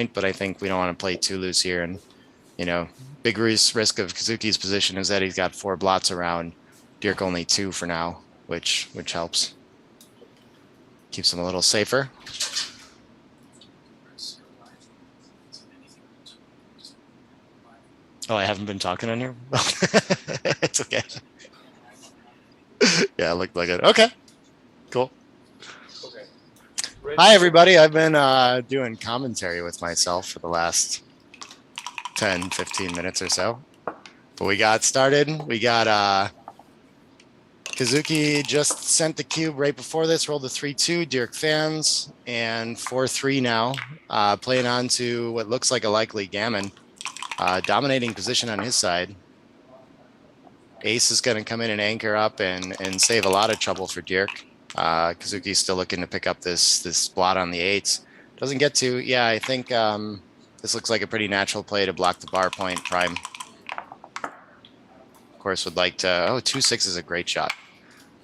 but I think we don't want to play too loose here. And, you know, big risk of Kazuki's position is that he's got 4 blots around. Dirk only 2 for now, which helps. Keeps him a little safer. Oh, I haven't been talking on here? It's okay. Yeah, looked like it. Okay, cool. Okay. Hi, everybody. I've been doing commentary with myself for the last 10, 15 minutes or so. But we got started. We got Kazuki just sent the cube right before this, rolled the 3-2, Dirk fans, and 4-3 now. Playing on to what looks like a likely gammon. Dominating position on his side. Ace is going to come in and anchor up and save a lot of trouble for Dirk. Kazuki's still looking to pick up this blot on the 8s. Doesn't get to, yeah, I think this looks like a pretty natural play to block the bar point prime. Of course, would like to, 2-6 is a great shot.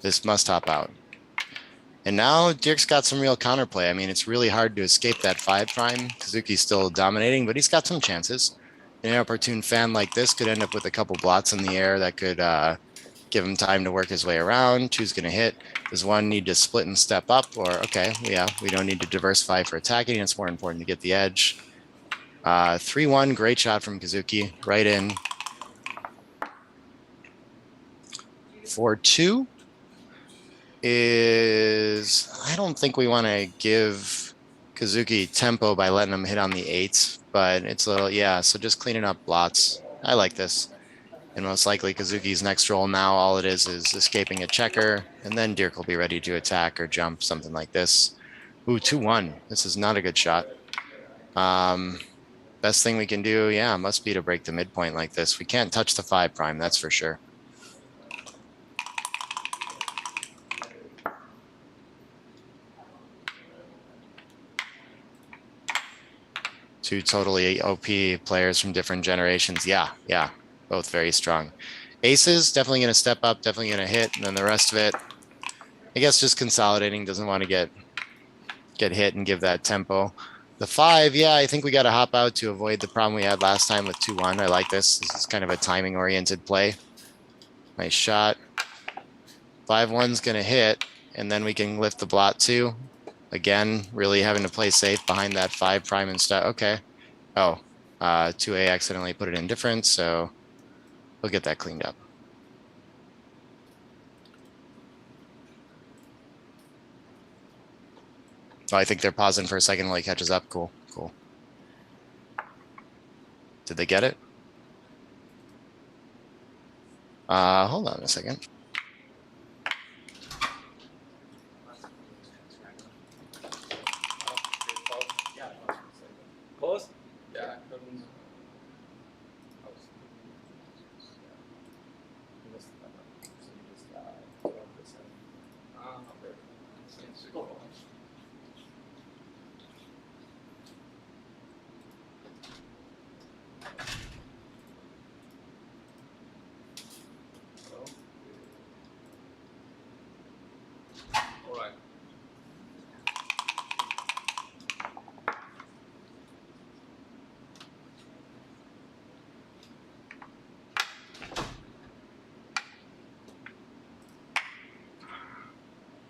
This must hop out. And now Dirk's got some real counterplay. I mean, it's really hard to escape that 5 prime. Kazuki's still dominating, but he's got some chances. An inopportune fan like this could end up with a couple blots in the air that could give him time to work his way around. 2's going to hit. Does 1 need to split and step up? Or, okay, yeah, we don't need to diversify for attacking. It's more important to get the edge. 3-1, great shot from Kazuki. Right in. 4-2 is, I don't think we want to give Kazuki tempo by letting him hit on the 8s, but it's a little, yeah, so just cleaning up blots. I like this. And most likely Kazuki's next roll now, all it is escaping a checker, and then Dirk will be ready to attack or jump, something like this. Ooh, 2-1. This is not a good shot. Best thing we can do, yeah, must be to break the midpoint like this. We can't touch the 5 prime, that's for sure. Two totally OP players from different generations. Yeah, both very strong. Aces, definitely going to step up, definitely going to hit, and then the rest of it, I guess just consolidating, doesn't want to get hit and give that tempo. The 5, yeah, I think we got to hop out to avoid the problem we had last time with 2-1. I like this. This is kind of a timing-oriented play. Nice shot. 5-1's going to hit, and then we can lift the blot too. Again, really having to play safe behind that 5 prime and stuff. Okay. Oh, 2A accidentally put it in different, so we'll get that cleaned up. Oh, I think they're pausing for a second while he catches up. Cool. Did they get it? Hold on a second. Pause? Yeah,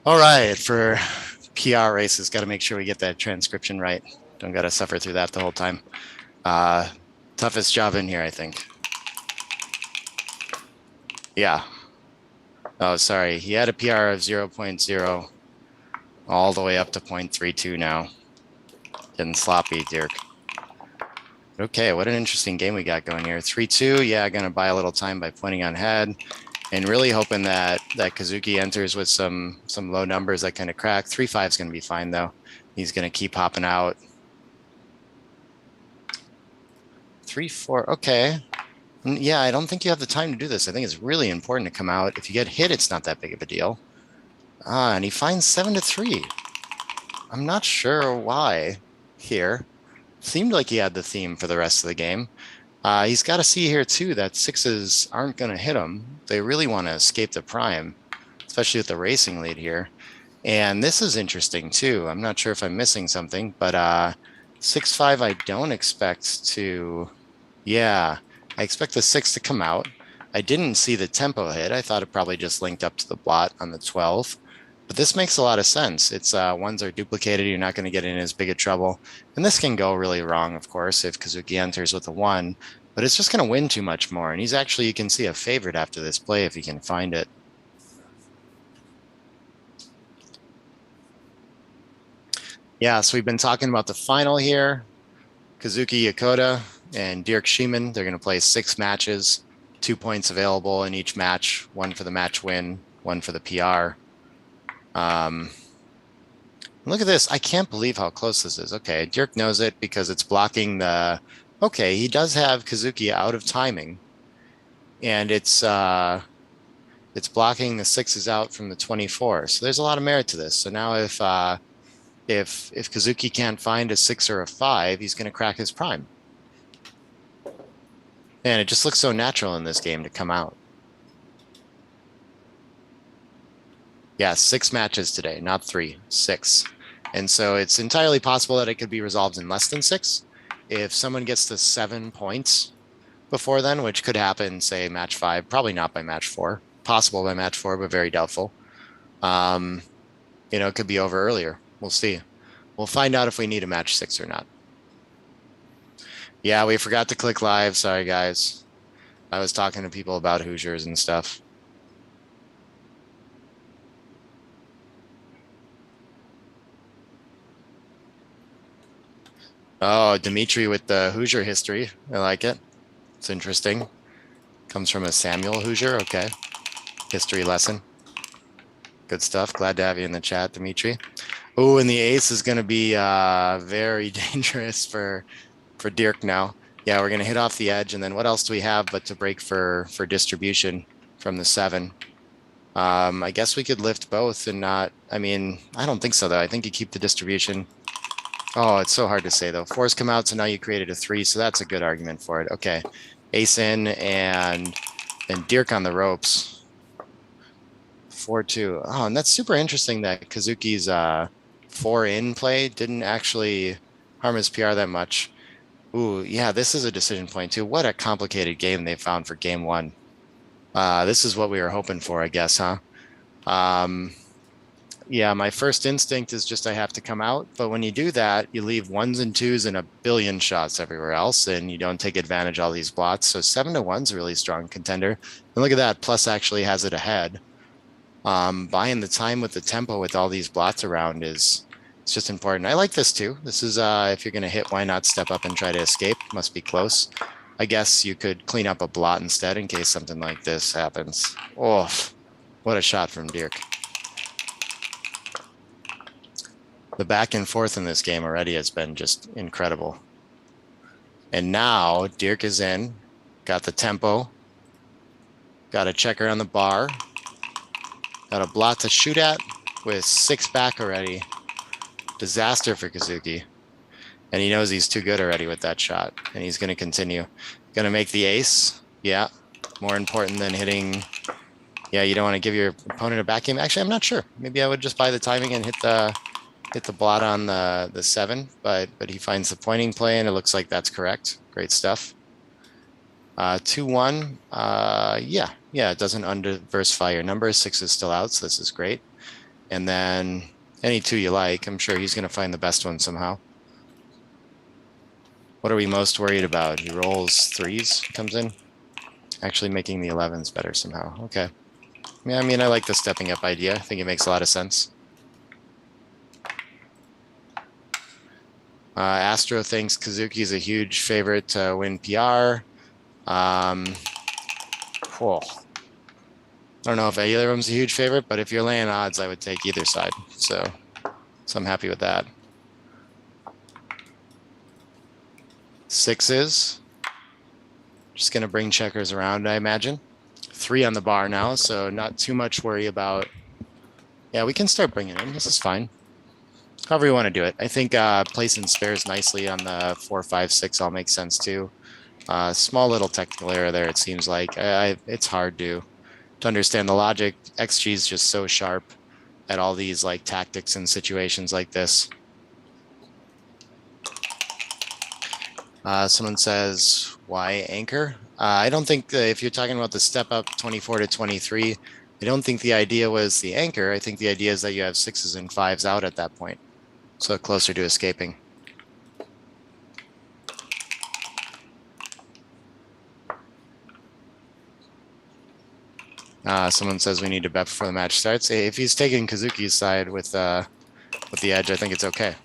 All right, for PR races, got to make sure we get that transcription right. Don't got to suffer through that the whole time. Toughest job in here, I think. Yeah. Oh, sorry. He had a PR of 0.0 all the way up to 0.32 now. Getting sloppy, Dirk. Okay, what an interesting game we got going here. 3-2, yeah, gonna buy a little time by pointing on head. And really hoping that Kazuki enters with some low numbers that kind of crack. 3-5 is going to be fine, though. He's going to keep hopping out. 3-4, okay. Yeah, I don't think you have the time to do this. I think it's really important to come out. If you get hit, it's not that big of a deal. And he finds 7-3. I'm not sure why here. Seemed like he had the theme for the rest of the game. He's got to see here, too, that 6s aren't going to hit him. They really want to escape the prime, especially with the racing lead here. And this is interesting, too. I'm not sure if I'm missing something, but 6-5, I don't expect to. Yeah, I expect the 6 to come out. I didn't see the tempo hit. I thought it probably just linked up to the blot on the 12. But this makes a lot of sense. It's ones are duplicated. You're not going to get in as big a trouble. And this can go really wrong, of course, if Kazuki enters with a 1. But it's just going to win too much more. And he's actually, you can see, a favorite after this play if he can find it. Yeah, so we've been talking about the final here. Kazuki Yokota and Dirk Schiemann, they're going to play 6 matches, 2 points available in each match, 1 for the match win, 1 for the PR. Look at this. I can't believe how close this is. Okay, Dirk knows it because it's blocking the... Okay, he does have Kazuki out of timing. And it's blocking the 6s out from the 24. So there's a lot of merit to this. So now if Kazuki can't find a 6 or a 5, he's going to crack his prime. And it just looks so natural in this game to come out. Yeah, 6 matches today, not 3, 6. And so it's entirely possible that it could be resolved in less than 6. If someone gets to 7 points before then, which could happen, say, match 5, probably not by match 4. Possible by match 4, but very doubtful. It could be over earlier. We'll see. We'll find out if we need a match 6 or not. Yeah, we forgot to click live. Sorry, guys. I was talking to people about Hoosiers and stuff. Oh, Dimitri with the Hoosier history. I like it. It's interesting. Comes from a Samuel Hoosier. Okay. History lesson. Good stuff. Glad to have you in the chat, Dimitri. Oh, and the ace is going to be very dangerous for Dirk now. Yeah, we're going to hit off the edge. And then what else do we have but to break for distribution from the 7? I guess we could lift both and not... I mean, I don't think so, though. I think you keep the distribution. Oh, it's so hard to say, though. 4s come out, so now you created a 3, so that's a good argument for it. Okay. Ace in and Dirk on the ropes. 4-2. Oh, and that's super interesting that Kazuki's 4-in play didn't actually harm his PR that much. Ooh, yeah, this is a decision point, too. What a complicated game they found for game 1. This is what we were hoping for, I guess, huh? Yeah, my first instinct is just I have to come out. But when you do that, you leave 1s and 2s and a billion shots everywhere else, and you don't take advantage of all these blots. So 7-1's a really strong contender. And look at that. Plus actually has it ahead. Buying the time with the tempo with all these blots around it's just important. I like this too. This is if you're going to hit, why not step up and try to escape? Must be close. I guess you could clean up a blot instead in case something like this happens. Oh, what a shot from Dirk. The back and forth in this game already has been just incredible. And now Dirk is in, got the tempo, got a checker on the bar, got a blot to shoot at with 6 back already. Disaster for Kazuki. And he knows he's too good already with that shot. And he's going to continue. Going to make the ace. Yeah. More important than hitting. Yeah, you don't want to give your opponent a back game. Actually, I'm not sure. Maybe I would just buy the timing and hit the blot on the 7. But he finds the pointing play, and it looks like that's correct. Great stuff. 2-1. Yeah, it doesn't underversify your number. 6 is still out, so this is great. And then any 2 you like. I'm sure he's going to find the best one somehow. What are we most worried about? He rolls 3s, comes in. Actually making the 11s better somehow. Okay. Yeah, I mean, I like the stepping up idea. I think it makes a lot of sense. Astro thinks Kazuki's a huge favorite to win PR. Cool. I don't know if either of them's a huge favorite, but if you're laying odds, I would take either side. So I'm happy with that. 6s. Just going to bring checkers around, I imagine. 3 on the bar now, so not too much worry about... Yeah, we can start bringing in. This is fine. However you want to do it. I think placing spares nicely on the 4, 5, 6 all makes sense too. Small little technical error there, it seems like. It's hard to understand the logic. XG is just so sharp at all these like tactics and situations like this. Someone says, why anchor? I don't think if you're talking about the step up 24 to 23, I don't think the idea was the anchor. I think the idea is that you have 6s and 5s out at that point. So closer to escaping. Someone says we need to bet before the match starts. If he's taking Kazuki's side with the edge, I think it's okay.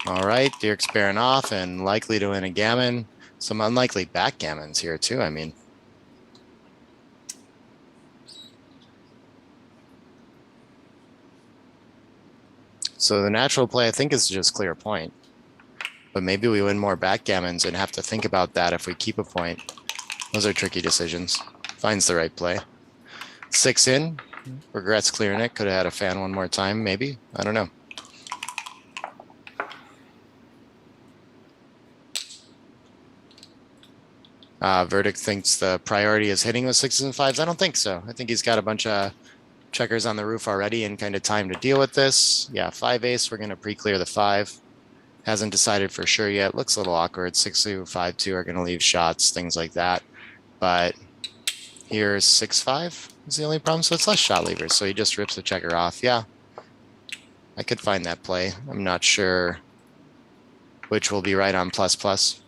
All right, Dirk's bearing off and likely to win a gammon. Some unlikely backgammons here too, I mean. So the natural play, I think, is just clear a point. But maybe we win more backgammons and have to think about that if we keep a point. Those are tricky decisions. Finds the right play. 6 in, regrets clearing it. Could have had a fan one more time, maybe. I don't know. Verdict thinks the priority is hitting with 6s and 5s. I don't think so. I think he's got a bunch of checkers on the roof already and kind of time to deal with this. Yeah, 5 ace, we're going to pre-clear the 5. Hasn't decided for sure yet. Looks a little awkward. 6-2, 5-2 are going to leave shots, things like that. But here's 6-5 is the only problem. So it's less shot leavers. So he just rips the checker off. Yeah, I could find that play. I'm not sure which will be right on plus plus.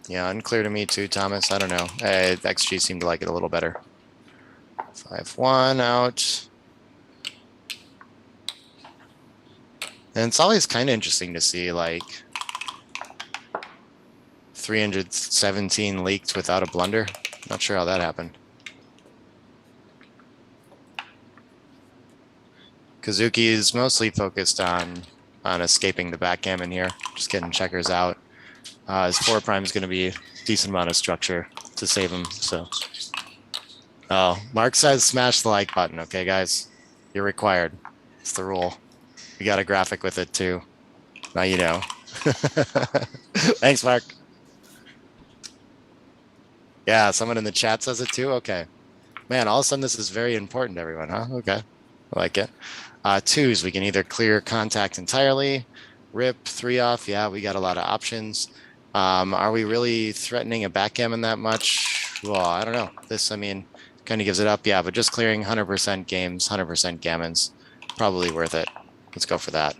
Yeah, unclear to me too, Thomas. I don't know. XG seemed to like it a little better. 5-1 out. And it's always kind of interesting to see like 317 leaked without a blunder. Not sure how that happened. Kazuki is mostly focused on escaping the backgammon here, just getting checkers out. His 4' is going to be a decent amount of structure to save him. So, oh, Mark says smash the like button. Okay, guys, you're required. It's the rule. We got a graphic with it too. Now you know. Thanks, Mark. Yeah, someone in the chat says it too. Okay, man. All of a sudden, this is very important to everyone, huh? Okay, I like it. 2s, we can either clear contact entirely, rip 3 off. Yeah, we got a lot of options. Are we really threatening a backgammon that much? Well, I don't know. This, I mean, kind of gives it up. Yeah, but just clearing 100% games, 100% gammons, probably worth it. Let's go for that.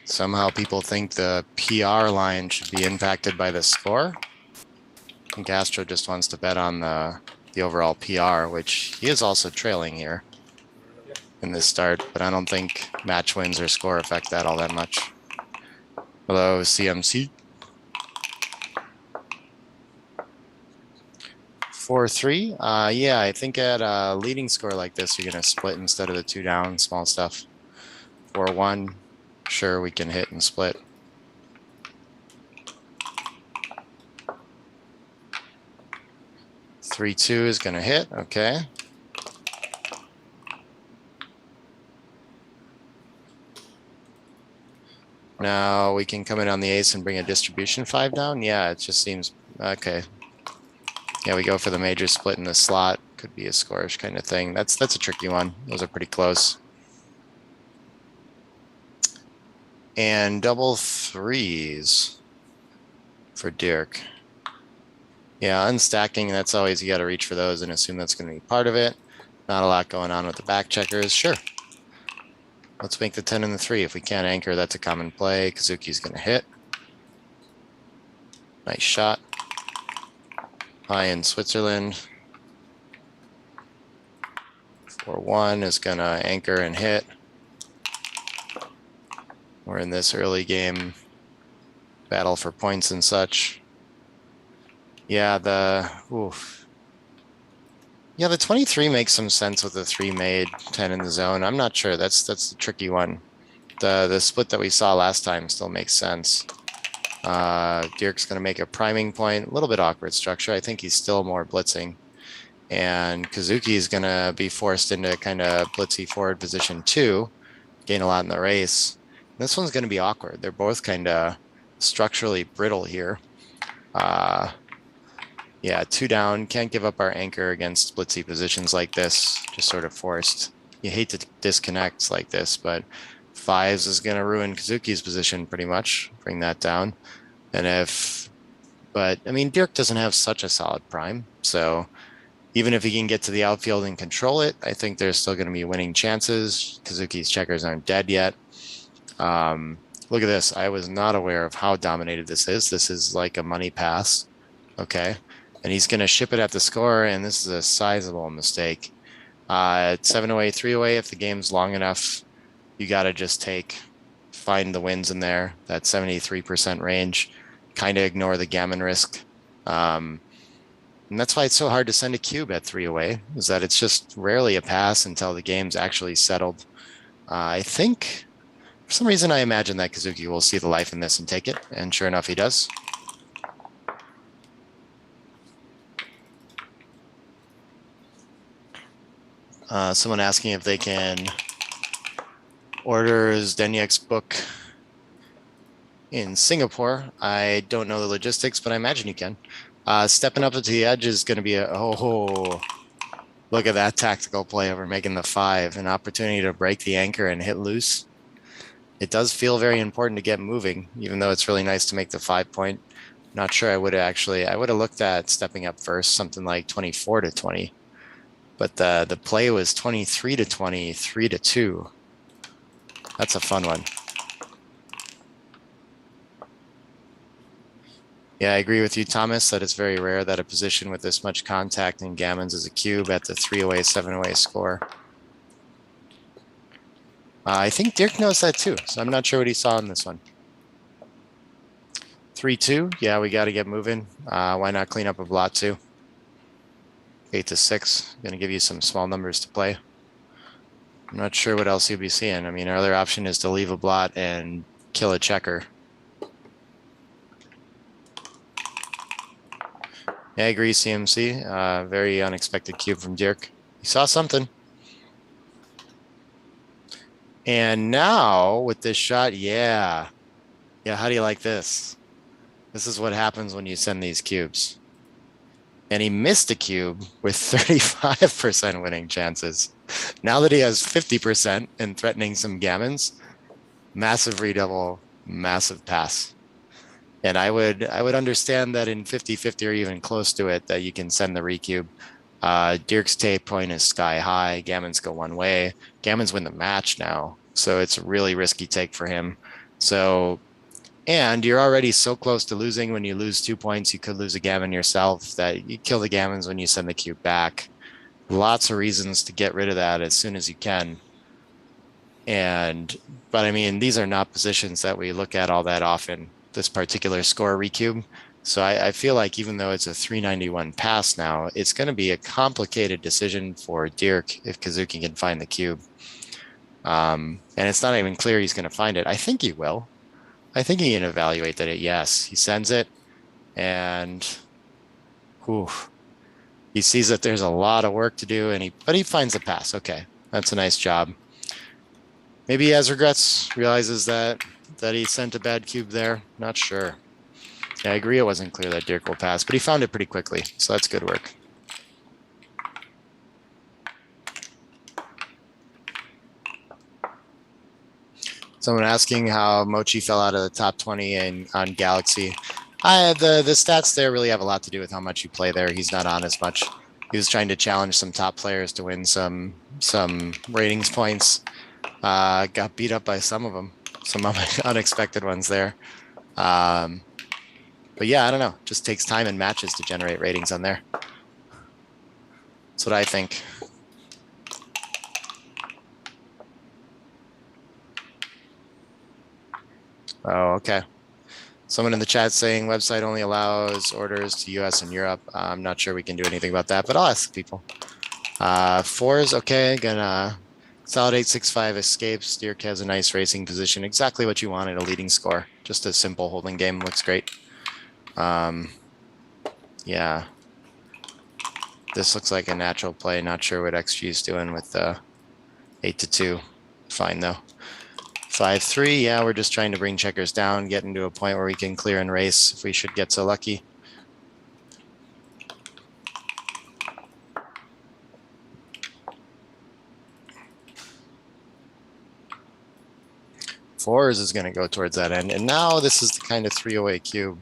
Somehow people think the PR line should be impacted by the score. I think Astro just wants to bet on the overall PR, which he is also trailing here in this start, but I don't think match wins or score affect that all that much. Hello, CMC. 4-3. Yeah, I think at a leading score like this, you're going to split instead of the 2 down, small stuff. 4-1. Sure, we can hit and split. 3-2 is going to hit. Okay. Now we can come in on the ace and bring a distribution 5 down. Yeah, it just seems okay. Yeah, we go for the major split in the slot. Could be a scorish kind of thing. That's a tricky one. Those are pretty close. And double 3s for Dirk. Yeah, unstacking, that's always, you got to reach for those and assume that's going to be part of it. Not a lot going on with the back checkers. Sure. Let's make the 10 and the 3. If we can't anchor, that's a common play. Kazuki's going to hit. Nice shot. High in Switzerland. 4-1 is going to anchor and hit. We're in this early game battle for points and such. Yeah, oof. Yeah, the 23 makes some sense with the 3 made, 10 in the zone. I'm not sure. That's the tricky one. The split that we saw last time still makes sense. Dirk's going to make a priming point, a little bit awkward structure. I think he's still more blitzing. And Kazuki is going to be forced into kind of blitzy forward position too, gain a lot in the race. This one's going to be awkward. They're both kind of structurally brittle here. Yeah, 2 down. Can't give up our anchor against blitzy positions like this. Just sort of forced. You hate to disconnect like this, but 5s is going to ruin Kazuki's position pretty much. Bring that down. But I mean, Dirk doesn't have such a solid prime. So even if he can get to the outfield and control it, I think there's still going to be winning chances. Kazuki's checkers aren't dead yet. Look at this. I was not aware of how dominated this is. This is like a money pass. Okay. And he's going to ship it at the score, and this is a sizable mistake. 7 away, 3 away. If the game's long enough, you got to just find the wins in there, that 73% range, kind of ignore the gammon risk. And that's why it's so hard to send a cube at 3 away, is that it's just rarely a pass until the game's actually settled. I think, for some reason, I imagine that Kazuki will see the life in this and take it, and sure enough, he does. Someone asking if they can order Zdenyek's book in Singapore. I don't know the logistics, but I imagine you can. Stepping up to the edge is going to be look at that tactical play over making the 5, an opportunity to break the anchor and hit loose. It does feel very important to get moving, even though it's really nice to make the 5 point. Not sure I would have looked at stepping up first, something like 24 to 20. But the play was 23 to 20, 3 to 2. That's a fun one. Yeah, I agree with you, Thomas, that it's very rare that a position with this much contact and gammons is a cube at the 3 away, 7 away score. I think Dirk knows that too, so I'm not sure what he saw in this one. 3-2, yeah, we got to get moving. Why not clean up a blot too? 8 to 6, going to give you some small numbers to play. I'm not sure what else you'll be seeing. I mean, our other option is to leave a blot and kill a checker. Yeah, I agree, CMC. Very unexpected cube from Dirk. He saw something. And now with this shot, yeah. Yeah, how do you like this? This is what happens when you send these cubes. And he missed a cube with 35% winning chances. Now that he has 50% and threatening some gammons, massive redouble, massive pass. And I would understand that in 50-50 or even close to it, that you can send the recube. Dirk's tape point is sky high. Gammons go one way. Gammons win the match now. So it's a really risky take for him. So, and you're already so close to losing. When you lose 2 points, you could lose a gammon yourself, that you kill the gammons when you send the cube back. Lots of reasons to get rid of that as soon as you can. But I mean, these are not positions that we look at all that often, this particular score recube. So I feel like even though it's a 391 pass now, it's going to be a complicated decision for Dirk if Kazuki can find the cube. And it's not even clear he's going to find it. I think he will. I think he can evaluate that. Yes, he sends it, and he sees that there's a lot of work to do, but he finds the pass. Okay, that's a nice job. Maybe he has regrets, realizes that he sent a bad cube there. Not sure. Yeah, I agree it wasn't clear that Dirk will pass, but he found it pretty quickly, so that's good work. Someone asking how Mochi fell out of the top 20 on Galaxy. The stats there really have a lot to do with how much you play there. He's not on as much. He was trying to challenge some top players to win some ratings points. Got beat up by some of them, some unexpected ones there. But yeah, I don't know. Just takes time and matches to generate ratings on there. That's what I think. Oh, okay. Someone in the chat saying website only allows orders to US and Europe. I'm not sure we can do anything about that, but I'll ask people. Four is okay. Gonna consolidate 6-5 escapes. Dirk has a nice racing position. Exactly what you want at a leading score. Just a simple holding game. Looks great. Yeah. This looks like a natural play. Not sure what XG is doing with 8-2. Fine though. 5-3. Yeah, we're just trying to bring checkers down, get into a point where we can clear and race if we should get so lucky. Fours is going to go towards that end. And now this is the kind of 3-away cube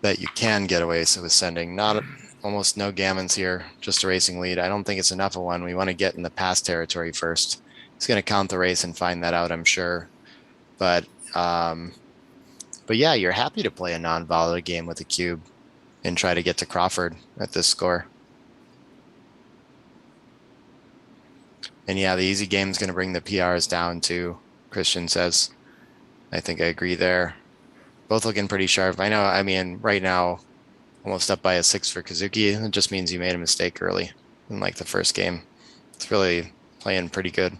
that you can get away with sending. Not almost no gammons here, just a racing lead. I don't think it's enough of one. We want to get in the pass territory first. He's going to count the race and find that out, I'm sure. But yeah, you're happy to play a non-volatile game with a cube and try to get to Crawford at this score. And yeah, the easy game is going to bring the PRs down too, Christian says. I think I agree there. Both looking pretty sharp. I know, I mean, right now, almost up by a 6 for Kazuki. It just means you made a mistake early in like the first game. It's really playing pretty good.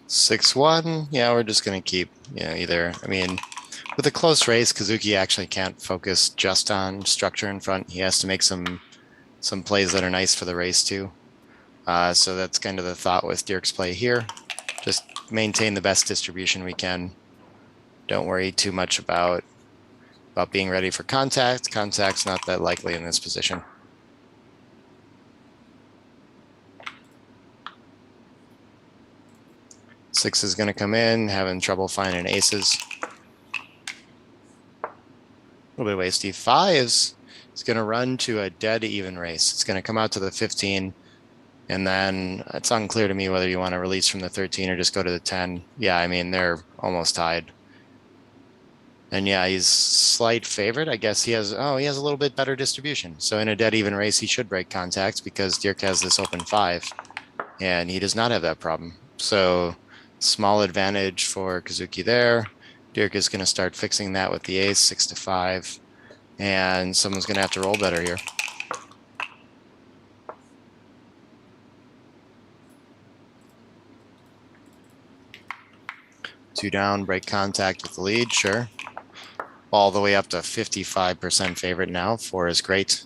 Six one, yeah, we're just gonna keep, either. I mean, with a close race, Kazuki actually can't focus just on structure in front. He has to make some plays that are nice for the race too. So that's kind of the thought with Dirk's play here. Just maintain the best distribution we can. Don't worry too much about being ready for contact. Contact's not that likely in this position. Six is going to come in, having trouble finding aces. A little bit wasty. Fives is going to run to a dead even race. It's going to come out to the 15. And then it's unclear to me whether you want to release from the 13 or just go to the 10. Yeah, I mean, they're almost tied. And yeah, he's slight favorite. I guess he has a little bit better distribution. So in a dead even race, he should break contact because Dirk has this open 5. And he does not have that problem. So small advantage for Kazuki there. Dirk is going to start fixing that with the ace, 6-5. And someone's going to have to roll better here. Two down, break contact with the lead, sure. All the way up to 55% favorite now. 4 is great.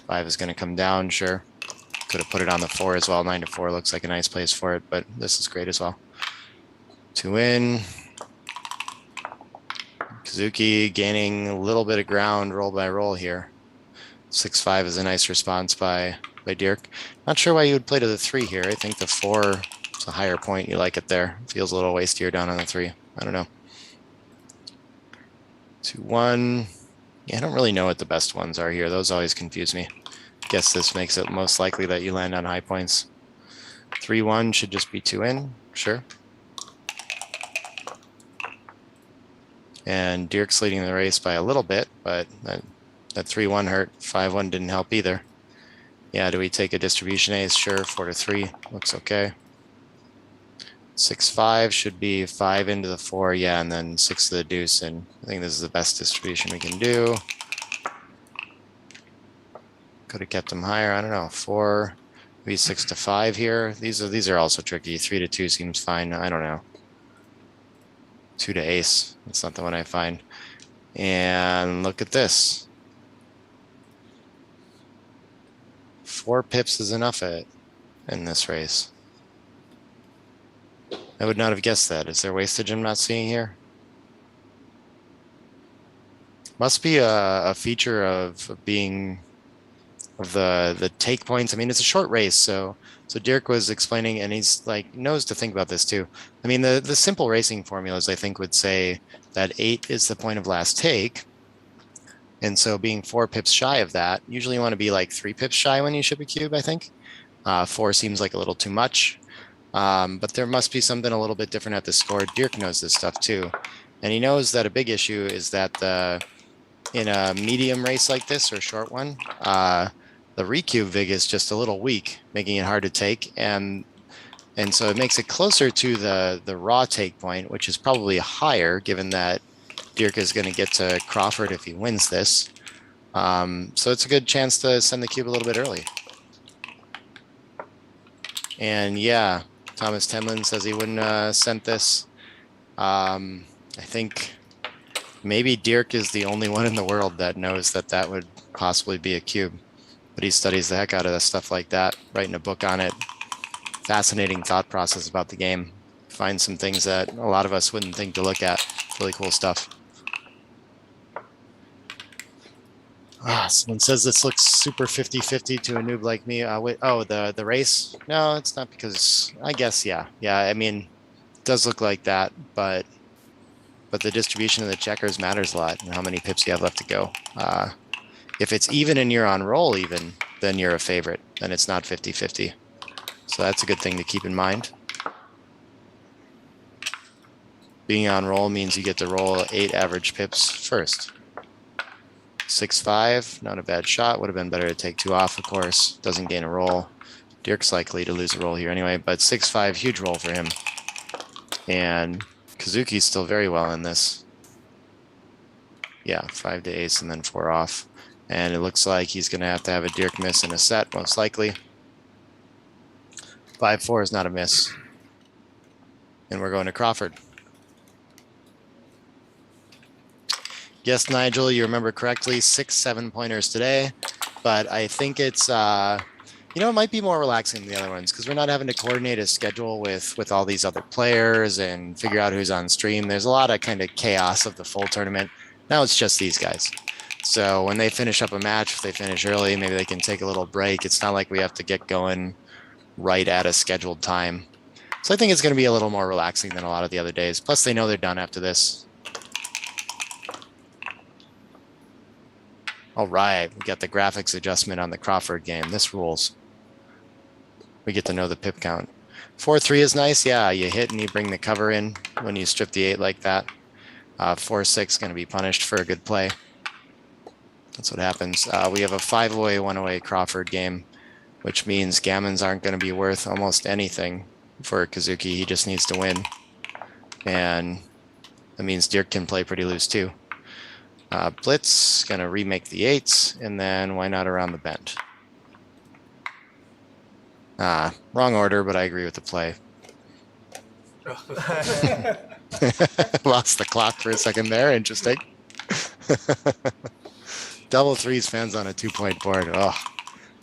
5 is going to come down, sure. Could have put it on the 4 as well. 9-4 looks like a nice place for it, but this is great as well. 2 in. Kazuki gaining a little bit of ground roll by roll here. 6-5 is a nice response by Dirk. Not sure why you would play to the 3 here. I think the 4 is a higher point. You like it there. Feels a little wastier down on the 3. I don't know. 2-1. Yeah, I don't really know what the best ones are here. Those always confuse me. Guess this makes it most likely that you land on high points. 3-1 should just be 2 in, sure. And Dirk's leading the race by a little bit, but that 3-1 hurt. 5-1 didn't help either. Yeah, do we take a distribution ace? Sure, 4-3 looks okay. 6-5 should be 5 into the 4, yeah, and then 6 to the deuce, and I think this is the best distribution we can do. Could have kept him higher. I don't know. 4, maybe 6-5 here. These are also tricky. 3-2 seems fine. I don't know. 2 to ace. That's not the one I find. And look at this. 4 pips is enough in this race. I would not have guessed that. Is there wastage I'm not seeing here? Must be a feature of being of the take points. I mean, it's a short race, so Dirk was explaining, and he's like knows to think about this too. I mean, the simple racing formulas I think would say that 8 is the point of last take, and so being 4 pips shy of that, usually you want to be like 3 pips shy when you ship a cube, I think. 4 seems like a little too much. But there must be something a little bit different at the score. Dirk knows this stuff too. And he knows that a big issue is that in a medium race like this or short one, the recube vig is just a little weak, making it hard to take. And so it makes it closer to the raw take point, which is probably higher given that Dirk is going to get to Crawford if he wins this. So it's a good chance to send the cube a little bit early. And yeah, Thomas Temlin says he wouldn't sent this. I think maybe Dirk is the only one in the world that knows that that would possibly be a cube. But he studies the heck out of stuff like that, writing a book on it. Fascinating thought process about the game. Find some things that a lot of us wouldn't think to look at. Really cool stuff. Someone says this looks super 50-50 to a noob like me. Wait, oh, the race? No, it's not because I guess, yeah. I mean, it does look like that, but the distribution of the checkers matters a lot and how many pips you have left to go. If it's even and you're on roll even, then you're a favorite. Then it's not 50-50. So that's a good thing to keep in mind. Being on roll means you get to roll 8 average pips first. 6-5, not a bad shot. Would have been better to take 2 off, of course. Doesn't gain a roll. Dirk's likely to lose a roll here anyway, but 6-5, huge roll for him. And Kazuki's still very well in this. Yeah, 5 to ace and then 4 off. And it looks like he's going to have a Dirk miss in a set, most likely. 5-4 is not a miss. And we're going to Crawford. Yes, Nigel, you remember correctly, 6 7-pointers today. But I think it's, it might be more relaxing than the other ones because we're not having to coordinate a schedule with all these other players and figure out who's on stream. There's a lot of kind of chaos of the full tournament. Now it's just these guys. So when they finish up a match, if they finish early, maybe they can take a little break. It's not like we have to get going right at a scheduled time. So I think it's going to be a little more relaxing than a lot of the other days. Plus, they know they're done after this. All right, we got the graphics adjustment on the Crawford game. This rules. We get to know the pip count. 4-3 is nice. Yeah, you hit and you bring the cover in when you strip the 8 like that. 4-6 going to be punished for a good play. That's what happens. We have a 5-away, 1-away Crawford game, which means gammons aren't going to be worth almost anything for Kazuki. He just needs to win. And that means Dirk can play pretty loose too. Blitz, going to remake the 8s, and then why not around the bend? Wrong order, but I agree with the play. Lost the clock for a second there. Interesting. Double threes fans on a 2-point board. Oh,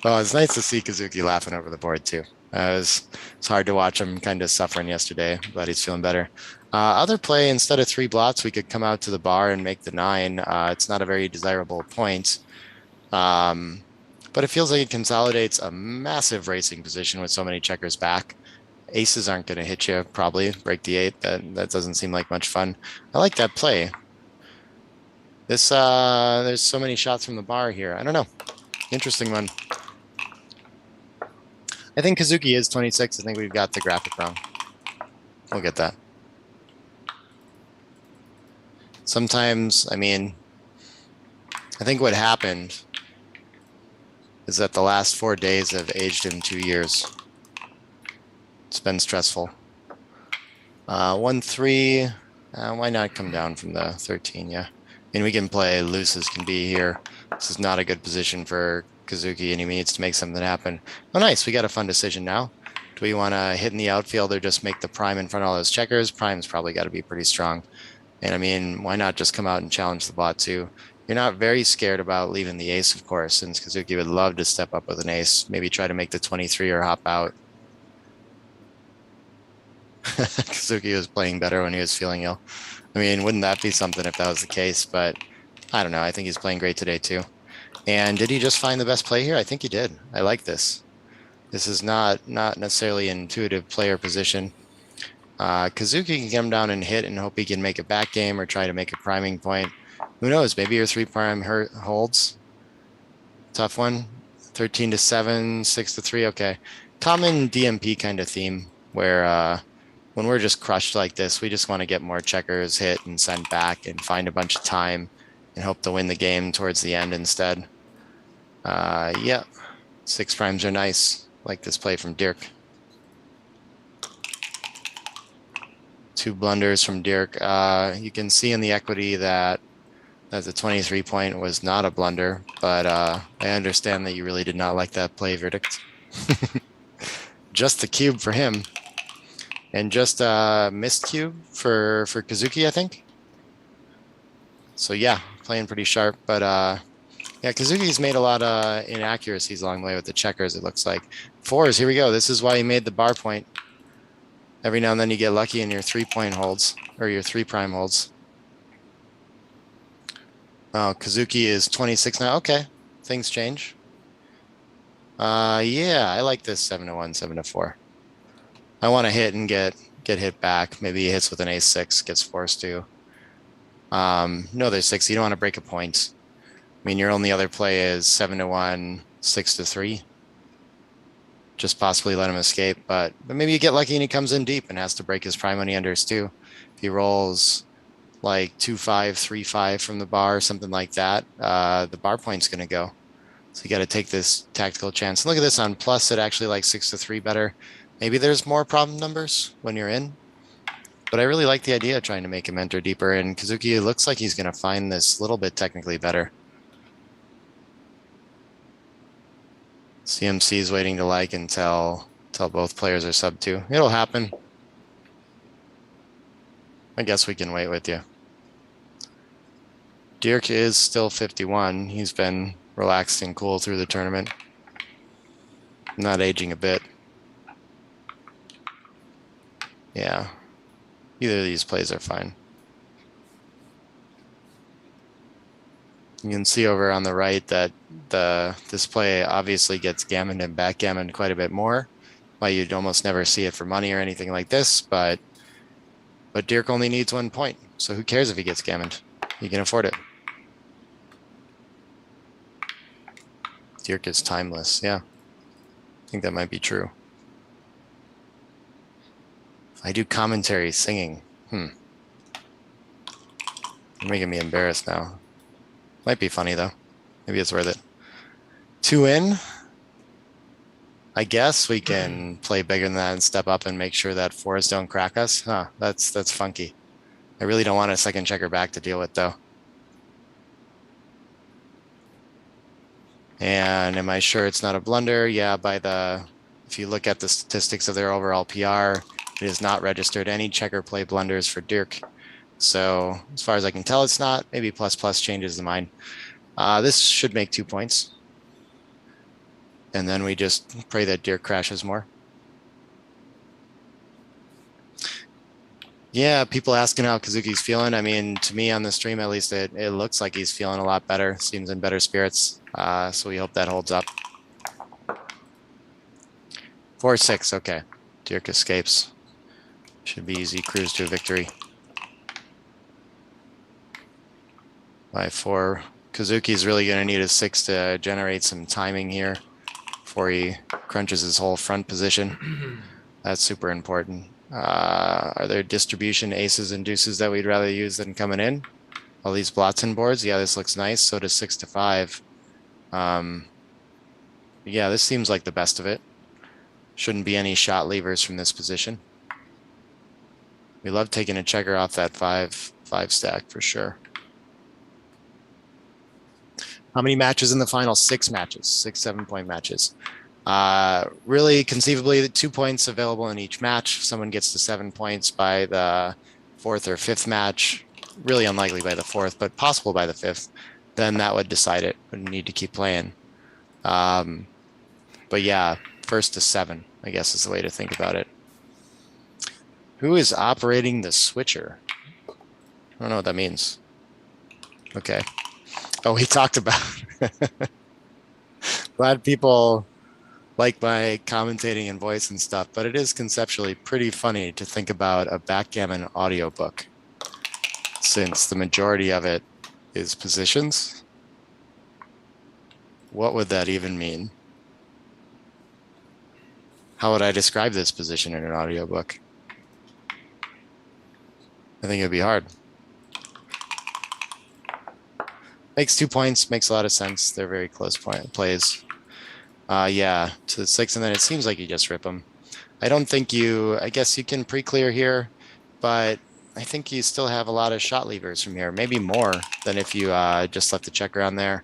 it's nice to see Kazuki laughing over the board too. It's hard to watch him kind of suffering yesterday, but he's feeling better. Other play, instead of 3 blots, we could come out to the bar and make the 9. It's not a very desirable point. But it feels like it consolidates a massive racing position with so many checkers back. Aces aren't going to hit you, probably. Break the 8. That doesn't seem like much fun. I like that play. There's so many shots from the bar here. I don't know. Interesting one. I think Kazuki is 26. I think we've got the graphic wrong. We'll get that. Sometimes, I mean, I think what happened is that the last 4 days have aged him 2 years. It's been stressful. 1-3. Why not come down from the 13? Yeah. And we can play loose as can be here. This is not a good position for Kazuki, and he needs to make something happen. Oh, nice. We got a fun decision now. Do we want to hit in the outfield or just make the prime in front of all those checkers? Prime's probably got to be pretty strong. And I mean, why not just come out and challenge the bot too? You're not very scared about leaving the ace, of course, since Kazuki would love to step up with an ace. Maybe try to make the 23 or hop out. Kazuki was playing better when he was feeling ill. I mean, wouldn't that be something if that was the case? But I don't know. I think he's playing great today too. And did he just find the best play here? I think he did. I like this. This is not necessarily an intuitive player position. Kazuki can come down and hit and hope he can make a back game or try to make a priming point. Who knows? Maybe your 3 prime holds. Tough one. 13-7, 6-3. Okay. common DMP kind of theme where when we're just crushed like this, we just want to get more checkers hit and send back and find a bunch of time and hope to win the game towards the end instead. Yeah, 6 primes are nice. Like this play from Dirk. 2 blunders from Dirk. You can see in the equity that the 23 point was not a blunder, but I understand that you really did not like that play verdict. Just the cube for him. And just a missed cube for Kazuki, I think. So yeah, playing pretty sharp, but yeah, Kazuki's made a lot of inaccuracies along the way with the checkers, it looks like. 4s, here we go. This is why he made the bar point. Every now and then you get lucky in your 3-point holds, or your 3 prime holds. Oh, Kazuki is 26 now. Okay, things change. Yeah, I like this 7-1, 7-4. I want to hit and get hit back. Maybe he hits with an ace-6, gets forced to. No, there's 6. You don't want to break a point. I mean, your only other play is 7-1, 6-3. Just possibly let him escape, but maybe you get lucky and he comes in deep and has to break his prime when he unders too. If he rolls like 2-5, 3-5 from the bar, something like that, the bar point's going to go. So you got to take this tactical chance. Look at this on plus, it actually likes 6-3 better. Maybe there's more problem numbers when you're in, but I really like the idea of trying to make him enter deeper. And Kazuki looks like he's going to find this a little bit technically better. CMC is waiting to like until both players are sub 2. It'll happen. I guess we can wait with you. Dirk is still 51. He's been relaxed and cool through the tournament. Not aging a bit. Yeah. Either of these plays are fine. You can see over on the right that this play obviously gets gammoned and backgammoned quite a bit more. Why you'd almost never see it for money or anything like this, but Dirk only needs 1 point, so who cares if he gets gammoned? He can afford it. Dirk is timeless, yeah. I think that might be true. I do commentary singing. You're making me embarrassed now. Might be funny though. Maybe it's worth it. 2 in. I guess we can play bigger than that and step up and make sure that 4s don't crack us. Huh, that's funky. I really don't want a second checker back to deal with though. And am I sure it's not a blunder? Yeah, if you look at the statistics of their overall PR, it has not registered any checker play blunders for Dirk. So as far as I can tell, it's not. Maybe plus changes the mind. This should make 2 points. And then we just pray that Dirk crashes more. Yeah, people asking how Kazuki's feeling. I mean, to me on the stream, at least it looks like he's feeling a lot better. Seems in better spirits. So we hope that holds up. 4-6, okay. Dirk escapes. Should be easy cruise to a victory. 5-4. Kazuki's really going to need a 6 to generate some timing here before he crunches his whole front position. That's super important. Are there distribution aces and deuces that we'd rather use than coming in? All these Blotzen boards. Yeah, this looks nice. So does 6-5. Yeah, this seems like the best of it. Shouldn't be any shot levers from this position. We love taking a checker off that 5 stack for sure. How many matches in the final? 6 matches, 6 7-point matches. Really, conceivably, the 2 points available in each match. If someone gets to 7 points by the 4th or 5th match, really unlikely by the 4th, but possible by the 5th, then that would decide it. Wouldn't need to keep playing. But yeah, 1st to 7, I guess is the way to think about it. Who is operating the switcher? I don't know what that means. Okay. Oh, we talked about glad people like my commentating and voice and stuff, but it is conceptually pretty funny to think about a backgammon audiobook since the majority of it is positions. What would that even mean? How would I describe this position in an audiobook? I think it'd be hard. Makes 2 points, makes a lot of sense. They're very close plays. Yeah, to the 6, and then it seems like you just rip them. I don't think I guess you can pre-clear here, but I think you still have a lot of shot levers from here, maybe more than if you just left the check around there.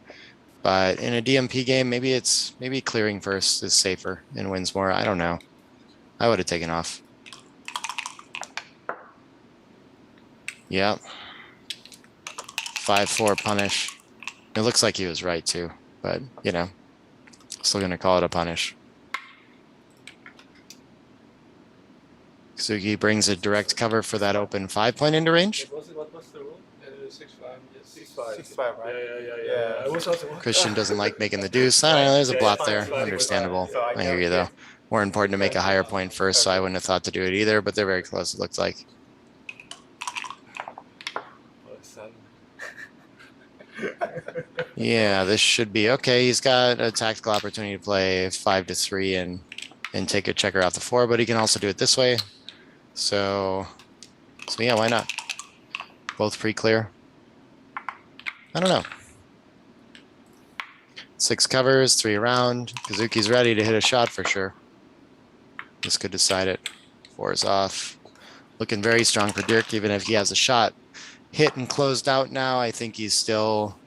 But in a DMP game, maybe clearing first is safer and wins more. I don't know. I would have taken off. Yeah. 5-4 punish. It looks like he was right too, but still gonna call it a punish. Kazuki brings a direct cover for that open 5-point into range. What was the rule? 6-5. Yes. 6-5, right? Yeah. I was also. Christian doesn't like making the deuce. I don't know, there's a blot there. Understandable. I hear you though. More important to make a higher point first, so I wouldn't have thought to do it either, but they're very close, it looks like. Yeah, this should be okay. He's got a tactical opportunity to play 5-3 and take a checker off the 4, but he can also do it this way. So yeah, why not? Both pre-clear. I don't know. 6 covers, 3 around. Kazuki's ready to hit a shot for sure. This could decide it. 4 is off. Looking very strong for Dirk, even if he has a shot hit and closed out now. I think he's still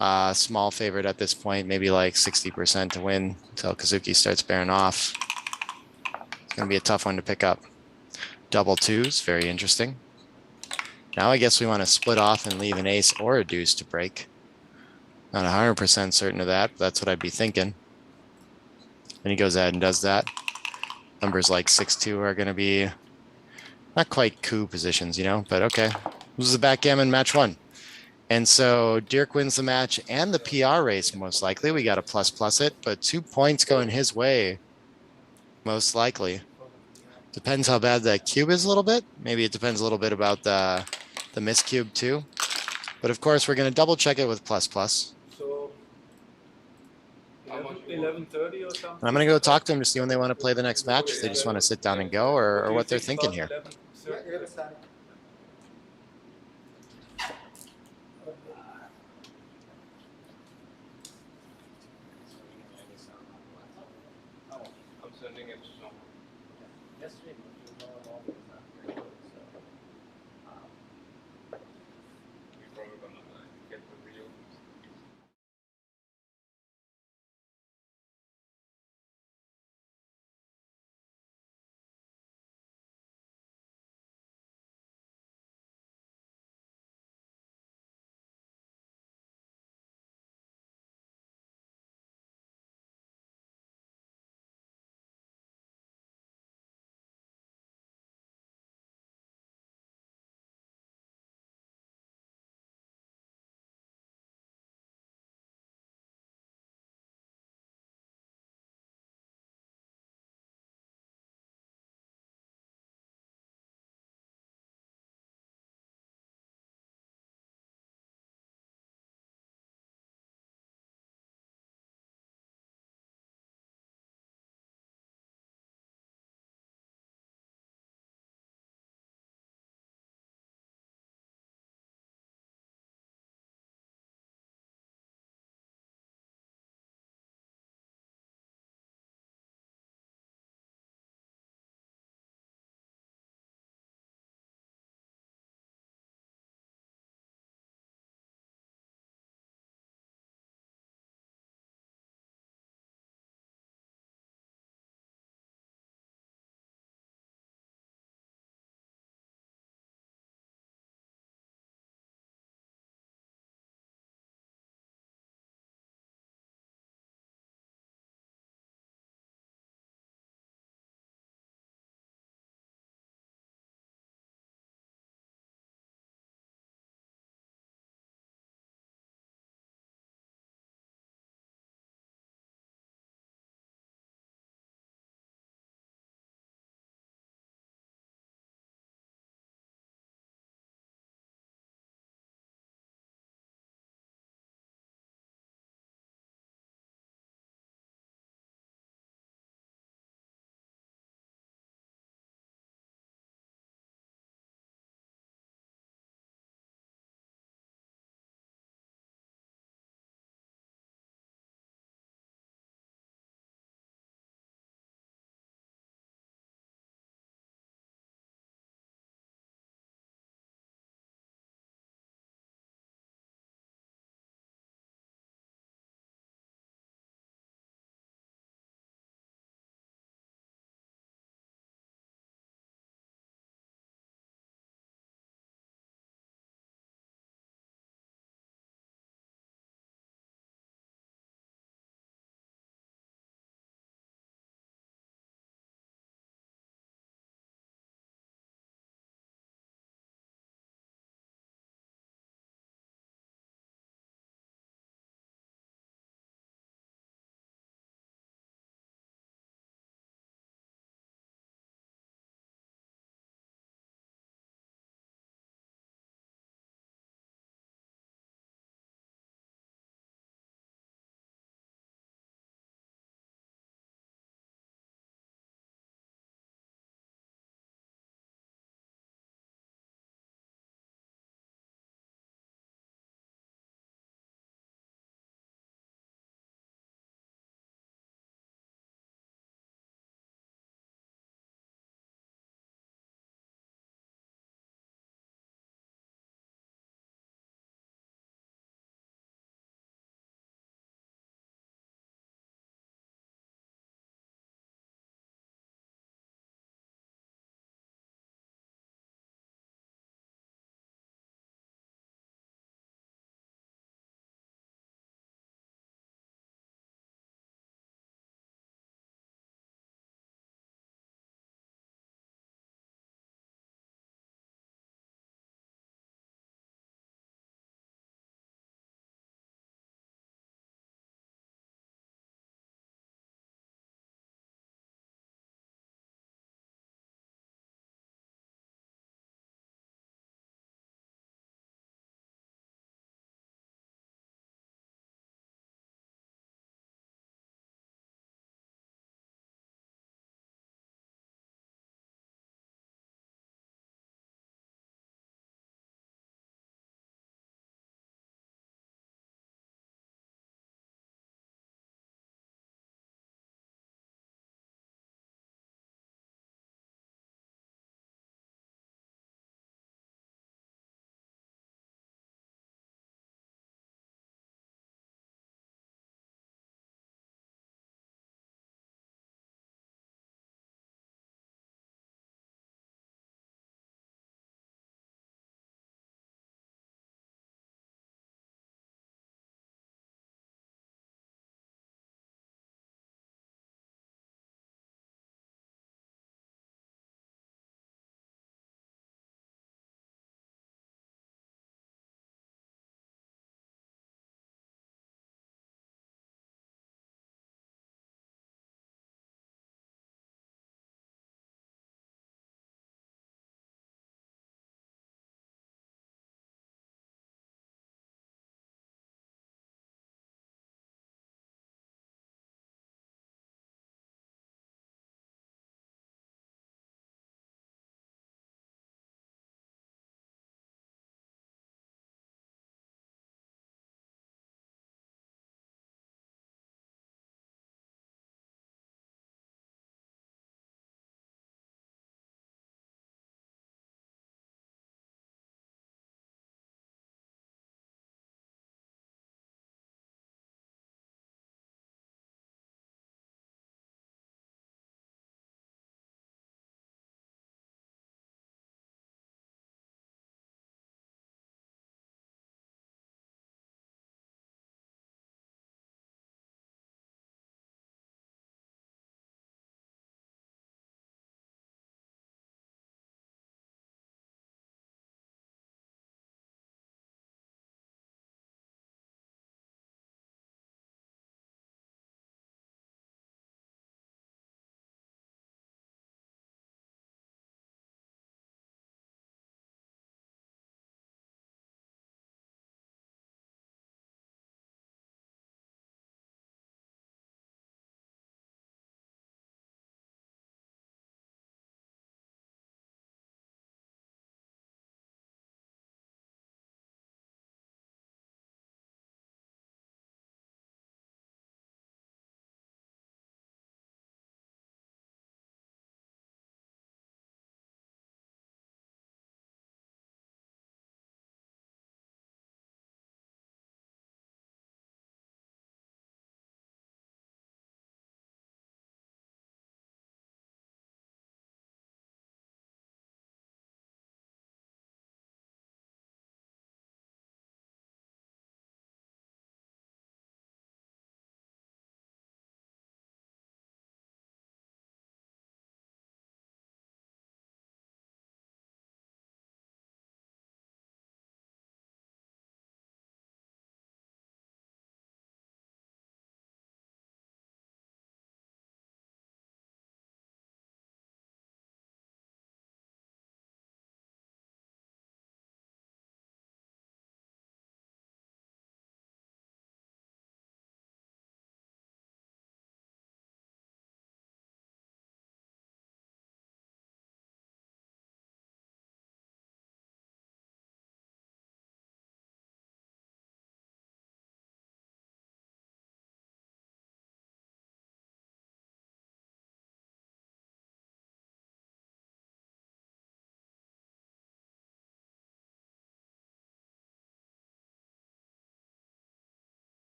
a small favorite at this point, maybe like 60% to win until Kazuki starts bearing off. It's going to be a tough one to pick up. Double 2s, very interesting. Now I guess we want to split off and leave an ace or a deuce to break. Not 100% certain of that, but that's what I'd be thinking. And he goes ahead and does that. Numbers like 6-2 are going to be not quite coup positions, but okay. This is the backgammon match 1. And so Dirk wins the match and the PR race, most likely. We got to plus it, but 2 points going his way, most likely. Depends how bad that cube is a little bit. Maybe it depends a little bit about the miss cube too. But of course, we're going to double check it with plus. So 11:30 or something. I'm going to go talk to them to see when they want to play the next match. If they just want to sit down and go, or what they're thinking here. 11:30? I'm sending it to someone.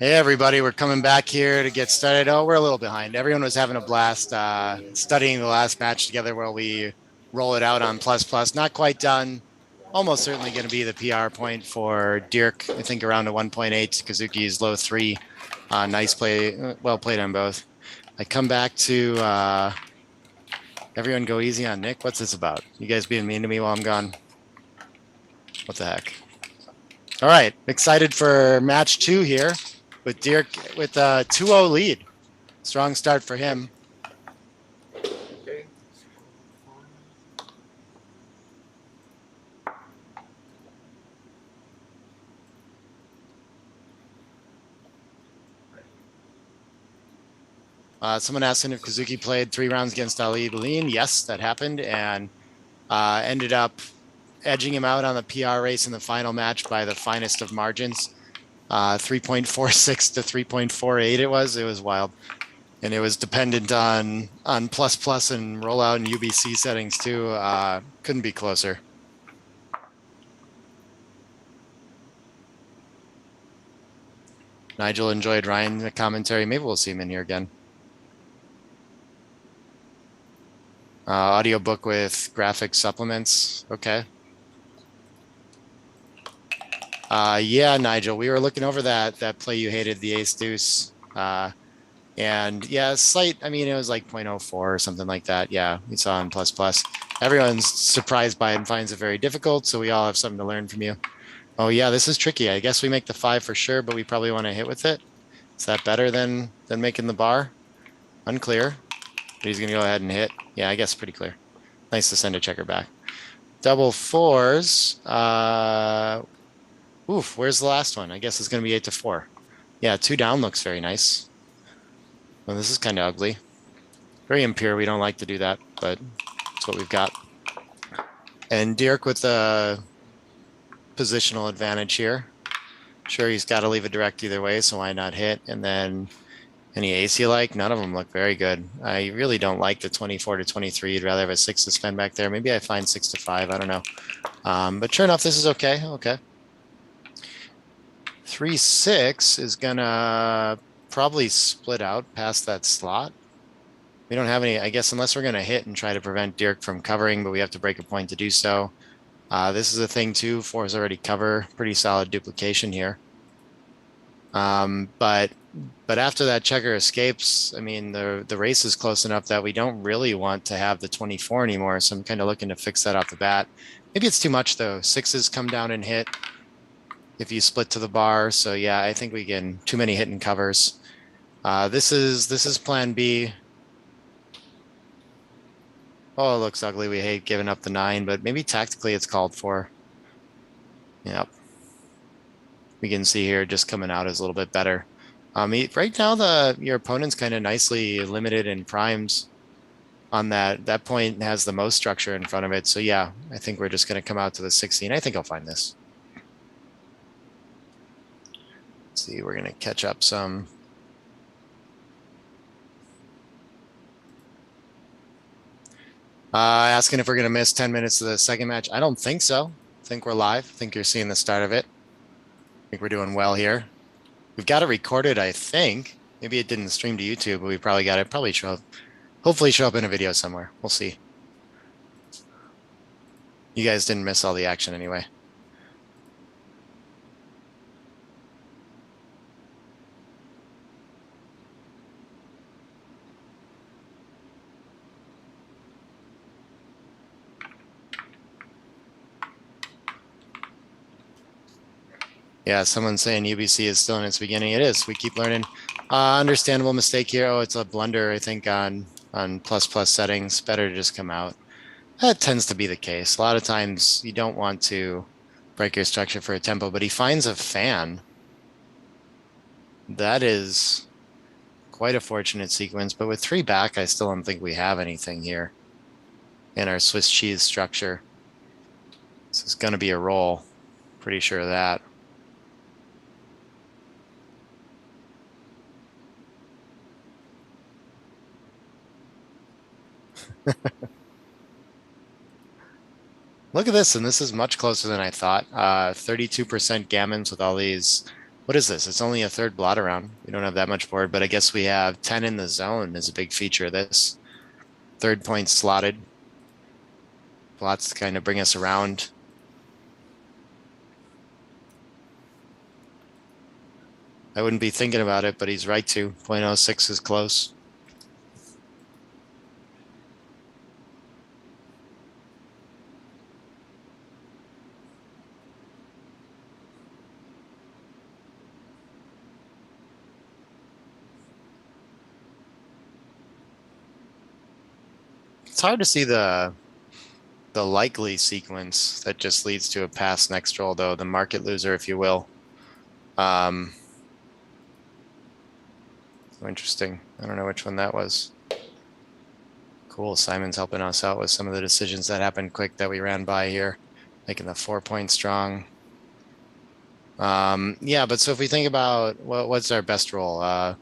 Hey everybody, we're coming back here to get started. Oh, we're a little behind. Everyone was having a blast studying the last match together while we roll it out on plus plus. Not quite done. Almost certainly going to be the PR point for Dirk. I think around a 1.8. Kazuki's low 3. Nice play. Well played on both. I come back to everyone go easy on Nick. What's this about? You guys being mean to me while I'm gone? What the heck? All right. Excited for match 2 here with Dirk with a 2-0 lead. Strong start for him. Okay. Someone asking if Kazuki played 3 rounds against Ali Baleen. Yes, that happened, and ended up edging him out on the PR race in the final match by the finest of margins. 3.46 to 3.48 it was wild. And it was dependent on plus plus and rollout and UBC settings too. Couldn't be closer. Nigel enjoyed Ryan's commentary. Maybe we'll see him in here again. Audiobook with graphic supplements. Okay. Yeah, Nigel, we were looking over that play you hated, the ace deuce. And yeah, slight, I mean, it was like 0.04 or something like that. Yeah, we saw in plus plus. Everyone's surprised by it and finds it very difficult. So we all have something to learn from you. Oh yeah, this is tricky. I guess we make the 5 for sure, but we probably want to hit with it. Is that better than making the bar? Unclear. But he's gonna go ahead and hit. Yeah, I guess pretty clear. Nice to send a checker back. Double 4s. Oof, where's the last one? I guess it's gonna be 8 to 4. Yeah, 2 down looks very nice. Well, this is kind of ugly. Very impure. We don't like to do that, but it's what we've got. And Dirk with a positional advantage here. Sure, he's got to leave it direct either way, so why not hit? And then any ace you like? None of them look very good. I really don't like the 24 to 23. You'd rather have a 6 to spend back there. Maybe I find 6 to 5. I don't know. But sure enough, this is okay. Okay. 3-6 is gonna probably split out past that slot. We don't have any, I guess, unless we're gonna hit and try to prevent Dirk from covering, but we have to break a point to do so. This is a thing too. 4s already cover. Pretty solid duplication here. But after that checker escapes, I mean, the race is close enough that we don't really want to have the 24 anymore. So I'm kind of looking to fix that off the bat. Maybe it's too much though. 6s come down and hit if you split to the bar. So yeah, I think we get too many hit and covers. This is plan B. Oh, it looks ugly. We hate giving up the 9, but maybe tactically it's called for. Yep. We can see here just coming out is a little bit better. Right now, your opponent's kind of nicely limited in primes on that. That point has the most structure in front of it. So yeah, I think we're just going to come out to the 16. I think I'll find this. Let's see, we're going to catch up some. Asking if we're going to miss 10 minutes of the second match. I don't think so. I think we're live. I think you're seeing the start of it. I think we're doing well here. We've got it recorded, I think. Maybe it didn't stream to YouTube, but we probably got it. Probably show up. Hopefully show up in a video somewhere. We'll see. You guys didn't miss all the action anyway. Yeah, someone's saying UBC is still in its beginning. It is. We keep learning. Understandable mistake here. Oh, it's a blunder, I think, on plus plus settings. Better to just come out. That tends to be the case. A lot of times you don't want to break your structure for a tempo, but he finds a fan. That is quite a fortunate sequence, but with 3 back, I still don't think we have anything here in our Swiss cheese structure. This is going to be a roll. Pretty sure of that. Look at this, and this is much closer than I thought. 32% gammons with all these What is this? It's only a third blot around. We don't have that much board, but I guess we have 10 in the zone is a big feature of this. Third point slotted. Blots to kind of bring us around. I wouldn't be thinking about it, but he's right to. 0.06 is close. It's hard to see the likely sequence that just leads to a pass next roll, though, the market loser, if you will. So interesting. I don't know which one that was. Cool. Simon's helping us out with some of the decisions that happened quick that we ran by here, making the 4-point strong. Yeah, but so if we think about what's our best roll, a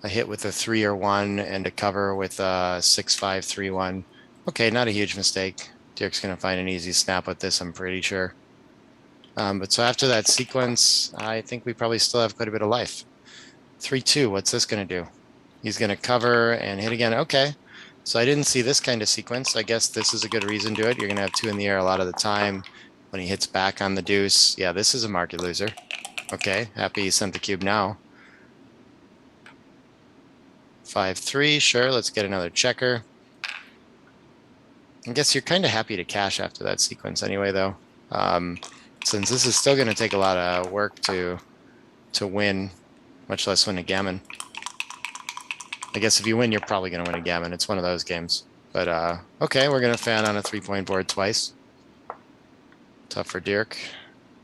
hit with a 3 or 1 and a cover with a 6, 5, 3, 1. Okay, not a huge mistake. Dirk's going to find an easy snap with this, I'm pretty sure. But so after that sequence, I think we probably still have quite a bit of life. 3-2, what's this going to do? He's going to cover and hit again. Okay, so I didn't see this kind of sequence. I guess this is a good reason to it. You're going to have 2 in the air a lot of the time. When he hits back on the deuce, yeah, this is a market loser. Okay, happy he sent the cube now. 5-3, sure, let's get another checker. I guess you're kind of happy to cash after that sequence anyway, though. Since this is still going to take a lot of work to win, much less win a gammon. I guess if you win, you're probably going to win a gammon. It's one of those games. But okay, we're going to fan on a 3-point board twice. Tough for Dirk.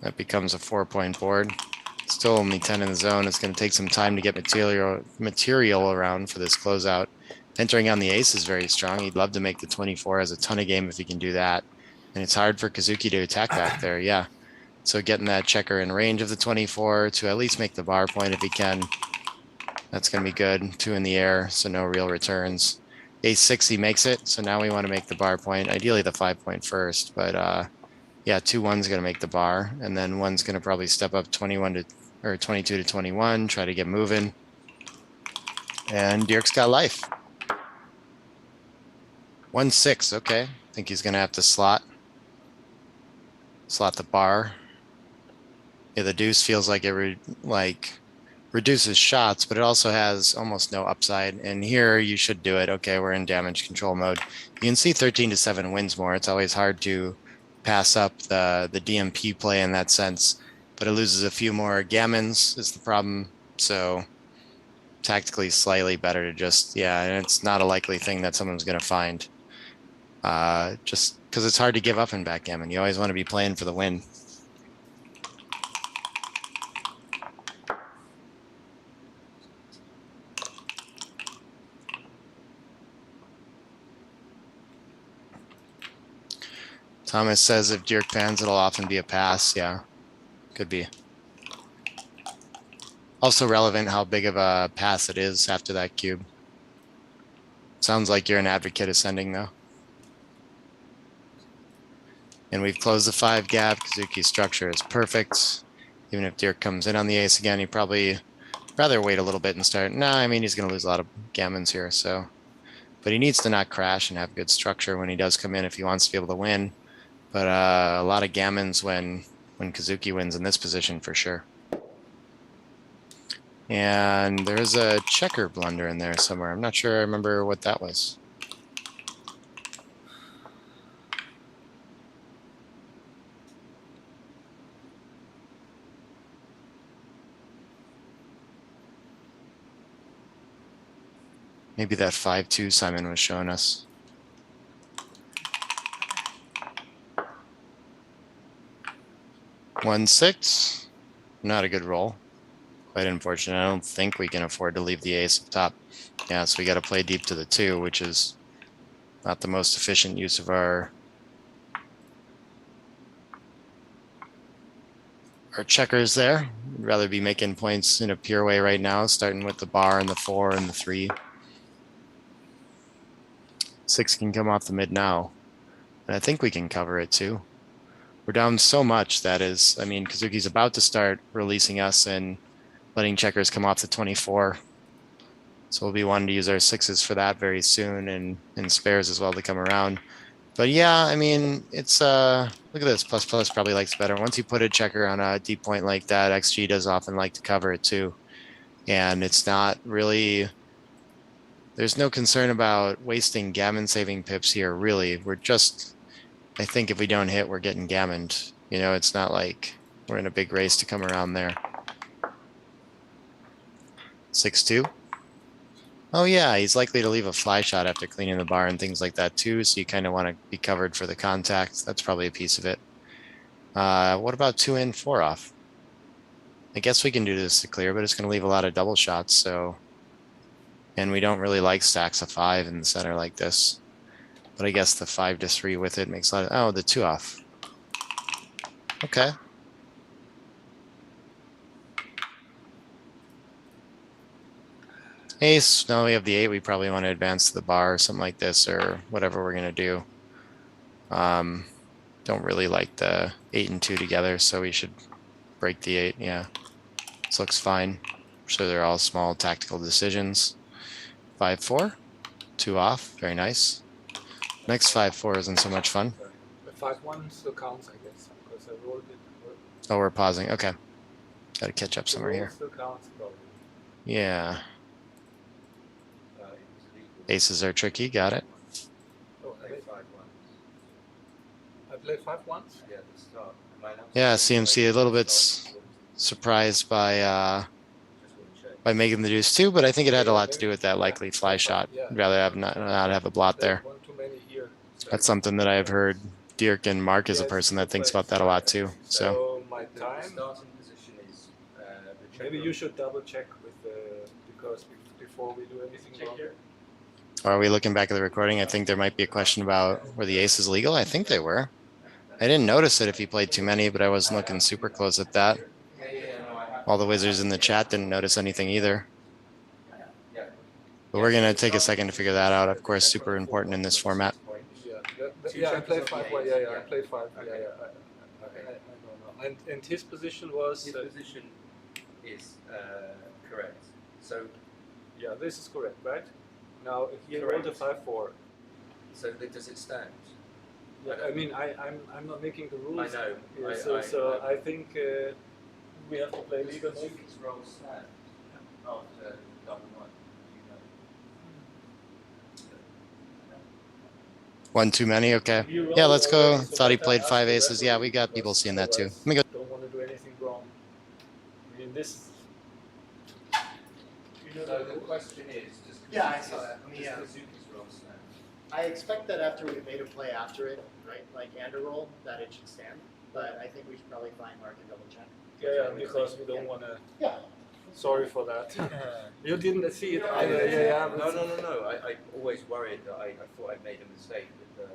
That becomes a 4-point board. Still only 10 in the zone. It's going to take some time to get material around for this closeout. Entering on the ace is very strong. He'd love to make the 24. Has a ton of game if he can do that. And it's hard for Kazuki to attack back there. Yeah. So getting that checker in range of the 24 to at least make the bar point if he can. That's going to be good. 2 in the air, so no real returns. Ace 6, he makes it. So now we want to make the bar point. Ideally the 5-point first, but yeah, 2-1's going to make the bar, and then 1's going to probably step up 22 to 21, try to get moving. And Dirk's got life. 1-6, okay. I think he's going to have to slot the bar. Yeah, the deuce feels like it reduces shots, but it also has almost no upside. And here you should do it. Okay, we're in damage control mode. You can see 13 to 7 wins more. It's always hard to pass up the DMP play in that sense, but it loses a few more gammons is the problem. So tactically slightly better to just, yeah, and it's not a likely thing that someone's going to find. Just because it's hard to give up in backgammon. You always want to be playing for the win. Thomas says if Dirk fans, it'll often be a pass. Yeah, could be. Also relevant how big of a pass it is after that cube. Sounds like you're an advocate ascending though. And we've closed the 5 gap. Kazuki's structure is perfect. Even if Dirk comes in on the ace again, he'd probably rather wait a little bit and start. No, I mean, he's going to lose a lot of gammons here. So, but he needs to not crash and have good structure when he does come in if he wants to be able to win. But a lot of gammons when Kazuki wins in this position for sure. And there's a checker blunder in there somewhere. I'm not sure I remember what that was. Maybe that 5-2 Simon was showing us. One 6, not a good roll. Quite unfortunate. I don't think we can afford to leave the ace up top. Yeah, so we got to play deep to the 2, which is not the most efficient use of our checkers there. We'd rather be making points in a pure way right now, starting with the bar and the 4 and the 3. 6 can come off the mid now, and I think we can cover it too. We're down so much that is, I mean, Kazuki's about to start releasing us, and letting checkers come off the 24. So we'll be wanting to use our sixes for that very soon, and spares as well to come around. But yeah, I mean, it's look at this, plus plus probably likes better. Once you put a checker on a deep point like that, XG does often like to cover it too. And it's not really, there's no concern about wasting gammon saving pips here, really. We're just, I think if we don't hit, we're getting gammoned. You know, it's not like we're in a big race to come around there. 6-2. Oh yeah, he's likely to leave a fly shot after cleaning the bar and things like that too. So you kind of want to be covered for the contact. That's probably a piece of it. What about 2 in, 4 off? I guess we can do this to clear, but it's going to leave a lot of double shots. So, and we don't really like stacks of 5 in the center like this. But I guess the 5-3 with it makes a lot of, oh, the 2 off. Okay. Ace, no, we have the 8. We probably want to advance to the bar or something like this, or whatever we're going to do. Don't really like the 8 and 2 together, so we should break the 8. Yeah, this looks fine. So they're all small tactical decisions. 5-4, 2 off, very nice. Next 5-4 isn't so much fun. The 5-1 still counts, I guess, because I rolled it. Oh, we're pausing. Okay, got to catch up somewhere here. Still counts, probably. Yeah. Aces are tricky. Got it. Oh, I played 5-1. Yeah, at the start. Yeah, CMC a little bit surprised by making the deuce too, but I think it had a lot to do with that likely fly shot. I'd rather have not have a blot there. One too many here. That's something that I've heard. Dirk and Mark is a person that thinks about that a lot too. So my time. Starting position is Maybe you should double check with because before we do anything wrong. are we looking back at the recording? I think there might be a question about were the aces legal? I think they were. I didn't notice it if he played too many, but I wasn't looking super close at that. All the wizards in the chat didn't notice anything either. But we're going to take a second to figure that out. Of course, super important in this format. Yeah, I played 5-1. Yeah, I played 5. Yeah. I don't know. And his position was. His position is correct. So yeah, this is correct, right? Now, if he rolled a 5-4. So does it stand? Yeah, I mean, I'm not making the rules. I know. Yeah, so I think we have to play legal. Kazuki's roll stand after double 1. One too many. Okay. Yeah, let's go. Thought he played 5 aces. Yeah, we got people seeing that too. Let me go. Don't want to do anything wrong. I mean, this. So the question is, does Yeah, I saw that. does Kazuki's roll stand? I expect that after we made a play after it, right, like and a roll, that it should stand. But I think we should probably find Mark and double check. Yeah, because we don't want to. Yeah. Sorry for that. You didn't see it either. Yeah. No. I always worried that I thought I made a mistake with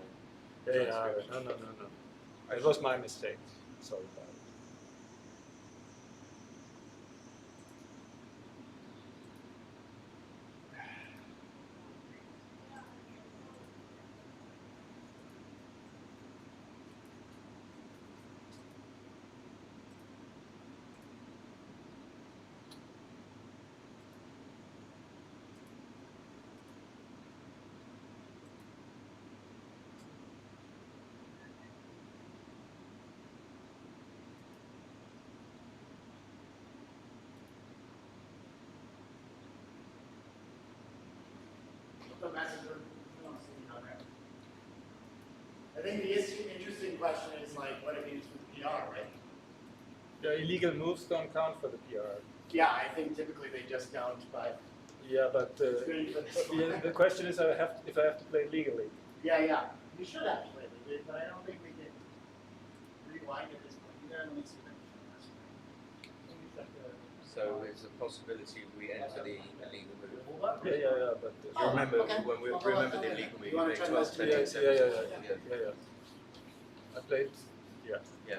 the. Yeah. No. It was my mistake. Sorry about it. I think the interesting question is like what it means for the PR, right? Yeah, illegal moves don't count for the PR. Yeah, I think typically they just don't, but Yeah, but the question is, if I have to play legally. yeah. We should have played it, but I don't think we can rewind at this point. You gotta see So it's a possibility we enter the illegal move. Yeah, but You remember okay. when we remember the illegal move? You wanna made try 12, this? 10, yeah. 8, 7, I played. Yeah. Yeah.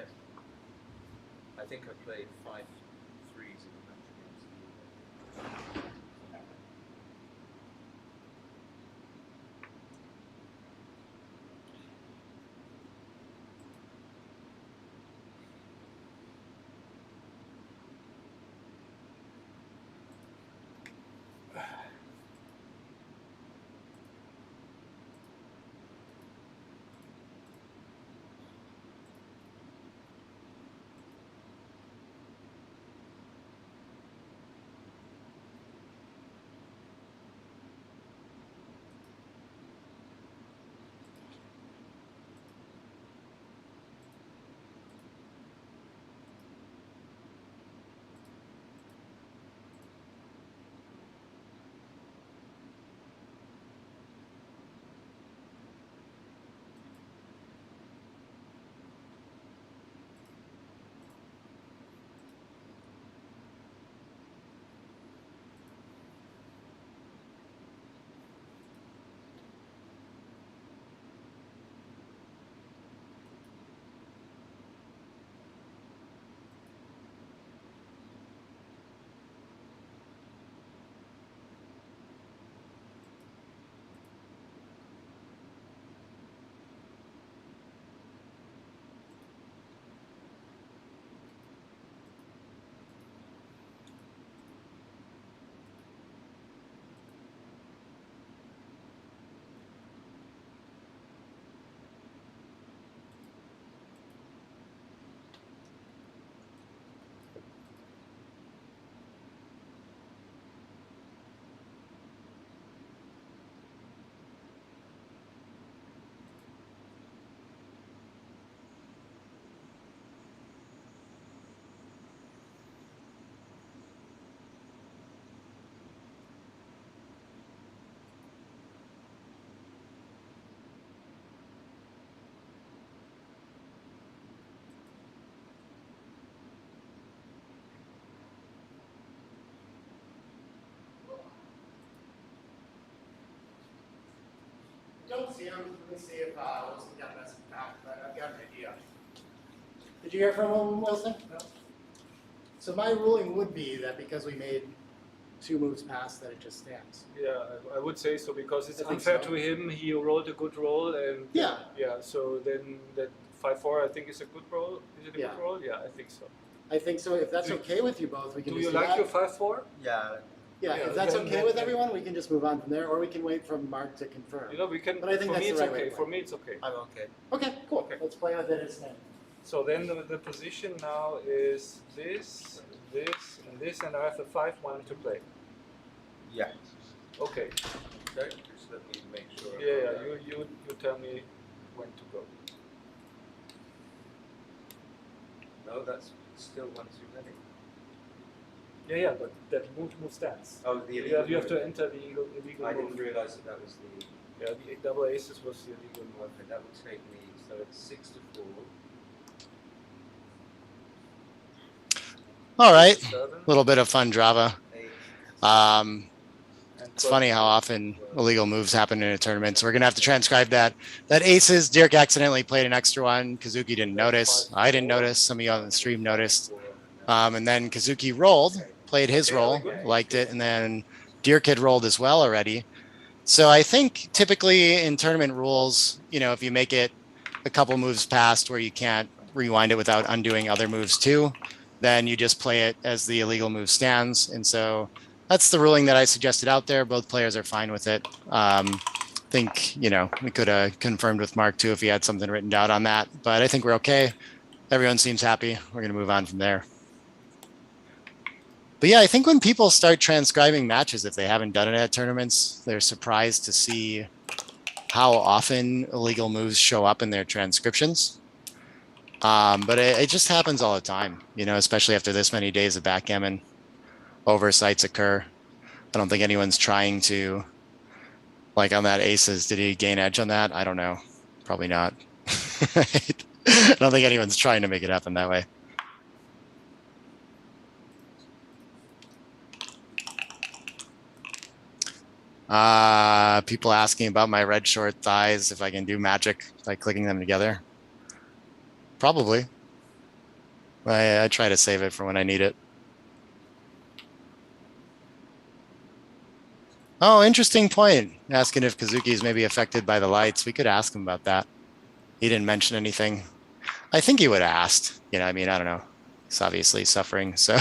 I think I played 5 threes in the match against you. don't see him. Let me see if Wilson got a message back, but I've got an idea. Did you hear from him, Wilson? No. So my ruling would be that because we made 2 moves past, that it just stands. Yeah, I would say so because it's I think unfair so. to him. He rolled a good roll, and Yeah. yeah. So then that 5-4, I think, is a good roll. Is it a Yeah. good roll? Yeah, I think so. I think so. If that's Do- okay with you both, we can Do just you like that. your 5-4? Yeah. Yeah, Yeah, if that's then- okay with everyone, we can just move on from there, or we can wait for Mark to confirm. You know, we can. But I think for that's me, the it's right way okay. to For play. me, it's okay. I'm okay. Okay, cool. Okay. Let's play with it as then. So then the position now is this, this, and this, and I have the 5-1 to play. Yeah. Okay. Okay. Just let me make sure. I've Yeah, got yeah. You tell me when to go. No, that's still 1 too many. Yeah, yeah, but that move stands. Oh, the You illegal. have, you have to move. enter the illegal I move. didn't realise that that was the. Yeah, the double aces was the illegal move. Okay, that would take me. So it's 6 to 4. All right, 7, a little bit of fun drama. 8. Um, and it's 12. funny how often illegal moves happen in a tournament. So we're gonna have to transcribe that. That aces, Dirk accidentally played an extra one. Kazuki didn't notice. I didn't notice. Some of you on the stream noticed. And then Kazuki rolled, played his roll, liked it, and then Dirk had rolled as well already. So I think typically in tournament rules, you know, if you make it a couple moves past where you can't rewind it without undoing other moves too, then you just play it as the illegal move stands. And so that's the ruling that I suggested out there. Both players are fine with it. Think, you know, we could have confirmed with Mark too if he had something written down on that, but I think we're okay. Everyone seems happy. We're going to move on from there. But yeah, I think when people start transcribing matches, if they haven't done it at tournaments, they're surprised to see how often illegal moves show up in their transcriptions. But it just happens all the time, you know, especially after this many days of backgammon. Oversights occur. I don't think anyone's trying to, like on that aces, did he gain edge on that? I don't know. Probably not. I don't think anyone's trying to make it happen that way. People asking about my red short thighs, if I can do magic by clicking them together. Probably. I try to save it for when I need it. Oh, interesting point. Asking if Kazuki is maybe affected by the lights. We could ask him about that. He didn't mention anything. I think he would have asked. You know, I mean, I don't know. He's obviously suffering, so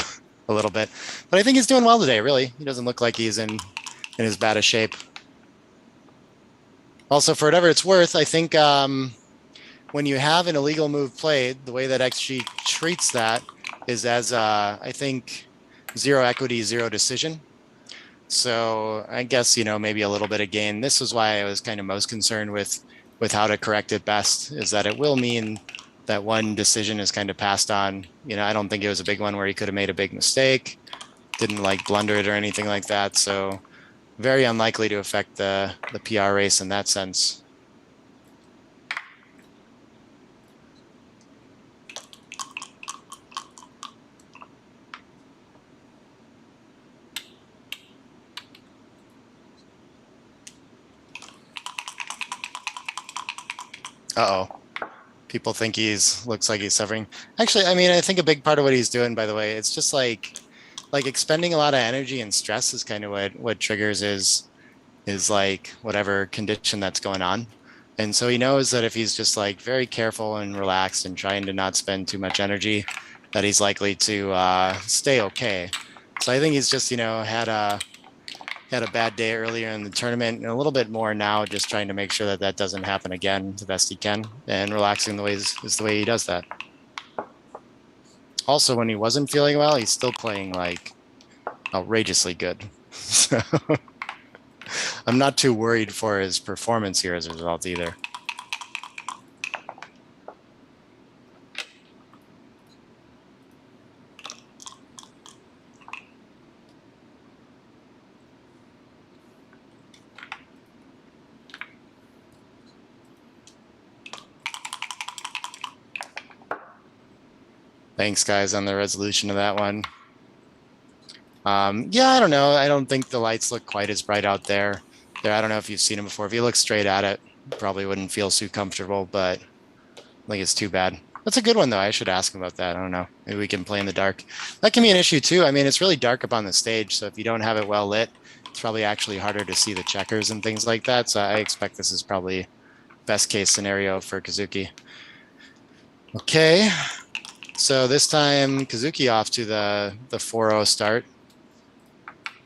a little bit. But I think he's doing well today, really. He doesn't look like he's in as bad a shape. Also, for whatever it's worth, I think when you have an illegal move played, the way that XG treats that is as, I think, 0 equity, 0 decision. So I guess, you know, maybe a little bit of gain. This is why I was kind of most concerned with how to correct it best, is that it will mean that one decision is kind of passed on. You know, I don't think it was a big one where he could have made a big mistake, didn't like blunder it or anything like that. So very unlikely to affect the PR race in that sense. Uh-oh. People think looks like he's suffering. Actually, I mean, I think a big part of what he's doing, by the way, it's just like expending a lot of energy and stress is kind of what triggers is like whatever condition that's going on. And so he knows that if he's just like very careful and relaxed and trying to not spend too much energy, that he's likely to stay okay. So I think he's just, you know, had a bad day earlier in the tournament and a little bit more now, just trying to make sure that that doesn't happen again the best he can, and relaxing the way is the way he does that. Also, when he wasn't feeling well, he's still playing like outrageously good. So I'm not too worried for his performance here as a result either. Thanks, guys, on the resolution of that one. Yeah, I don't know. I don't think the lights look quite as bright out there. I don't know if you've seen him before. If you look straight at it, Probably wouldn't feel too comfortable, but I think it's too bad. That's a good one though. I should ask him about that. I don't know. Maybe we can play in the dark. That can be an issue too. I mean, it's really dark up on the stage, so if you don't have it well lit, it's probably actually harder to see the checkers and things like that. So I expect this is probably best case scenario for Kazuki. Okay, so this time Kazuki off to the 4-0 start,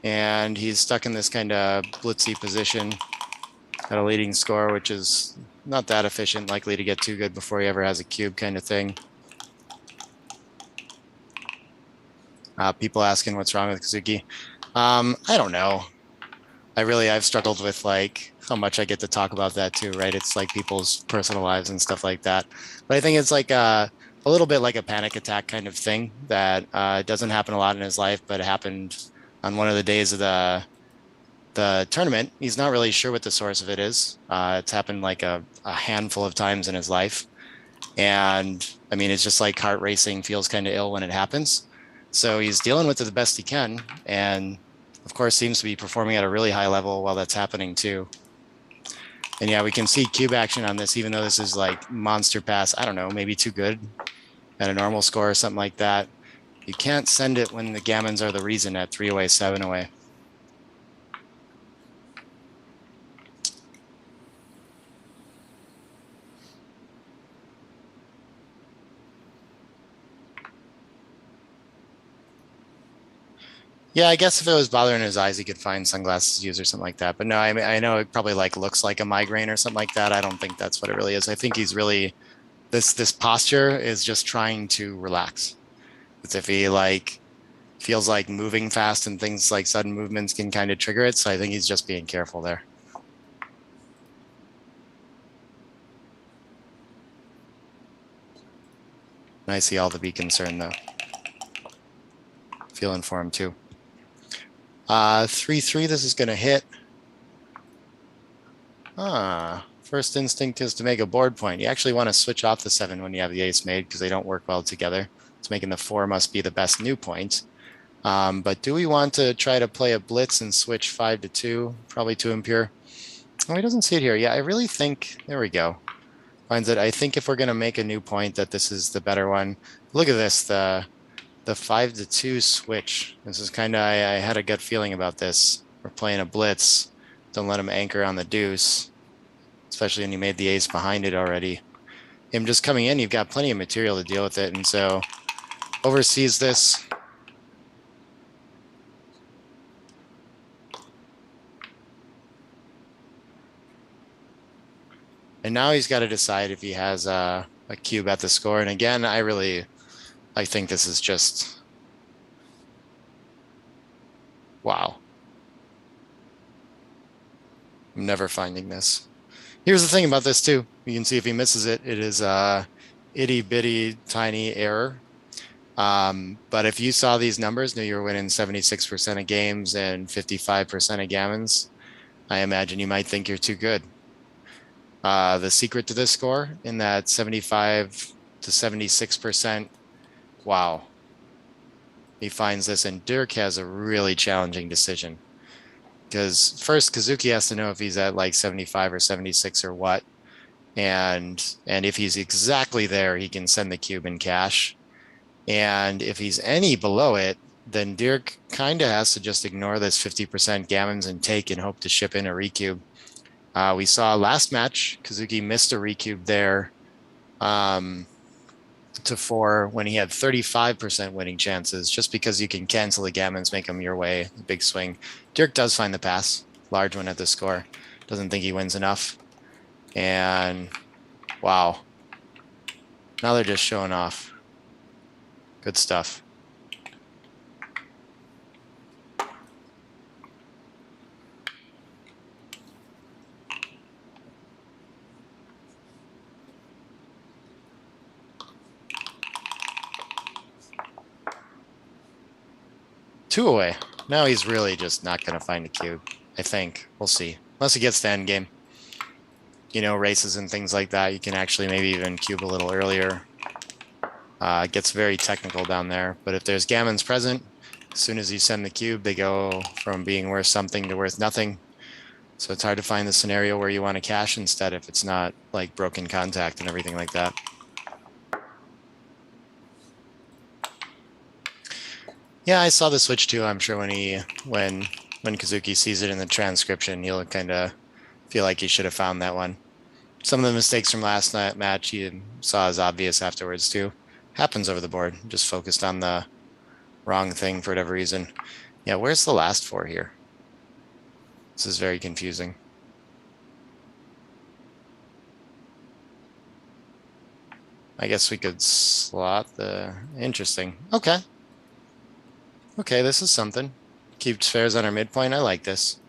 and he's stuck in this kind of blitzy position at a leading score, which is not that efficient, likely to get too good before he ever has a cube kind of thing. People asking what's wrong with Kazuki. I don't know. I've struggled with like how much I get to talk about that too, right? It's like people's personal lives and stuff like that. But I think it's like a little bit like a panic attack kind of thing that doesn't happen a lot in his life, but it happened on one of the days of the tournament. He's not really sure what the source of it is. It's happened like a handful of times in his life. And I mean, it's just like heart racing, feels kind of ill when it happens. So he's dealing with it the best he can. And of course, seems to be performing at a really high level while that's happening too. And yeah, we can see cube action on this, even though this is like monster pass. I don't know, maybe too good at a normal score or something like that. You can't send it when the gammons are the reason at 3 away, 7 away. Yeah, I guess if it was bothering his eyes, he could find sunglasses to use or something like that. But no, I know it probably like looks like a migraine or something like that. I don't think that's what it really is. I think he's really this posture is just trying to relax. It's if he like feels like moving fast and things like sudden movements can kind of trigger it. So I think he's just being careful there. And I see all to be concerned though. Feeling for him too. 3-3, this is going to hit. First instinct is to make a board point. You actually want to switch off the 7 when you have the ace made because they don't work well together. It's making the 4 must be the best new point. But do we want to try to play a blitz and switch 5 to 2? Probably too impure. Oh, he doesn't see it here. Yeah, I really think, there we go. Finds it. I think if we're going to make a new point that this is the better one. Look at this, the 5 to 2 switch. This is kind of, I had a gut feeling about this. We're playing a blitz. Don't let him anchor on the deuce, especially when you made the ace behind it already. Him just coming in, you've got plenty of material to deal with it. And so oversees this. And now he's got to decide if he has a cube at the score. And again, I think this is just, wow. I'm never finding this. Here's the thing about this too. You can see if he misses it, it is a itty bitty tiny error. But if you saw these numbers, knew you were winning 76% of games and 55% of gammons, I imagine you might think you're too good. The secret to this score in that 75 to 76%. Wow. He finds this, and Dirk has a really challenging decision. Because first, Kazuki has to know if he's at like 75 or 76 or what. And if he's exactly there, he can send the cube in cash. And if he's any below it, then Dirk kind of has to just ignore this 50% gammons and take and hope to ship in a recube. We saw last match, Kazuki missed a recube there. To 4 when he had 35% winning chances, just because you can cancel the gammons, make them your way, big swing. Dirk does find the pass, large one at the score. Doesn't think he wins enough. And wow. Now they're just showing off. Good stuff. Two away. Now he's really just not going to find a cube, I think. We'll see. Unless he gets to end game. You know, races and things like that, you can actually maybe even cube a little earlier. It gets very technical down there. But if there's gammons present, as soon as you send the cube, they go from being worth something to worth nothing. So it's hard to find the scenario where you want to cash instead if it's not like broken contact and everything like that. Yeah, I saw the switch too. I'm sure when Kazuki sees it in the transcription, he'll kind of feel like he should have found that one. Some of the mistakes from last night match he saw as obvious afterwards too. Happens over the board. Just focused on the wrong thing for whatever reason. Yeah, where's the last four here? This is very confusing. I guess we could slot the interesting. Okay. Okay, this is something. Keeps fares on our midpoint. I like this.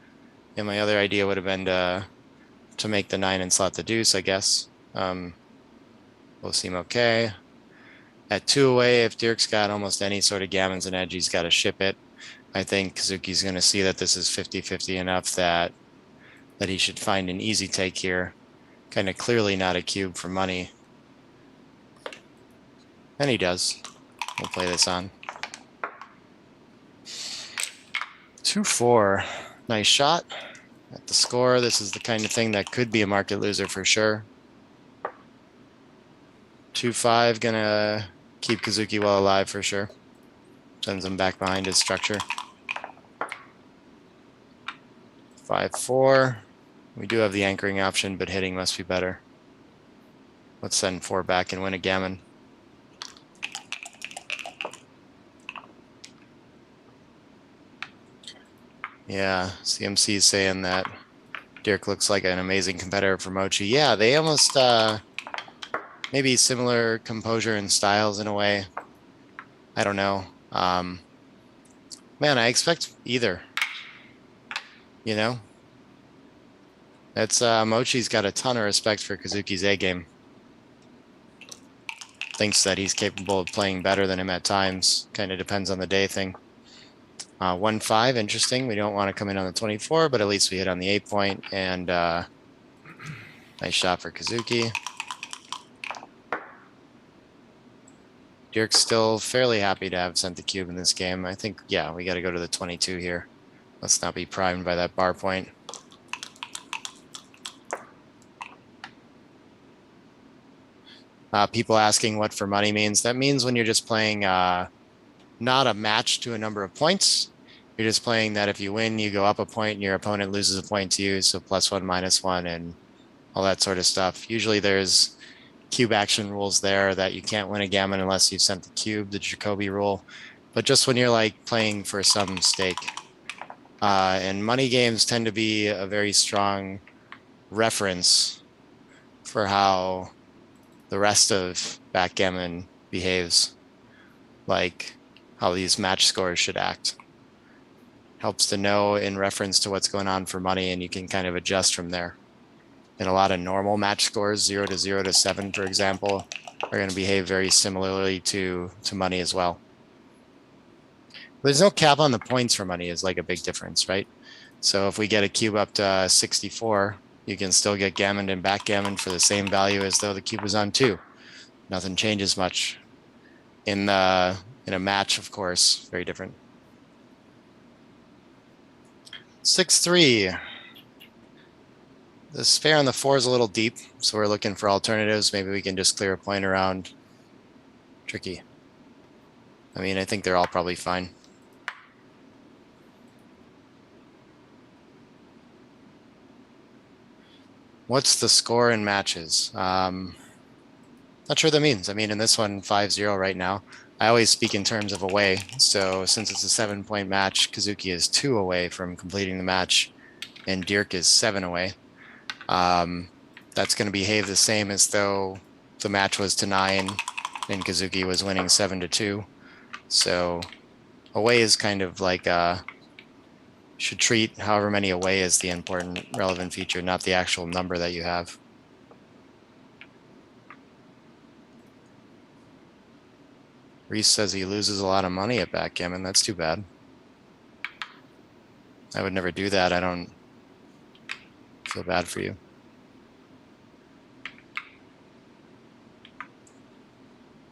And my other idea would have been to make the 9 and slot the deuce, I guess. Will seem okay. At 2 away, if Dirk's got almost any sort of gammons and edge, he's got to ship it. I think Kazuki's going to see that this is 50-50 enough that he should find an easy take here. Kind of clearly not a cube for money. And he does. We'll play this on. 2-4. Nice shot. At the score, this is the kind of thing that could be a market loser for sure. 2-5, gonna keep Kazuki well alive for sure. Sends him back behind his structure. 5-4. We do have the anchoring option, but hitting must be better. Let's send 4 back and win a gammon. Yeah, CMC is saying that Dirk looks like an amazing competitor for Mochi. Yeah, they almost maybe similar composure and styles in a way. I don't know. Man, I expect either. You know? It's Mochi's got a ton of respect for Kazuki's A game. Thinks that he's capable of playing better than him at times. Kind of depends on the day thing. 1-5, interesting. We don't want to come in on the 24, but at least we hit on the 8 point. And nice shot for Kazuki. Dirk's still fairly happy to have sent the cube in this game. I think, yeah, we got to go to the 22 here. Let's not be primed by that bar point. People asking what for money means. That means when you're just playing not a match to a number of points. You're just playing that if you win, you go up a point and your opponent loses a point to you. So +1, -1 and all that sort of stuff. Usually there's cube action rules there that you can't win a gammon unless you've sent the cube, the Jacoby rule. But just when you're like playing for some stake. And money games tend to be a very strong reference for how the rest of backgammon behaves. Like how these match scores should act. Helps to know in reference to what's going on for money, and you can kind of adjust from there. And a lot of normal match scores, 0 to 0 to 7, for example, are going to behave very similarly to money as well. There's no cap on the points for money is like a big difference, right? So if we get a cube up to 64, you can still get gammoned and backgammon for the same value as though the cube was on 2. Nothing changes much. In a match, of course, very different. 6-3. The spare on the 4 is a little deep, so we're looking for alternatives. Maybe we can just clear a point around. Tricky. I mean, I think they're all probably fine. What's the score in matches? Not sure what that means. I mean, in this one, 5-0 right now. I always speak in terms of away. So since it's a 7-point match, Kazuki is 2 away from completing the match, and Dirk is 7 away. That's going to behave the same as though the match was to 9 and Kazuki was winning 7-2. So away is kind of like should treat however many away as the important relevant feature, not the actual number that you have. Reese says he loses a lot of money at backgammon. That's too bad. I would never do that. I don't feel bad for you.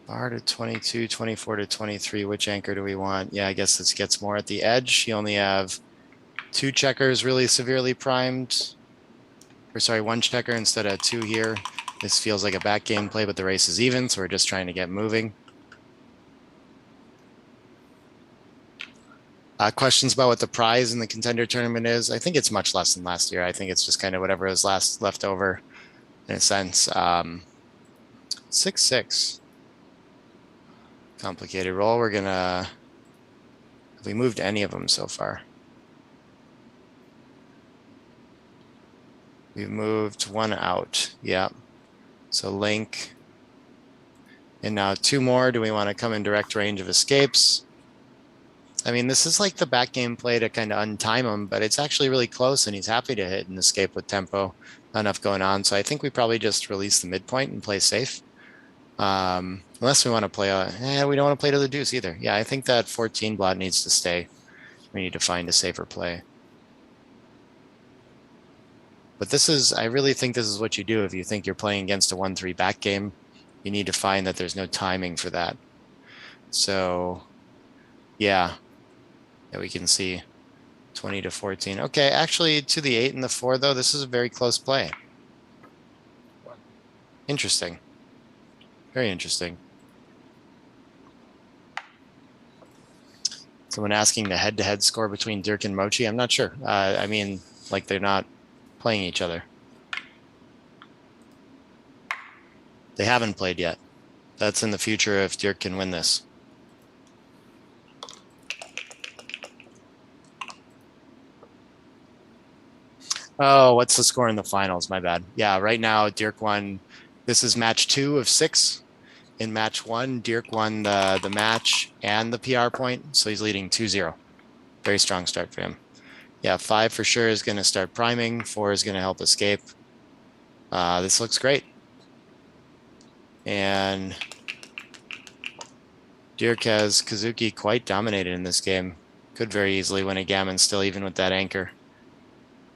Bar to 22, 24 to 23. Which anchor do we want? Yeah, I guess this gets more at the edge. You only have 2 checkers really severely primed. Or sorry, 1 checker instead of 2 here. This feels like a back game play, but the race is even, so we're just trying to get moving. Questions about what the prize in the contender tournament is? I think it's much less than last year. I think it's just kind of whatever is left over in a sense. 6-6. Complicated roll. We're gonna, have we moved any of them so far? We've moved 1 out. Yeah. So link. And now 2 more. Do we want to come in direct range of escapes? I mean, this is like the back game play to kind of untime him, but it's actually really close and he's happy to hit and escape with tempo. Not enough going on. So I think we probably just release the midpoint and play safe. Unless we want to play, we don't want to play to the deuce either. Yeah, I think that 14 blot needs to stay. We need to find a safer play. But this is, I really think this is what you do if you think you're playing against a 1-3 back game. You need to find that there's no timing for that. So, yeah, we can see 20 to 14. Okay, actually to the 8 and the 4 though, this is a very close play. Interesting. Very interesting. Someone asking the head-to-head score between Dirk and Mochi. I'm not sure. I mean, like they're not playing each other. They haven't played yet. That's in the future if Dirk can win this. Oh, what's the score in the finals? My bad. Yeah, right now Dirk won. This is match 2 of 6. In match 1, Dirk won the match and the PR point, so he's leading 2-0. Very strong start for him. Yeah, 5 for sure is going to start priming. 4 is going to help escape. This looks great. And Dirk has Kazuki quite dominated in this game. Could very easily win a gammon still, even with that anchor.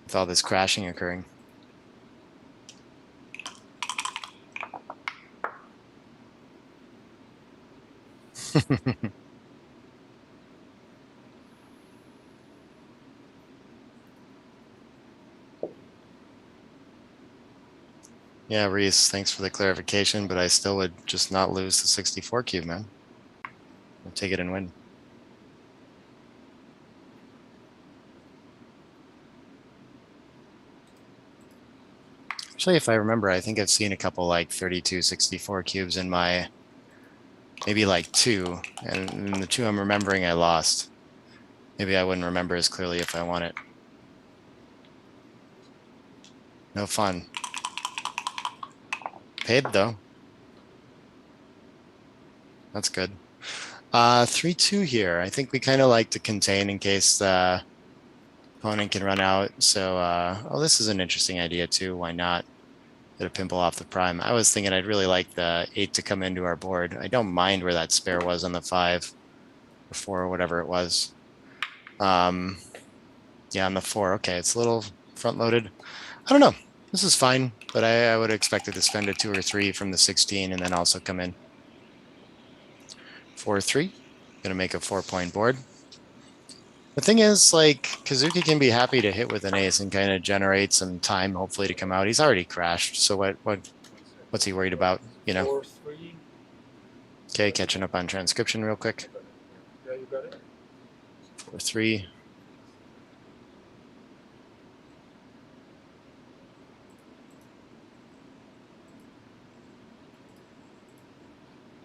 With all this crashing occurring. Yeah, Reese, thanks for the clarification, but I still would just not lose the 64 cube, man. I'll take it and win. Actually, if I remember, I think I've seen a couple like 32, 64 cubes in my, maybe like 2, and in the 2 I'm remembering I lost. Maybe I wouldn't remember as clearly if I won it. No fun. Paid though. That's good. 3-2 here. I think we kind of like to contain in case the opponent can run out. So, oh, this is an interesting idea too. Why not? Get a pimple off the prime. I was thinking I'd really like the 8 to come into our board. I don't mind where that spare was on the 5 or 4 or whatever it was. Yeah, on the 4. Okay, it's a little front loaded. I don't know. This is fine, but I would expect it to spend a 2 or 3 from the 16 and then also come in. 4-3. Gonna make a 4-point board. The thing is, like, Kazuki can be happy to hit with an ace and kind of generate some time, hopefully, to come out. He's already crashed, so what's he worried about, you know? 4-3. Okay, catching up on transcription real quick. Yeah, you got it. 4-3.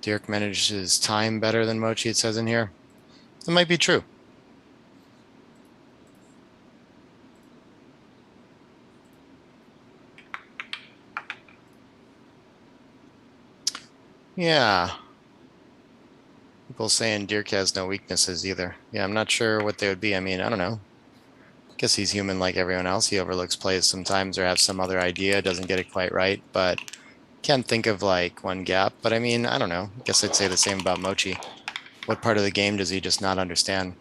Dirk manages time better than Mochi, it says in here. It might be true. Yeah. People saying Dirk has no weaknesses either. Yeah, I'm not sure what they would be. I mean, I don't know. Guess he's human like everyone else. He overlooks plays sometimes or has some other idea, doesn't get it quite right, but can't think of like one gap. But I mean, I don't know. I guess I'd say the same about Mochi. What part of the game does he just not understand?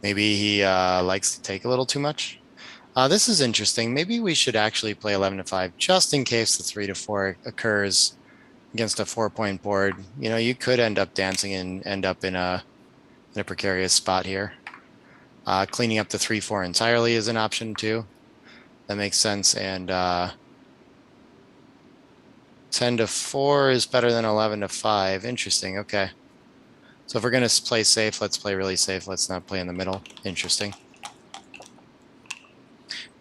Maybe he likes to take a little too much. This is interesting. Maybe we should actually play 11-5 just in case the 3-4 occurs against a 4-point board. You know, you could end up dancing and end up in a in a precarious spot here. Cleaning up the 3-4 entirely is an option too. That makes sense. And 10-4 is better than 11-5. Interesting. Okay. So if we're going to play safe, let's play really safe. Let's not play in the middle. Interesting.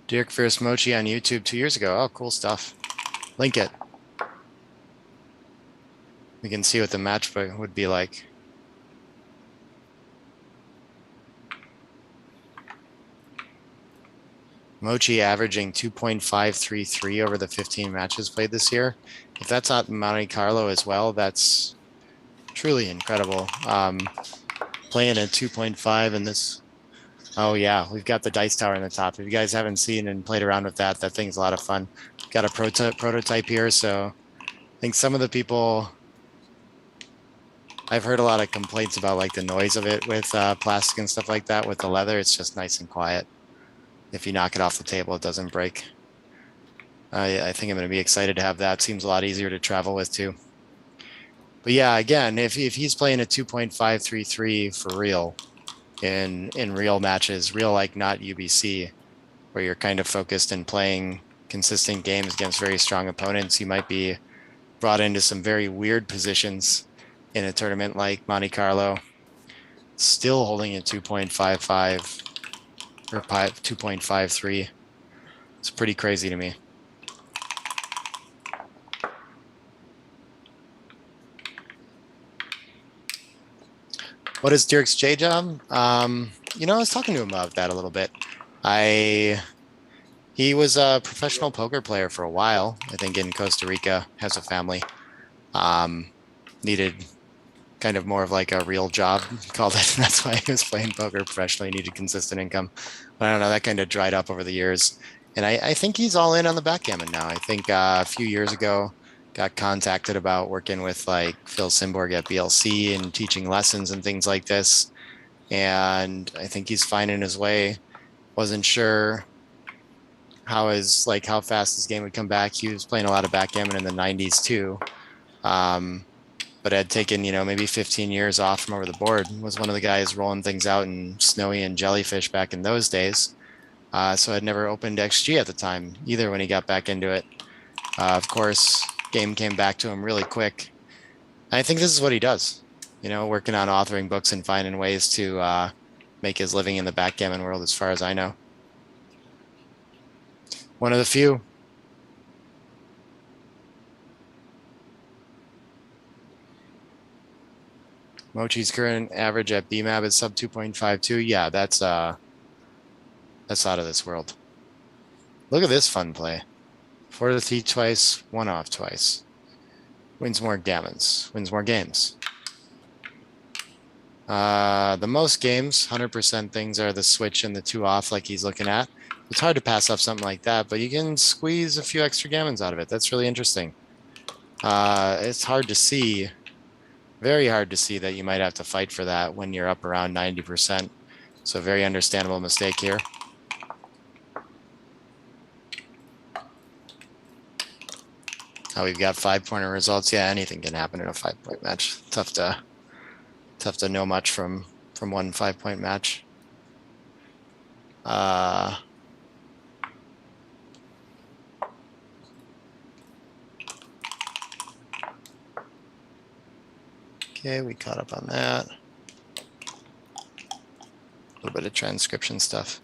Dirk versus Mochi on YouTube 2 years ago. Oh, cool stuff. Link it. We can see what the match would be like. Mochi averaging 2.533 over the 15 matches played this year. If that's not Monte Carlo as well, that's truly incredible. Playing at 2.5 in this. Oh yeah, we've got the dice tower in the top. If you guys haven't seen and played around with that, that thing's a lot of fun. Got a prototype here, so I think some of the people, I've heard a lot of complaints about like the noise of it with plastic and stuff like that. With the leather, it's just nice and quiet. If you knock it off the table, it doesn't break. I think I'm going to be excited to have that. Seems a lot easier to travel with too. But yeah, again, if he's playing a 2.533 for real in real matches, real like not UBC, where you're kind of focused and playing consistent games against very strong opponents, you might be brought into some very weird positions in a tournament like Monte Carlo. Still holding a 2.55 or 2.53. It's pretty crazy to me. What is Dirk's J job? You know, I was talking to him about that a little bit. He was a professional poker player for a while, I think in Costa Rica, has a family. Needed kind of more of like a real job, called it. That's why he was playing poker professionally, needed consistent income. But I don't know, that kind of dried up over the years. And I think he's all in on the backgammon now. I think a few years ago, got contacted about working with like Phil Simborg at BLC and teaching lessons and things like this. And I think he's finding his way. Wasn't sure how fast his game would come back. He was playing a lot of backgammon in the 90s too. But had taken, maybe 15 years off from over the board. Was one of the guys rolling things out in Snowy and Jellyfish back in those days. So I'd never opened XG at the time either when he got back into it. Of course, game came back to him really quick. And I think this is what he does, working on authoring books and finding ways to make his living in the backgammon world, as far as I know. One of the few. Mochi's current average at BMAB is sub 2.52. Yeah, that's out of this world. Look at this fun play. 4 to the T twice, 1 off twice. Wins more gammons, wins more games. The most games, 100% things are the switch and the 2 off like he's looking at. It's hard to pass off something like that, but you can squeeze a few extra gammons out of it. That's really interesting. It's hard to see, very hard to see that you might have to fight for that when you're up around 90%. So very understandable mistake here. We've got 5-pointer results. Yeah, anything can happen in a 5-point match. Tough to know much from one 5-point match. Okay, we caught up on that. A little bit of transcription stuff.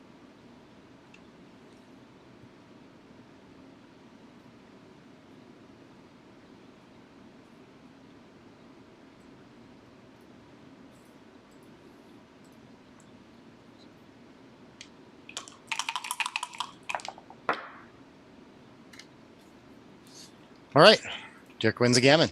All right, Dirk wins a gammon.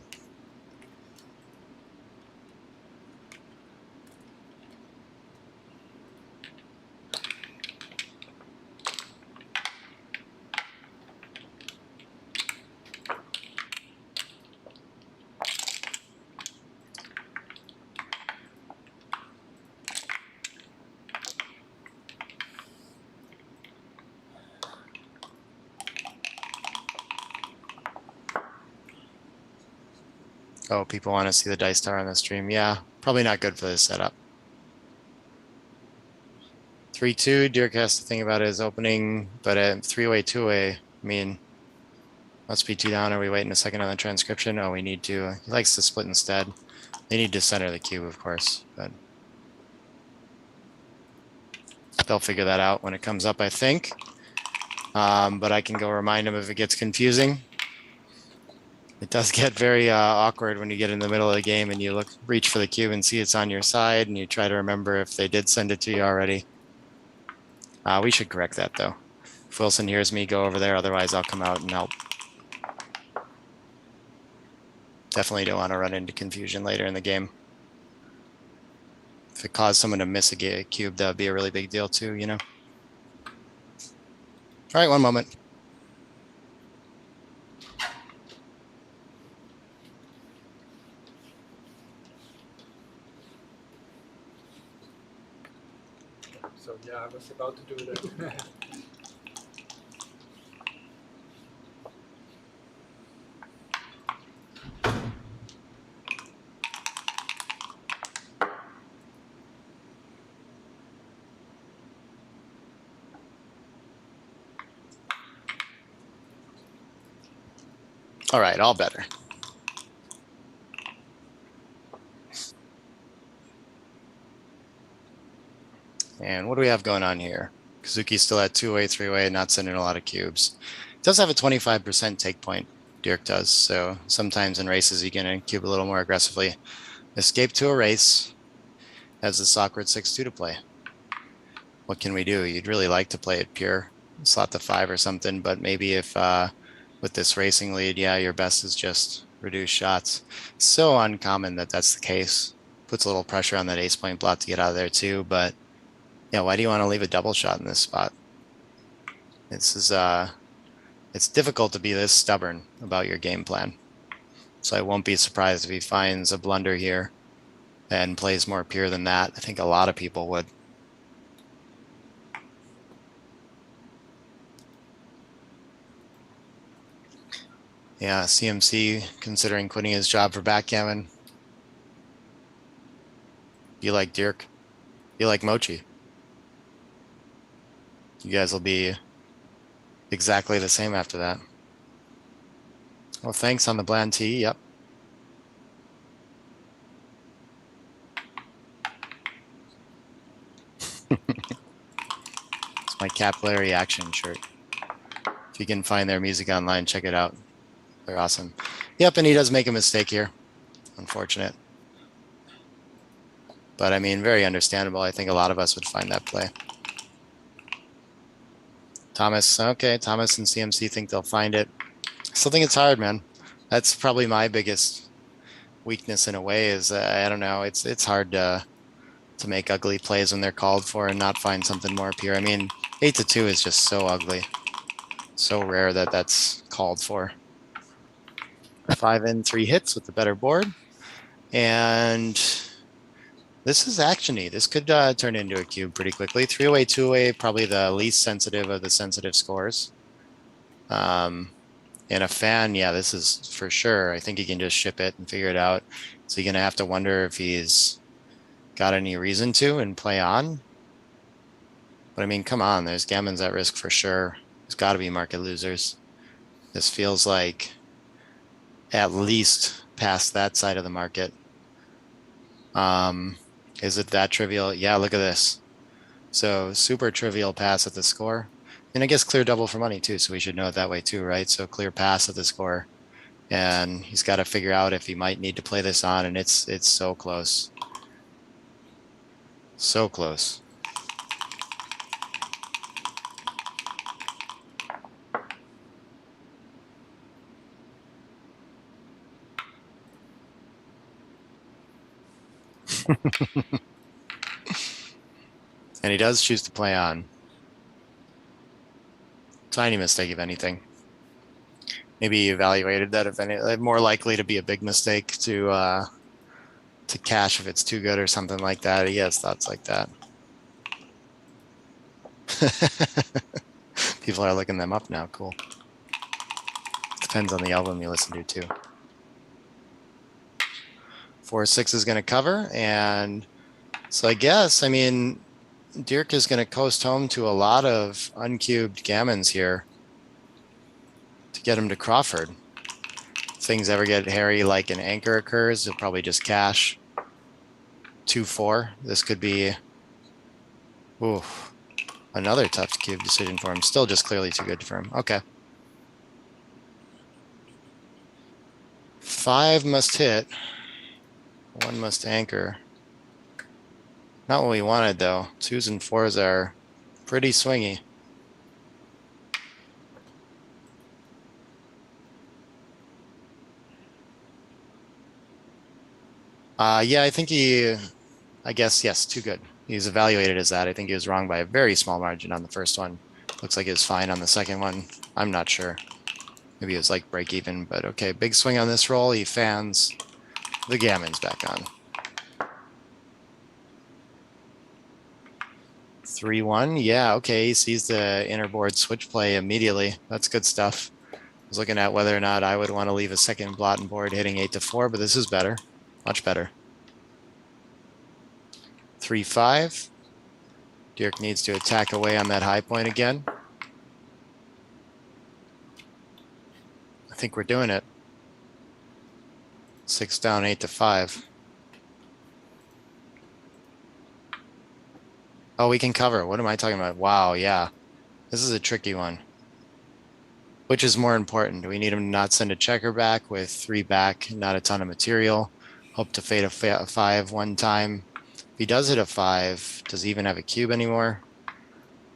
Oh, people want to see the dice tower on the stream. Yeah, probably not good for this setup. 3-2, Dirk has to think about his opening, but at 3-way, 2-way, I mean, must be 2 down. Are we waiting a second on the transcription? Oh, we need to. He likes to split instead. They need to center the cube, of course, but they'll figure that out when it comes up, I think. But I can go remind him if it gets confusing. It does get very awkward when you get in the middle of the game and you reach for the cube and see it's on your side, and you try to remember if they did send it to you already. We should correct that though. If Wilson hears me, go over there. Otherwise, I'll come out and help. Definitely don't want to run into confusion later in the game. If it caused someone to miss a cube, that would be a really big deal too, you know? All right, one moment. So yeah, I was about to do that. All right, all better. And what do we have going on here? Kazuki's still at 2-way, 3-way, not sending a lot of cubes. Does have a 25% take point, Dirk does. So sometimes in races, you can cube a little more aggressively. Escape to a race, has this awkward 6-2 to play. What can we do? You'd really like to play it pure, slot the 5 or something, but maybe if with this racing lead, yeah, your best is just reduce shots. So uncommon that that's the case. Puts a little pressure on that ace point block to get out of there too, but yeah, why do you want to leave a double shot in this spot? This is it's difficult to be this stubborn about your game plan. So I won't be surprised if he finds a blunder here and plays more pure than that. I think a lot of people would. Yeah, CMC considering quitting his job for backgammon. You like Dirk. You like Mochi. You guys will be exactly the same after that. Well, thanks on the bland tee. Yep. It's my capillary action shirt. If you can find their music online, check it out. They're awesome. Yep, and he does make a mistake here. Unfortunate. But I mean, very understandable. I think a lot of us would find that play. Thomas, okay, Thomas and CMC think they'll find it. Still think it's hard, man. That's probably my biggest weakness in a way is, I don't know, it's hard to make ugly plays when they're called for and not find something more pure. I mean, 8-2 is just so ugly. So rare that that's called for. 5 in, 3 hits with the better board. And this is actiony. This could turn into a cube pretty quickly. 3-way, 2-way, probably the least sensitive of the sensitive scores. And a fan, yeah, this is for sure. I think he can just ship it and figure it out. So you're going to have to wonder if he's got any reason to and play on. But I mean, come on, there's gammons at risk for sure. There's got to be market losers. This feels like at least past that side of the market. Is it that trivial? Yeah, look at this. So super trivial pass at the score. And I guess clear double for money too, so we should know it that way too, right? So clear pass at the score. And he's got to figure out if he might need to play this on, and it's so close. So close. And he does choose to play on. Tiny mistake, if anything. Maybe he evaluated that, if any, more likely to be a big mistake to cash if it's too good or something like that. He has thoughts like that. People are looking them up now. Cool. Depends on the album you listen to too. 4-6 is going to cover, and so I guess, I mean, Dirk is going to coast home to a lot of uncubed gammons here to get him to Crawford. If things ever get hairy like an anchor occurs, he'll probably just cash 2-4. This could be another tough cube decision for him. Still just clearly too good for him. Okay. 5 must hit. 1 must anchor. Not what we wanted though. 2s and 4s are pretty swingy. Yeah, I think I guess, yes, too good. He's evaluated as that. I think he was wrong by a very small margin on the first one. Looks like he was fine on the second one. I'm not sure. Maybe it was like break even, but okay. Big swing on this roll. He fans the gammons back on. 3-1. Yeah, okay. He sees the inner board switch play immediately. That's good stuff. I was looking at whether or not I would want to leave a second blot and board hitting 8-4, but this is better. Much better. 3-5. Dirk needs to attack away on that high point again. I think we're doing it. 6 down, 8-5. Oh, we can cover. What am I talking about? Wow, yeah. This is a tricky one. Which is more important? Do we need him to not send a checker back with 3 back, not a ton of material? Hope to fade a 5 one time. If he does hit a 5, does he even have a cube anymore?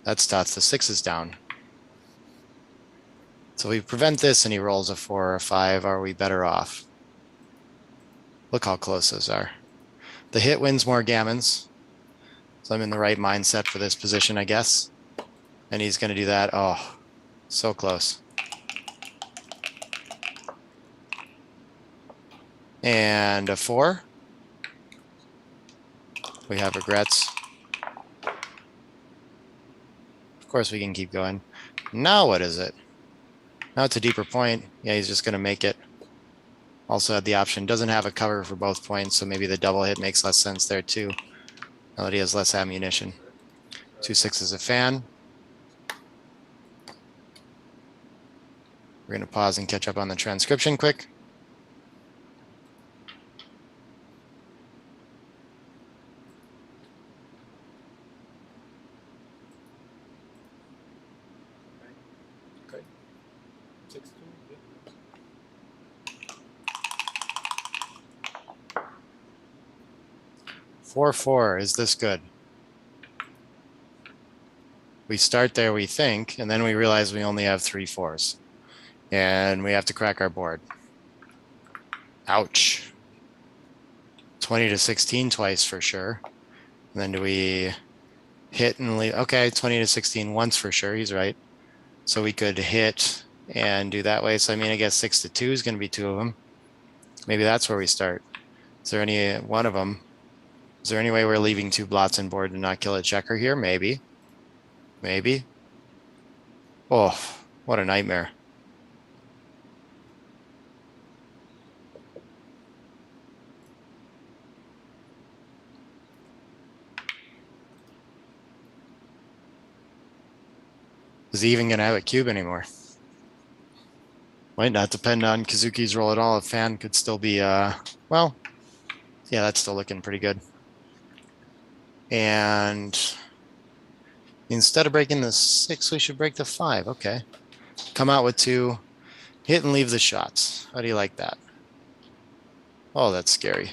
That's tough. The 6 is down. So we prevent this and he rolls a 4 or a 5. Are we better off? Look how close those are. The hit wins more gammons. So I'm in the right mindset for this position, I guess. And he's going to do that. Oh, so close. And a 4. We have regrets. Of course we can keep going. Now what is it? Now it's a deeper point. Yeah, he's just going to make it. Also had the option. Doesn't have a cover for both points, so maybe the double hit makes less sense there too. Now that he has less ammunition. 2-6 is a fan. We're going to pause and catch up on the transcription quick. Okay. 6-2. Yeah. 4-4. Is this good? We start there, we think, and then we realize we only have 3 4s. And we have to crack our board. Ouch. 20-16 twice for sure. And then do we hit and leave? Okay, 20-16 once for sure. He's right. So we could hit and do that way. So I mean, I guess 6-2 is going to be 2 of them. Maybe that's where we start. Is there any one of them? Is there any way we're leaving 2 blots on board to not kill a checker here? Maybe. Maybe. Oh, what a nightmare. Is he even going to have a cube anymore? Might not depend on Kazuki's roll at all. A fan could still be, well, yeah, that's still looking pretty good. And instead of breaking the 6, we should break the 5. Okay. Come out with 2. Hit and leave the shots. How do you like that? Oh, that's scary.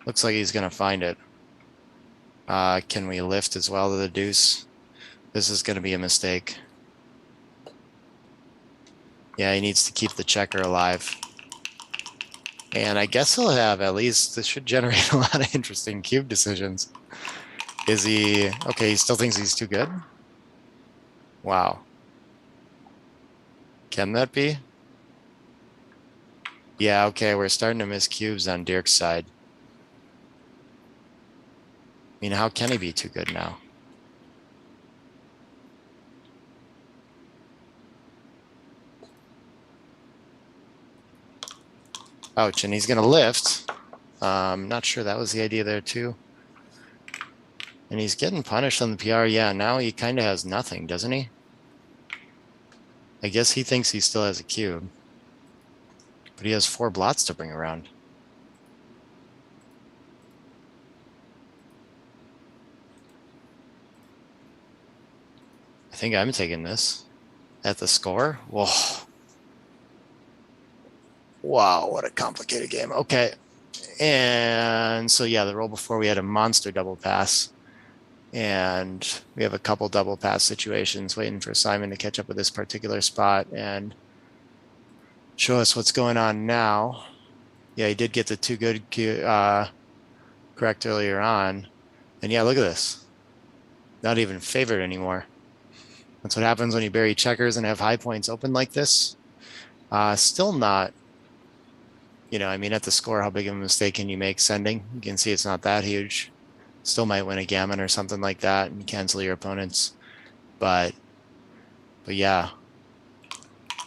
Looks like he's going to find it. Can we lift as well to the deuce? This is going to be a mistake. Yeah, he needs to keep the checker alive. And I guess he'll have at least, this should generate a lot of interesting cube decisions. Is he, okay, he still thinks he's too good? Wow. Can that be? Yeah, okay, we're starting to miss cubes on Dirk's side. I mean, how can he be too good now? Ouch, and he's going to lift. Not sure that was the idea there too. And he's getting punished on the PR. Yeah, now he kind of has nothing, doesn't he? I guess he thinks he still has a cube. But he has 4 blots to bring around. I think I'm taking this. At the score? Whoa. Wow, what a complicated game. Okay. And so, yeah, the roll before we had a monster double pass. And we have a couple double pass situations waiting for Simon to catch up with this particular spot and show us what's going on now. Yeah, he did get the 2 good correct earlier on. And yeah, look at this. Not even favored anymore. That's what happens when you bury checkers and have high points open like this. Still not, you know, I mean, at the score, how big of a mistake can you make sending? You can see it's not that huge. Still might win a gammon or something like that and cancel your opponents. But yeah,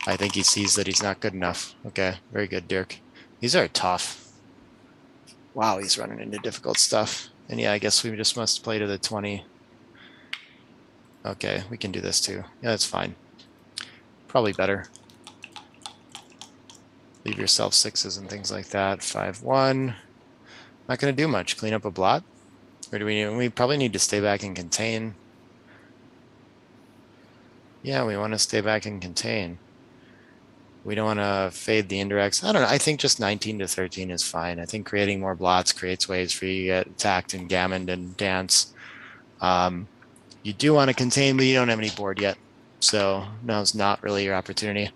I think he sees that he's not good enough. Okay, very good, Dirk. These are tough. Wow, he's running into difficult stuff. And yeah, I guess we just must play to the 20. Okay, we can do this too. Yeah, that's fine. Probably better. Leave yourself 6s and things like that. 5-1. Not going to do much. Clean up a blot. Or do we probably need to stay back and contain. Yeah, we want to stay back and contain. We don't want to fade the indirects. I don't know. I think just 19 to 13 is fine. I think creating more blots creates ways for you to get attacked and gammoned and dance. You do want to contain, but you don't have any board yet. So now's not really your opportunity.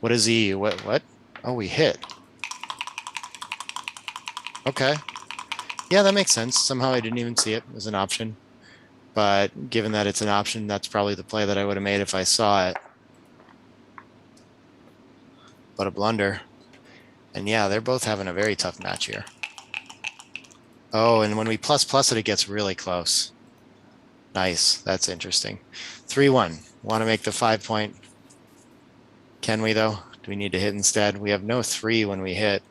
What is he? What? Oh, we hit. Okay. Yeah, that makes sense. Somehow I didn't even see it as an option. But given that it's an option, that's probably the play that I would have made if I saw it. But a blunder. And yeah, they're both having a very tough match here. Oh, and when we plus it, it gets really close. Nice. That's interesting. 3-1. Want to make the 5-point. Can we, though? Do we need to hit instead? We have no 3 when we hit.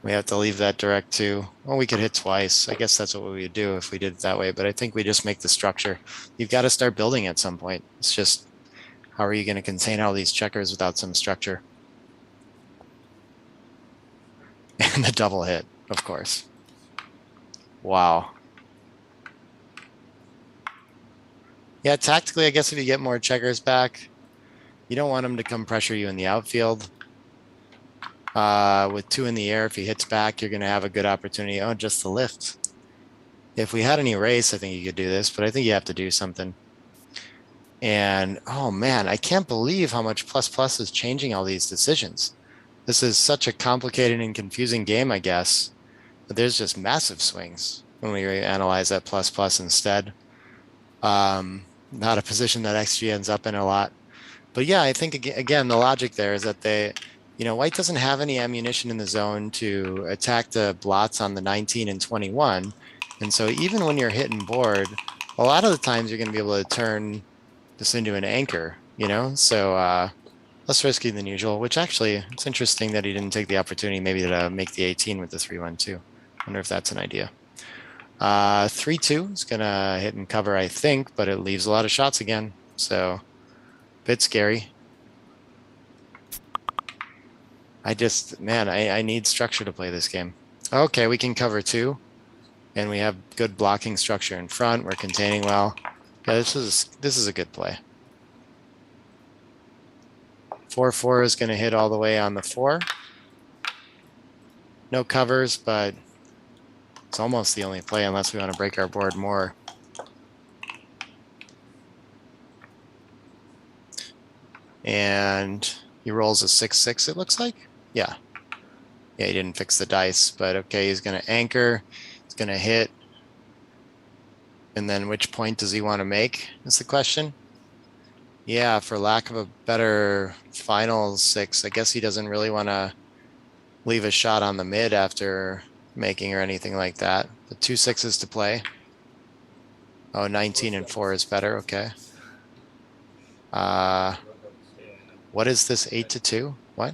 We have to leave that direct too. Well, we could hit twice. I guess that's what we would do if we did it that way. But I think we just make the structure. You've got to start building at some point. It's just, how are you going to contain all these checkers without some structure? And the double hit, of course. Wow. Yeah, tactically, I guess if you get more checkers back, you don't want him to come pressure you in the outfield. With 2 in the air, if he hits back, you're going to have a good opportunity. Oh, just the lift. If we had any race, I think you could do this, but I think you have to do something. And, oh man, I can't believe how much plus is changing all these decisions. This is such a complicated and confusing game, I guess. But there's just massive swings when we analyze that plus instead. Not a position that XG ends up in a lot. But yeah, I think, again, the logic there is that they, you know, white doesn't have any ammunition in the zone to attack the blots on the 19 and 21. And so even when you're hitting board, a lot of the times you're going to be able to turn this into an anchor, you know? So less risky than usual, which actually, it's interesting that he didn't take the opportunity maybe to make the 18 with the 3-1-2. I wonder if that's an idea. 3-2 is going to hit and cover, I think, but it leaves a lot of shots again. So a bit scary. I need structure to play this game. Okay, we can cover 2. And we have good blocking structure in front. We're containing well. Yeah, this is a good play. 4-4 is going to hit all the way on the 4. No covers, but it's almost the only play unless we want to break our board more. And he rolls a 6-6, it looks like. Yeah. Yeah, he didn't fix the dice, but okay, he's going to anchor. He's going to hit. And then which point does he want to make is the question. Yeah, for lack of a better final 6, I guess he doesn't really want to leave a shot on the mid after making or anything like that. The 2 6s to play. Oh, 19 and 4 is better. Okay. What is this 8-2? What?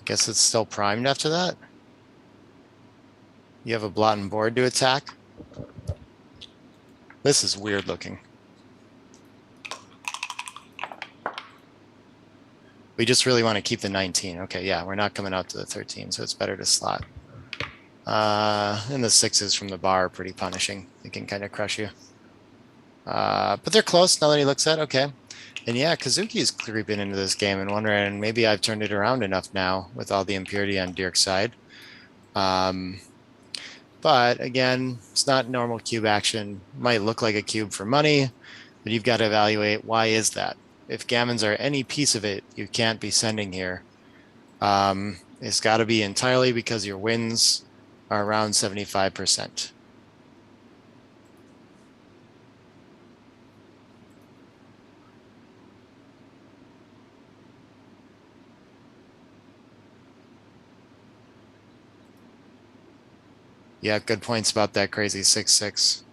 Guess it's still primed after that. You have a blot and board to attack. This is weird looking. We just really want to keep the 19. Okay, yeah, we're not coming out to the 13, so it's better to slot. And the 6s from the bar are pretty punishing. They can kind of crush you. But they're close now that he looks at. Okay. And yeah, Kazuki is creeping into this game and wondering, maybe I've turned it around enough now with all the impurity on Dirk's side. But again, it's not normal cube action. Might look like a cube for money, but you've got to evaluate, why is that? If gammons are any piece of it, you can't be sending here. It's got to be entirely because your wins are around 75%. Yeah, good points about that crazy 6-6.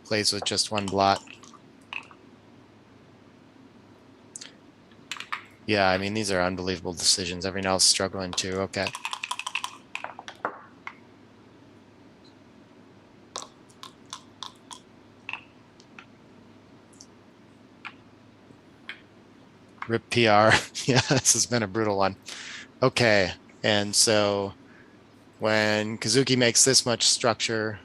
Plays with just one blot. Yeah, I mean, these are unbelievable decisions. Everyone else struggling too. Okay. Rip PR. Yeah, this has been a brutal one. Okay, and so when Kazuki makes this much structure,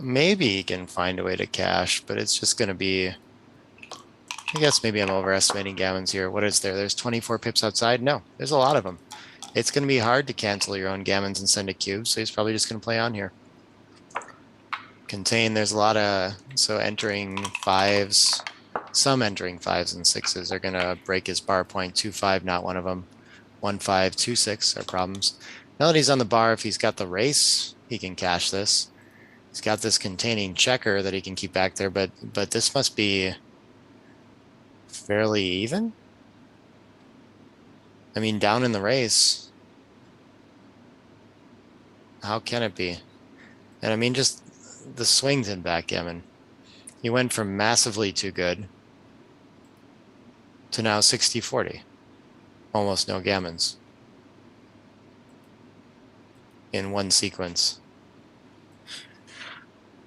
maybe he can find a way to cash, but it's just going to be, I guess maybe I'm overestimating gammons here. What is there? There's 24 pips outside? No, there's a lot of them. It's going to be hard to cancel your own gammons and send a cube, so he's probably just going to play on here. Contain, there's a lot of, so entering 5s, some entering 5s and 6s are going to break his bar point. 2-5, not one of them. 1-5, 2-6 are problems. Now that he's on the bar, if he's got the race, he can cash this. He's got this containing checker that he can keep back there, but this must be fairly even. I mean, down in the race, how can it be? And I mean, just the swings in backgammon. He went from massively too good to now 60-40. Almost no gammons in one sequence.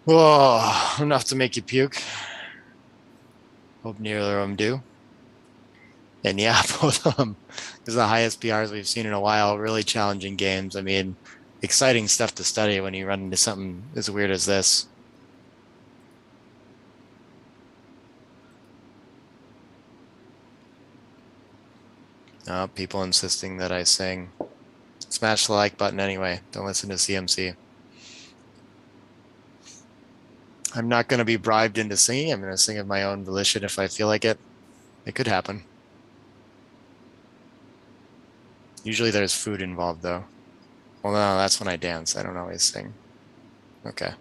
Whoa, enough to make you puke. Hope neither of them do. And yeah, both of them is the highest PRs we've seen in a while. Really challenging games. I mean, exciting stuff to study when you run into something as weird as this. Oh, people insisting that I sing. Smash the like button anyway. Don't listen to CMC. I'm not going to be bribed into singing. I'm going to sing of my own volition if I feel like it. It could happen. Usually there's food involved though. Well, no, that's when I dance. I don't always sing. Okay.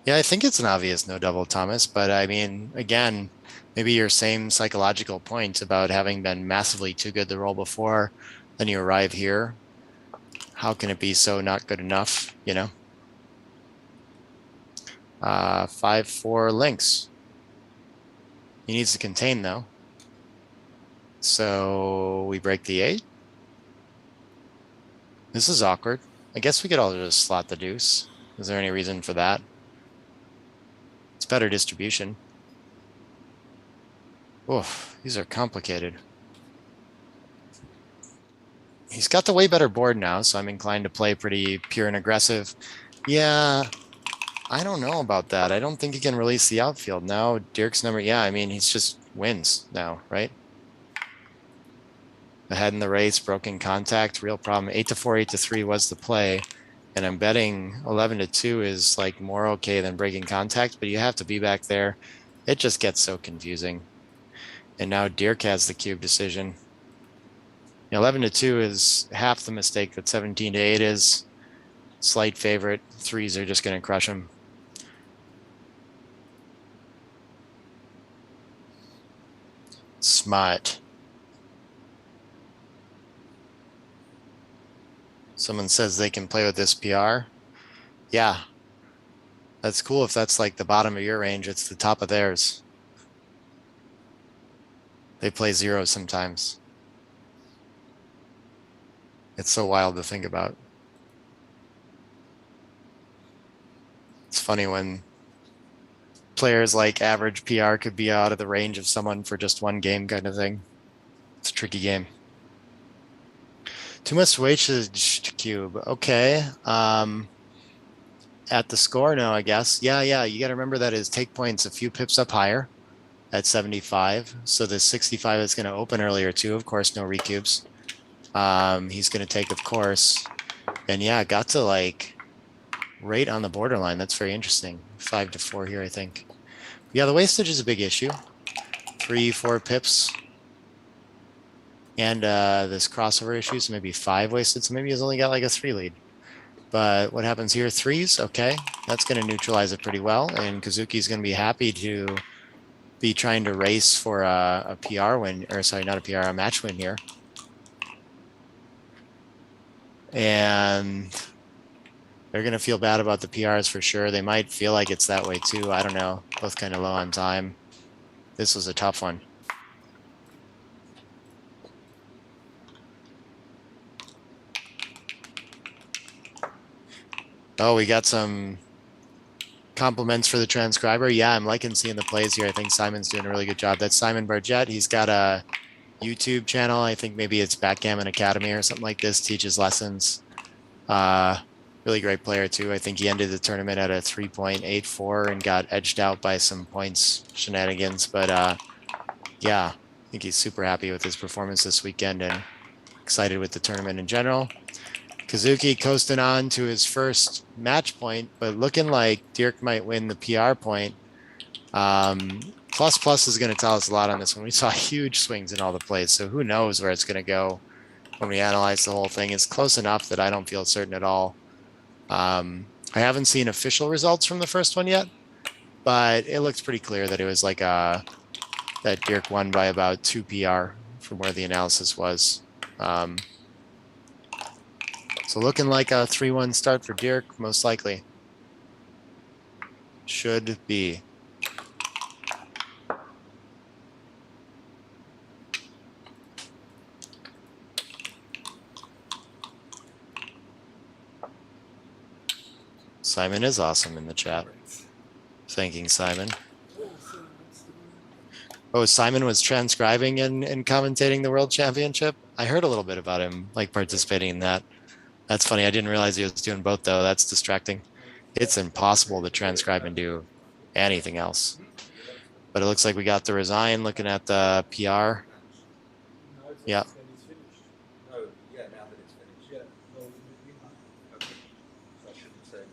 Yeah, I think it's an obvious no double, Thomas, but I mean, again, maybe your same psychological point about having been massively too good to roll before, then you arrive here. How can it be so not good enough, you know? 5-4 links. He needs to contain though. So we break the 8. This is awkward. I guess we could all just slot the deuce. Is there any reason for that? It's better distribution. Oof, these are complicated. He's got the way better board now, so I'm inclined to play pretty pure and aggressive. Yeah, I don't know about that. I don't think he can release the outfield. Now, Dirk's number, yeah, I mean, he's just wins now, right? Ahead in the race, broken contact, real problem. 8-4, 8-3 was the play. And I'm betting 11-2 is like more okay than breaking contact, but you have to be back there. It just gets so confusing. And now Dirk has the cube decision. 11-2 is half the mistake that 17-8 is. Slight favorite. 3s are just going to crush him. Smart. Someone says they can play with this PR. Yeah. That's cool if that's like the bottom of your range. It's the top of theirs. They play zero sometimes. It's so wild to think about. It's funny when players like average PR could be out of the range of someone for just one game kind of thing. It's a tricky game. Too much wastage to cube. Okay. At the score now, I guess. Yeah. You got to remember that his take point's a few pips up higher at 75. So the 65 is going to open earlier too. Of course, no recubes. He's going to take, of course. And yeah, got to like right on the borderline. That's very interesting. 5-4 here, I think. Yeah, the wastage is a big issue. 3-4 pips. And this crossover issue, so maybe 5 wasted. So maybe he's only got like a 3 lead. But what happens here? 3s. Okay, that's going to neutralize it pretty well. And Kazuki's going to be happy to be trying to race for a PR win, or sorry, not a PR, a match win here. And they're going to feel bad about the PRs for sure. They might feel like it's that way too. I don't know. Both kind of low on time. This was a tough one. Oh, we got some compliments for the transcriber. Yeah, I'm liking seeing the plays here. I think Simon's doing a really good job. That's Simon Barjett. He's got a YouTube channel. I think maybe it's Backgammon Academy or something like this. Teaches lessons. Really great player too. I think he ended the tournament at a 3.84 and got edged out by some points shenanigans. But yeah, I think he's super happy with his performance this weekend and excited with the tournament in general. Kazuki coasting on to his first match point, but looking like Dirk might win the PR point. Plus is going to tell us a lot on this one. We saw huge swings in all the plays, so who knows where it's going to go when we analyze the whole thing. It's close enough that I don't feel certain at all. I haven't seen official results from the first one yet, but it looks pretty clear that it was like that Dirk won by about 2 PR from where the analysis was. So looking like a 3-1 start for Dirk, most likely. Should be. Simon is awesome in the chat. Thanking Simon. Oh, Simon was transcribing and commentating the World Championship? I heard a little bit about him, like participating in that. That's funny. I didn't realize he was doing both, though. That's distracting. It's impossible to transcribe and do anything else. But it looks like we got the resign looking at the PR. Yeah. No, yeah, now that it's finished. Yeah. No, Okay. So I shouldn't say.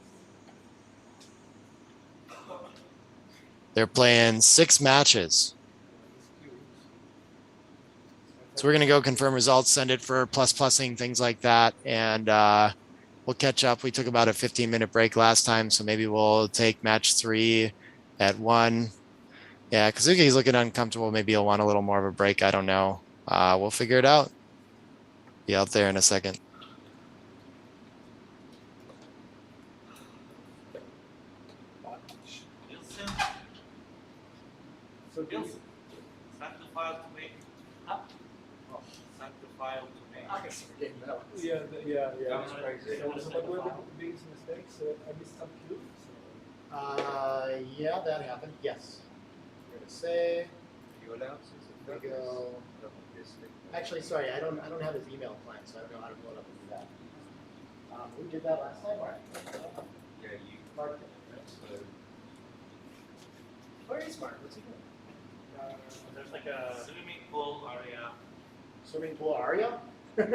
They're playing 6 matches. So we're going to go confirm results, send it for plussing, things like that. And we'll catch up. We took about a 15-minute break last time, so maybe we'll take match 3 at 1. Yeah, Kazuki's looking uncomfortable. Maybe he'll want a little more of a break. I don't know. We'll figure it out. Be out there in a second. So do you- Send the file to me. Send the file to me. I guess we're getting that one. yeah, That was crazy. So what were the biggest mistakes? I missed some cubes. Yeah, that happened. Yes. We're gonna say. You allowed to? We go. Actually, sorry, I don't have his email client, so I don't know how to pull it up and do that. Who did that last time? Mark. Yeah, you. Mark. So, Where is Mark? What's he doing? There's like a swimming pool area. Swimming pool Aria? But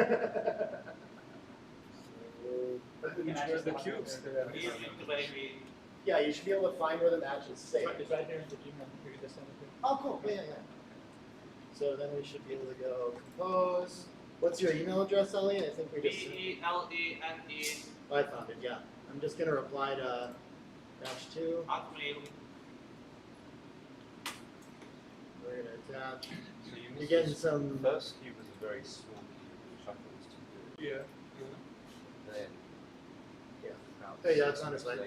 the cubes. He's into baby. Yeah, you should be able to find where the match is saved. It's right there in the Gmail. You can just send it to me. Oh, cool. Yeah. So then we should be able to go compose. What's your email address, Ellie? I think we just. BELENE Oh, I found it. Yeah. I'm just gonna reply to match 2. @mail. We're gonna attach. so you You're getting some. The first cube was a very small cube, which I thought was too good. Yeah. Then, Yeah. about Oh, yeah, it's on 6 its way. months later, I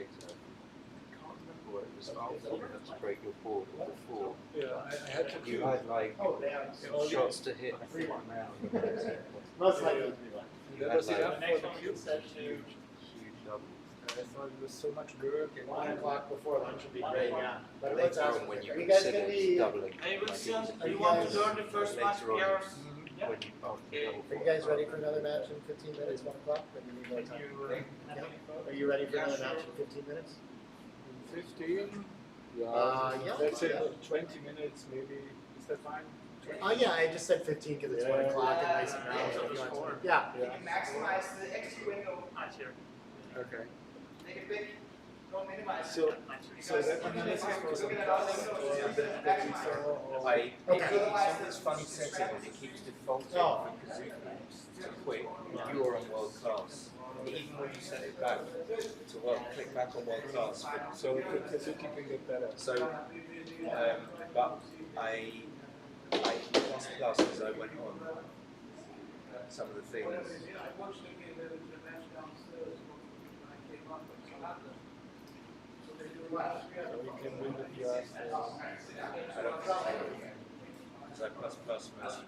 can't remember where it was after you had to break your board or before. Yeah, I had to You queue. had like Oh, damn. shots to hit one round. Most likely. That was enough for the queue. Huge double. I thought it was so much work and 1 o'clock before lunch would be great, yeah. But it looks Later awesome. on, when you Are you guys consider gonna be, are doubling, Hey Wilson, like, do you you want guys- to learn the first match later on, pairs? when you after double you guys ready for another match in 15 minutes, 1 o'clock? Or do you need more time? Yeah. Are you ready for another match in 15 minutes? 15. Yeah. Yeah. Let's say Yeah. 20 minutes, maybe. Is that fine? 20? Yeah, I just said 15 because it's 1 o'clock and nice and early. So if you want to- Yeah. Yeah. Maximize the extra window. Okay. Make it big. Don't minimize. So that analysis was on class or that we saw or I, Okay. it's on this funny setting when it keeps defaulting Oh. from Kazuki to quick. You're on world class. Even when you set it back to world, click back on world class. so Kazuki can get better. So, but I lost plus as I went on some of the things. So we can win the PS. I don't think so. So plus most.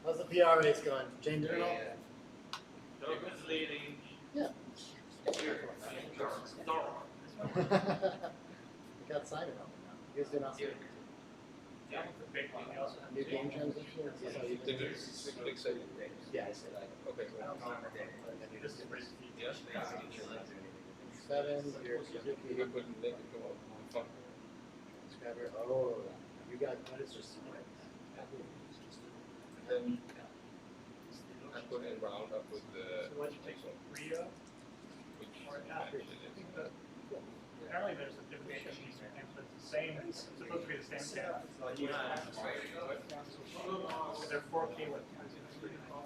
How's the PR race going? James Renault? Dirk is leading. Yeah. Dark. We got Simon up now. You guys doing awesome. Yeah, the big one. New game transition? Is this how you do it? Yeah, I see that. Okay. Seven, your Kazuki. Subscriber. Oh, you got, what is this? Then I put in roundup with the. So what'd you take, Rio? Apparently there's a difference in these games, but it's the same, it's supposed to be the same game. They're 4K with.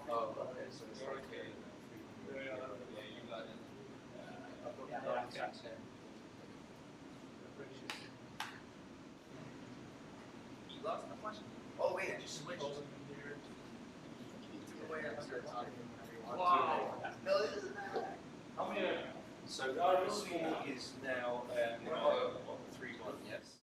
Oh, okay, so it's okay. You lost the question? Oh, wait, I just switched. Wow. No, this isn't that. How many? So the score is now 3-1, yes.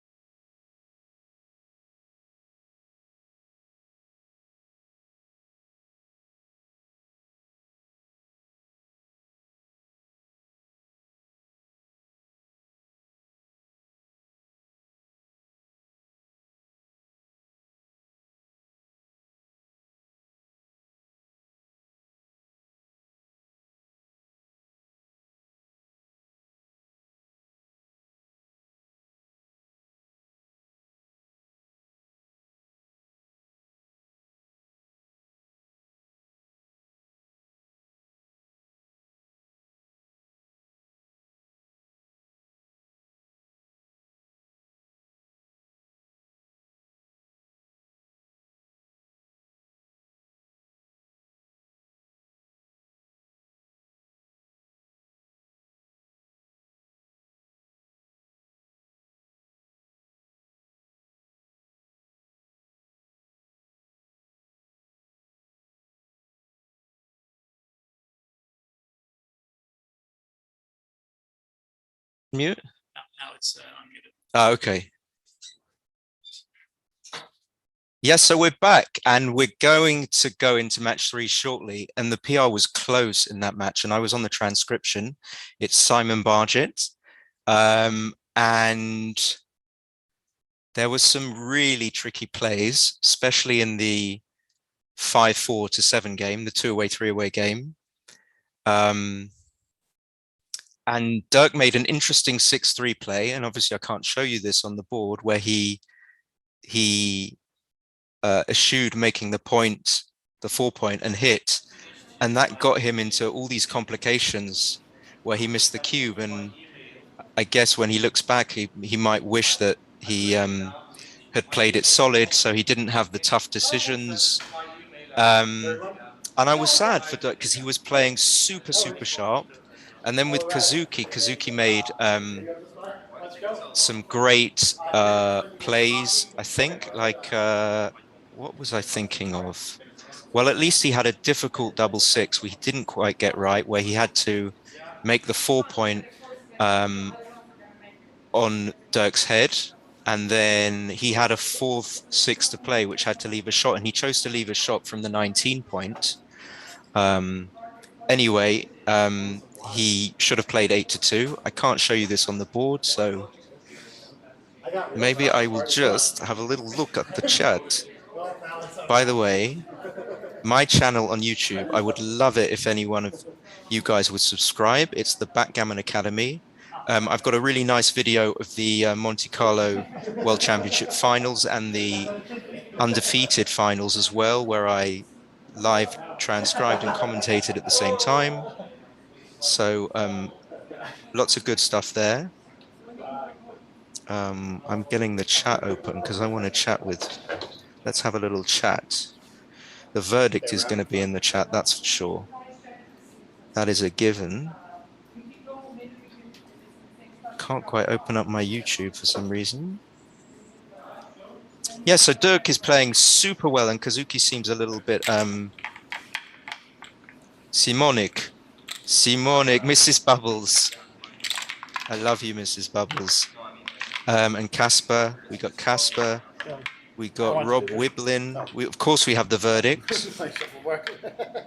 Mute? Now it's unmuted. Oh, okay. Yes, so we're back and we're going to go into match 3 shortly. And the PR was close in that match. And I was on the transcription. It's Simon Bargett. And there was some really tricky plays, especially in the 5-4 to 7 game, the 2-away, 3-away game. And Dirk made an interesting 6-3 play. And obviously I can't show you this on the board where he eschewed making the 4-point and hit. And that got him into all these complications where he missed the cube. And I guess when he looks back, he might wish that he had played it solid, so he didn't have the tough decisions. And I was sad for Dirk because he was playing super, super sharp. And then with Kazuki made some great plays, I think, like, what was I thinking of? Well, at least he had a difficult double 6 we didn't quite get right, where he had to make the 4-point on Dirk's head. And then he had a 4th 6 to play, which had to leave a shot. And he chose to leave a shot from the 19-point. Anyway, he should have played 8-2. I can't show you this on the board, so maybe I will just have a little look at the chat. By the way, my channel on YouTube, I would love it if any one of you guys would subscribe. It's the Backgammon Academy. I've got a really nice video of the Monte Carlo World Championship finals and the undefeated finals as well, where I live transcribed and commentated at the same time. So lots of good stuff there. I'm getting the chat open because I want to chat with, let's have a little chat. The verdict is going to be in the chat, that's for sure. That is a given. Can't quite open up my YouTube for some reason. Yeah, so Dirk is playing super well and Kazuki seems a little bit Simonic, Mrs. Bubbles. I love you, Mrs. Bubbles. And Casper, we got Casper. We got Rob Wiblin. Of course, we have the verdict.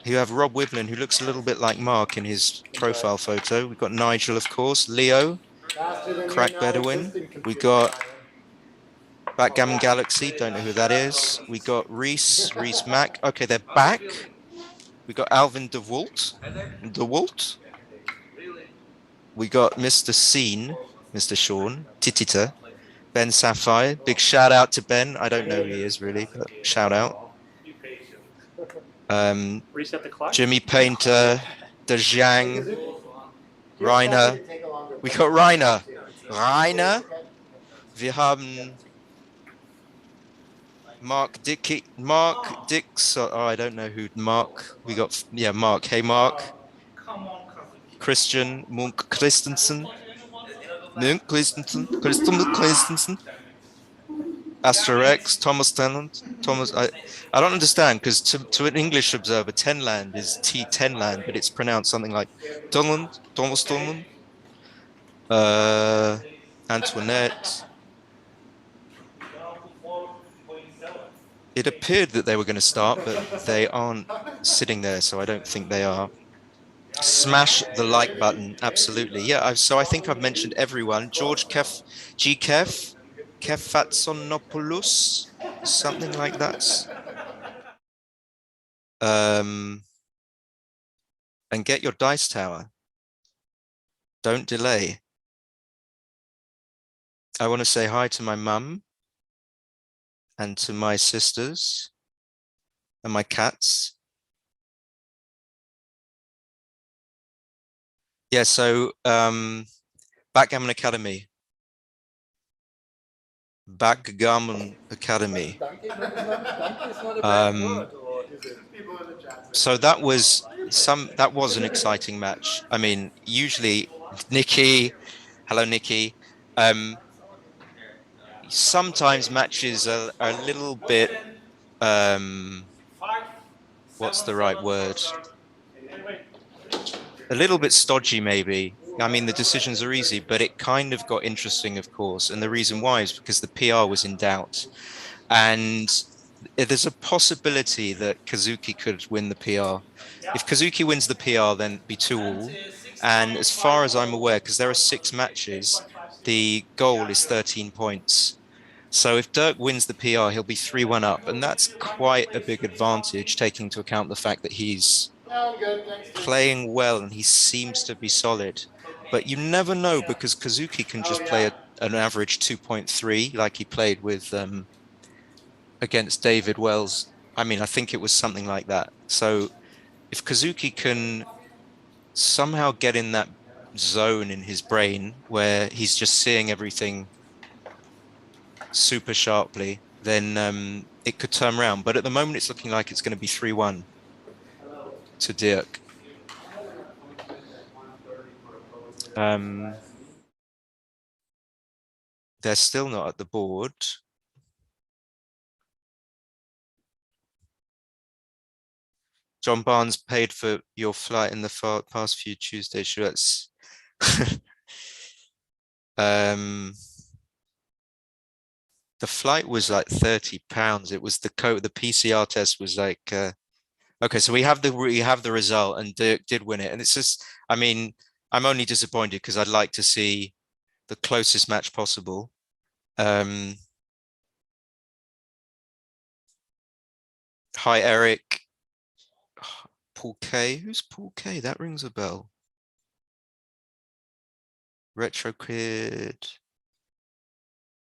You have Rob Wiblin, who looks a little bit like Mark in his profile photo. We've got Nigel, of course. Leo, Crack Bedouin. We got Backgammon Galaxy. Don't know who that is. We got Reese Mack. Okay, they're back. We got Alvin DeWalt. We got Mr. Scene, Mr. Sean, Titita. Ben Sapphire, big shout out to Ben. I don't know who he is really, but shout out. Reset the clock. Jimmy Painter, Dejang, Rainer. We got Rainer. Wir haben Mark Dix. Oh, I don't know who Mark. We got, yeah, Mark. Hey, Mark. Come on, Kazuki. Christian Munk Christensen. Christensen. Astra X, Thomas Tenland. I don't understand, because to an English observer, Tenland is Tenland, but it's pronounced something like Thomas Tonland. Antoinette. It appeared that they were going to start, but they aren't sitting there, so I don't think they are. Smash the like button, absolutely. Yeah, so I think I've mentioned everyone. George Kefatsonopoulos, something like that. And get your dice tower. Don't delay. I want to say hi to my mum and to my sisters and my cats. Yeah, so Backgammon Academy. Backgammon Academy. So that was an exciting match. I mean, usually Nikki, hello Nikki. Sometimes matches are a little bit what's the right word? A little bit stodgy, maybe. I mean, the decisions are easy, but it kind of got interesting, of course. And the reason why is because the PR was in doubt. And there's a possibility that Kazuki could win the PR. If Kazuki wins the PR, then it'd be 2-2. And as far as I'm aware, because there are 6 matches, the goal is 13 points. So if Dirk wins the PR, he'll be 3-1 up. And that's quite a big advantage, taking into account the fact that he's playing well and he seems to be solid. But you never know, because Kazuki can just play an average 2.3 like he played with against David Wells. I mean, I think it was something like that. So if Kazuki can somehow get in that zone in his brain where he's just seeing everything super sharply, then it could turn around. But at the moment, it's looking like it's going to be 3-1 to Dirk. They're still not at the board. John Barnes paid for your flight in the past few Tuesdays. Sure, that's the flight was like £30. It was the PCR test was like okay, so we have the result, and Dirk did win it. And it's just, I mean, I'm only disappointed because I'd like to see the closest match possible. Hi Eric. Paul K. Who's Paul K? That rings a bell. Retro Kid.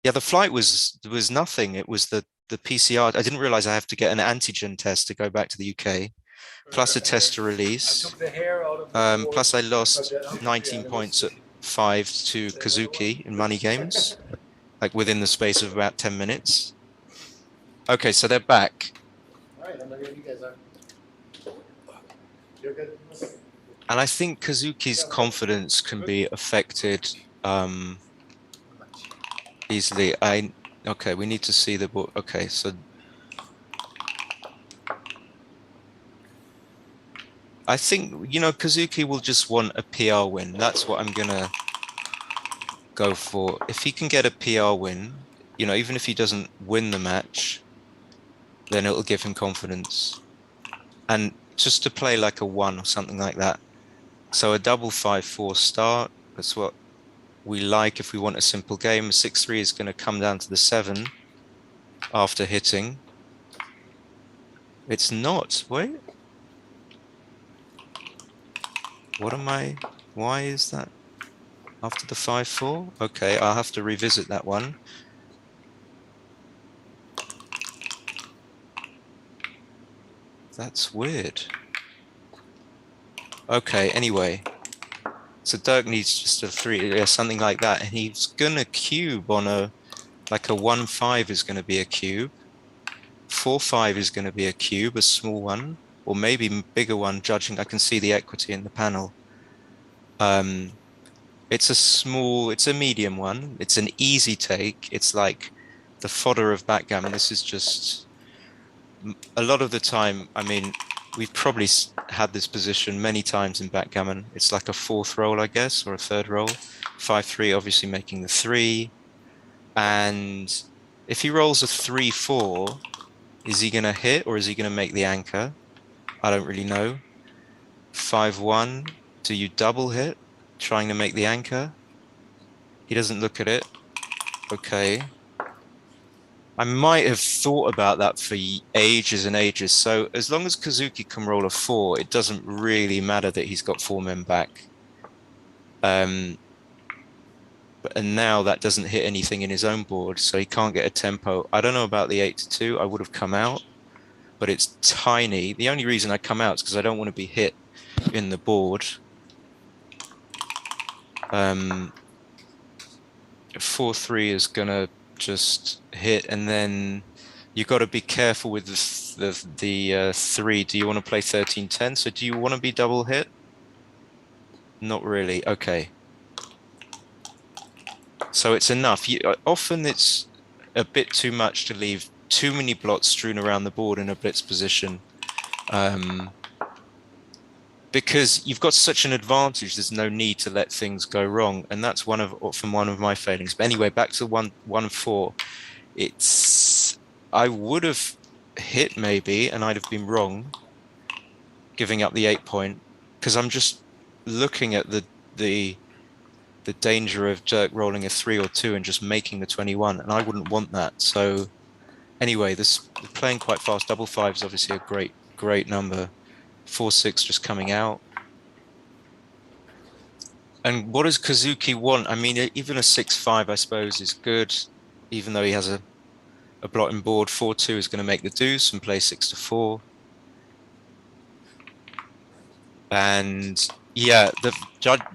Yeah, the flight was nothing. It was the PCR. I didn't realize I have to get an antigen test to go back to the UK, plus a test to release. Plus I lost 19 points at 5 to Kazuki in money games, like within the space of about 10 minutes. Okay, so they're back. All right, I'm not you guys are. You're good. And I think Kazuki's confidence can be affected easily. Okay, we need to see the board. Okay, so I think, you know, Kazuki will just want a PR win. That's what I'm gonna go for. If he can get a PR win, you know, even if he doesn't win the match, then it'll give him confidence. And just to play like a 1 or something like that. So a double 5-4 start, that's what we like if we want a simple game. 6-3 is going to come down to the 7 after hitting. It's not. Wait. What am I? Why is that after the 5-4? Okay, I'll have to revisit that one. That's weird. Okay, anyway. So Dirk needs just a 3, yeah, something like that. And he's going to cube on a, like a 1-5 is going to be a cube. 4-5 is going to be a cube, a small one, or maybe bigger one, judging. I can see the equity in the panel. It's a medium one. It's an easy take. It's like the fodder of backgammon. This is just, a lot of the time, I mean, we've probably had this position many times in backgammon. It's like a 4th roll, I guess, or a 3rd roll. 5-3, obviously making the 3. And if he rolls a 3-4, is he going to hit or is he going to make the anchor? I don't really know. 5-1, do you double hit, trying to make the anchor? He doesn't look at it. Okay. I might have thought about that for ages and ages. So as long as Kazuki can roll a 4, it doesn't really matter that he's got 4 men back. And now that doesn't hit anything in his own board, so he can't get a tempo. I don't know about the 8-2. I would have come out, but it's tiny. The only reason I come out is because I don't want to be hit in the board. 4-3 is gonna just hit, and then you got to be careful with the 3. Do you want to play 13-10? So do you want to be double hit? Not really. Okay. So it's enough. Often it's a bit too much to leave too many blots strewn around the board in a blitz position. Because you've got such an advantage, there's no need to let things go wrong. And that's one of my failings. But anyway, back to 1-4. I would have hit maybe, and I'd have been wrong, giving up the 8 point, because I'm just looking at the danger of Dirk rolling a 3 or 2 and just making the 21, and I wouldn't want that. So anyway, playing quite fast. Double 5 is obviously a great number. 4-6 just coming out. And what does Kazuki want? I mean, even a 6-5, I suppose, is good, even though he has a blotting board. 4-2 is going to make the deuce and play 6-4. And yeah,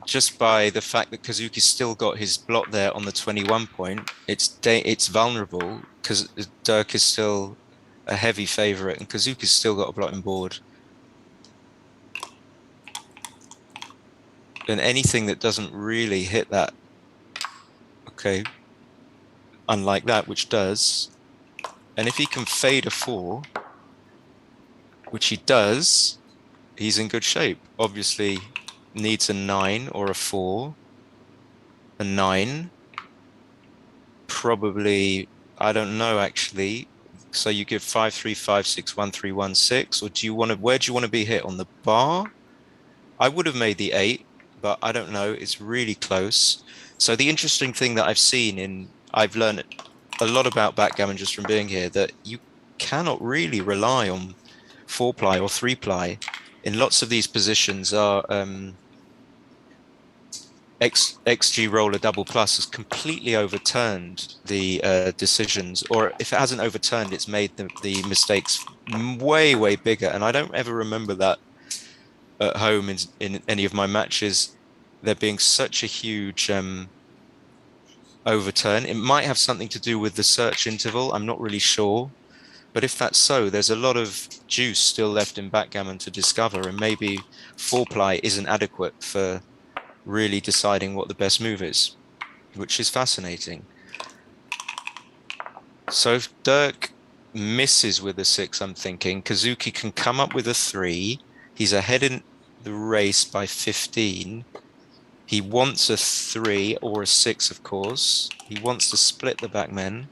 just by the fact that Kazuki's still got his blot there on the 21 point, it's vulnerable because Dirk is still a heavy favorite and Kazuki's still got a blotting board. And anything that doesn't really hit that, okay, unlike that, which does, and if he can fade a 4, which he does, he's in good shape. Obviously needs a 9 or a 4, a 9, probably, I don't know actually. So you give 5-3, 5-6, 1-3, 1-6, or do you want to, where do you want to be hit, on the bar? I would have made the 8, but I don't know, it's really close. So the interesting thing that I've seen I've learned a lot about backgammon just from being here, that you cannot really rely on 4-ply or 3-ply. In lots of these positions are XG roller double plus has completely overturned the decisions, or if it hasn't overturned, it's made the mistakes way bigger. And I don't ever remember that at home in any of my matches, there being such a huge overturn. It might have something to do with the search interval, I'm not really sure. But if that's so, there's a lot of juice still left in backgammon to discover, and maybe 4-ply isn't adequate for really deciding what the best move is, which is fascinating. So if Dirk misses with a 6, I'm thinking Kazuki can come up with a 3. He's ahead in the race by 15. He wants a 3 or a 6, of course. He wants to split the backmen.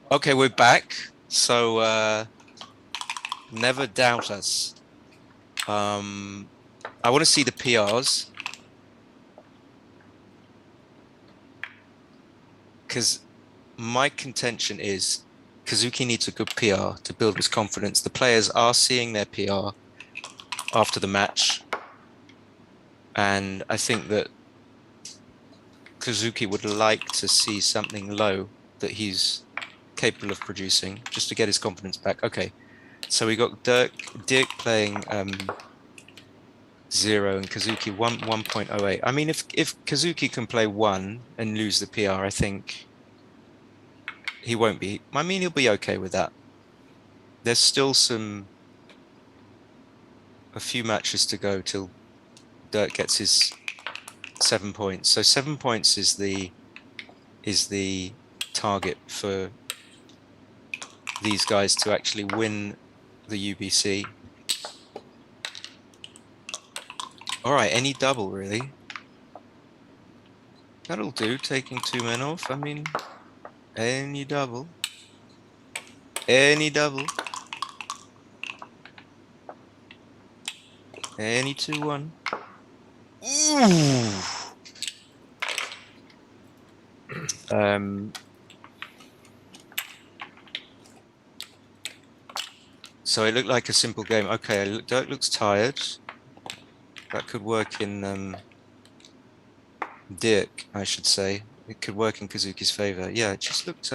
Okay, we're back. So never doubt us. I want to see the PRs. Because my contention is Kazuki needs a good PR to build his confidence. The players are seeing their PR after the match. And I think that Kazuki would like to see something low that he's capable of producing just to get his confidence back. Okay, so we got Dirk playing 0 and Kazuki 1.08. I mean, if Kazuki can play 1 and lose the PR, I think he won't be. I mean, he'll be okay with that. There's still a few matches to go till Dirk gets his 7 points. So 7 points is the target for these guys to actually win the UBC. All right, any double really? That'll do, taking 2 men off. I mean, any double. Any double. Any 2-1. Ooh. So it looked like a simple game. Okay, Dirk looks tired. That could work in Dirk, I should say. It could work in Kazuki's favor. Yeah, it just looked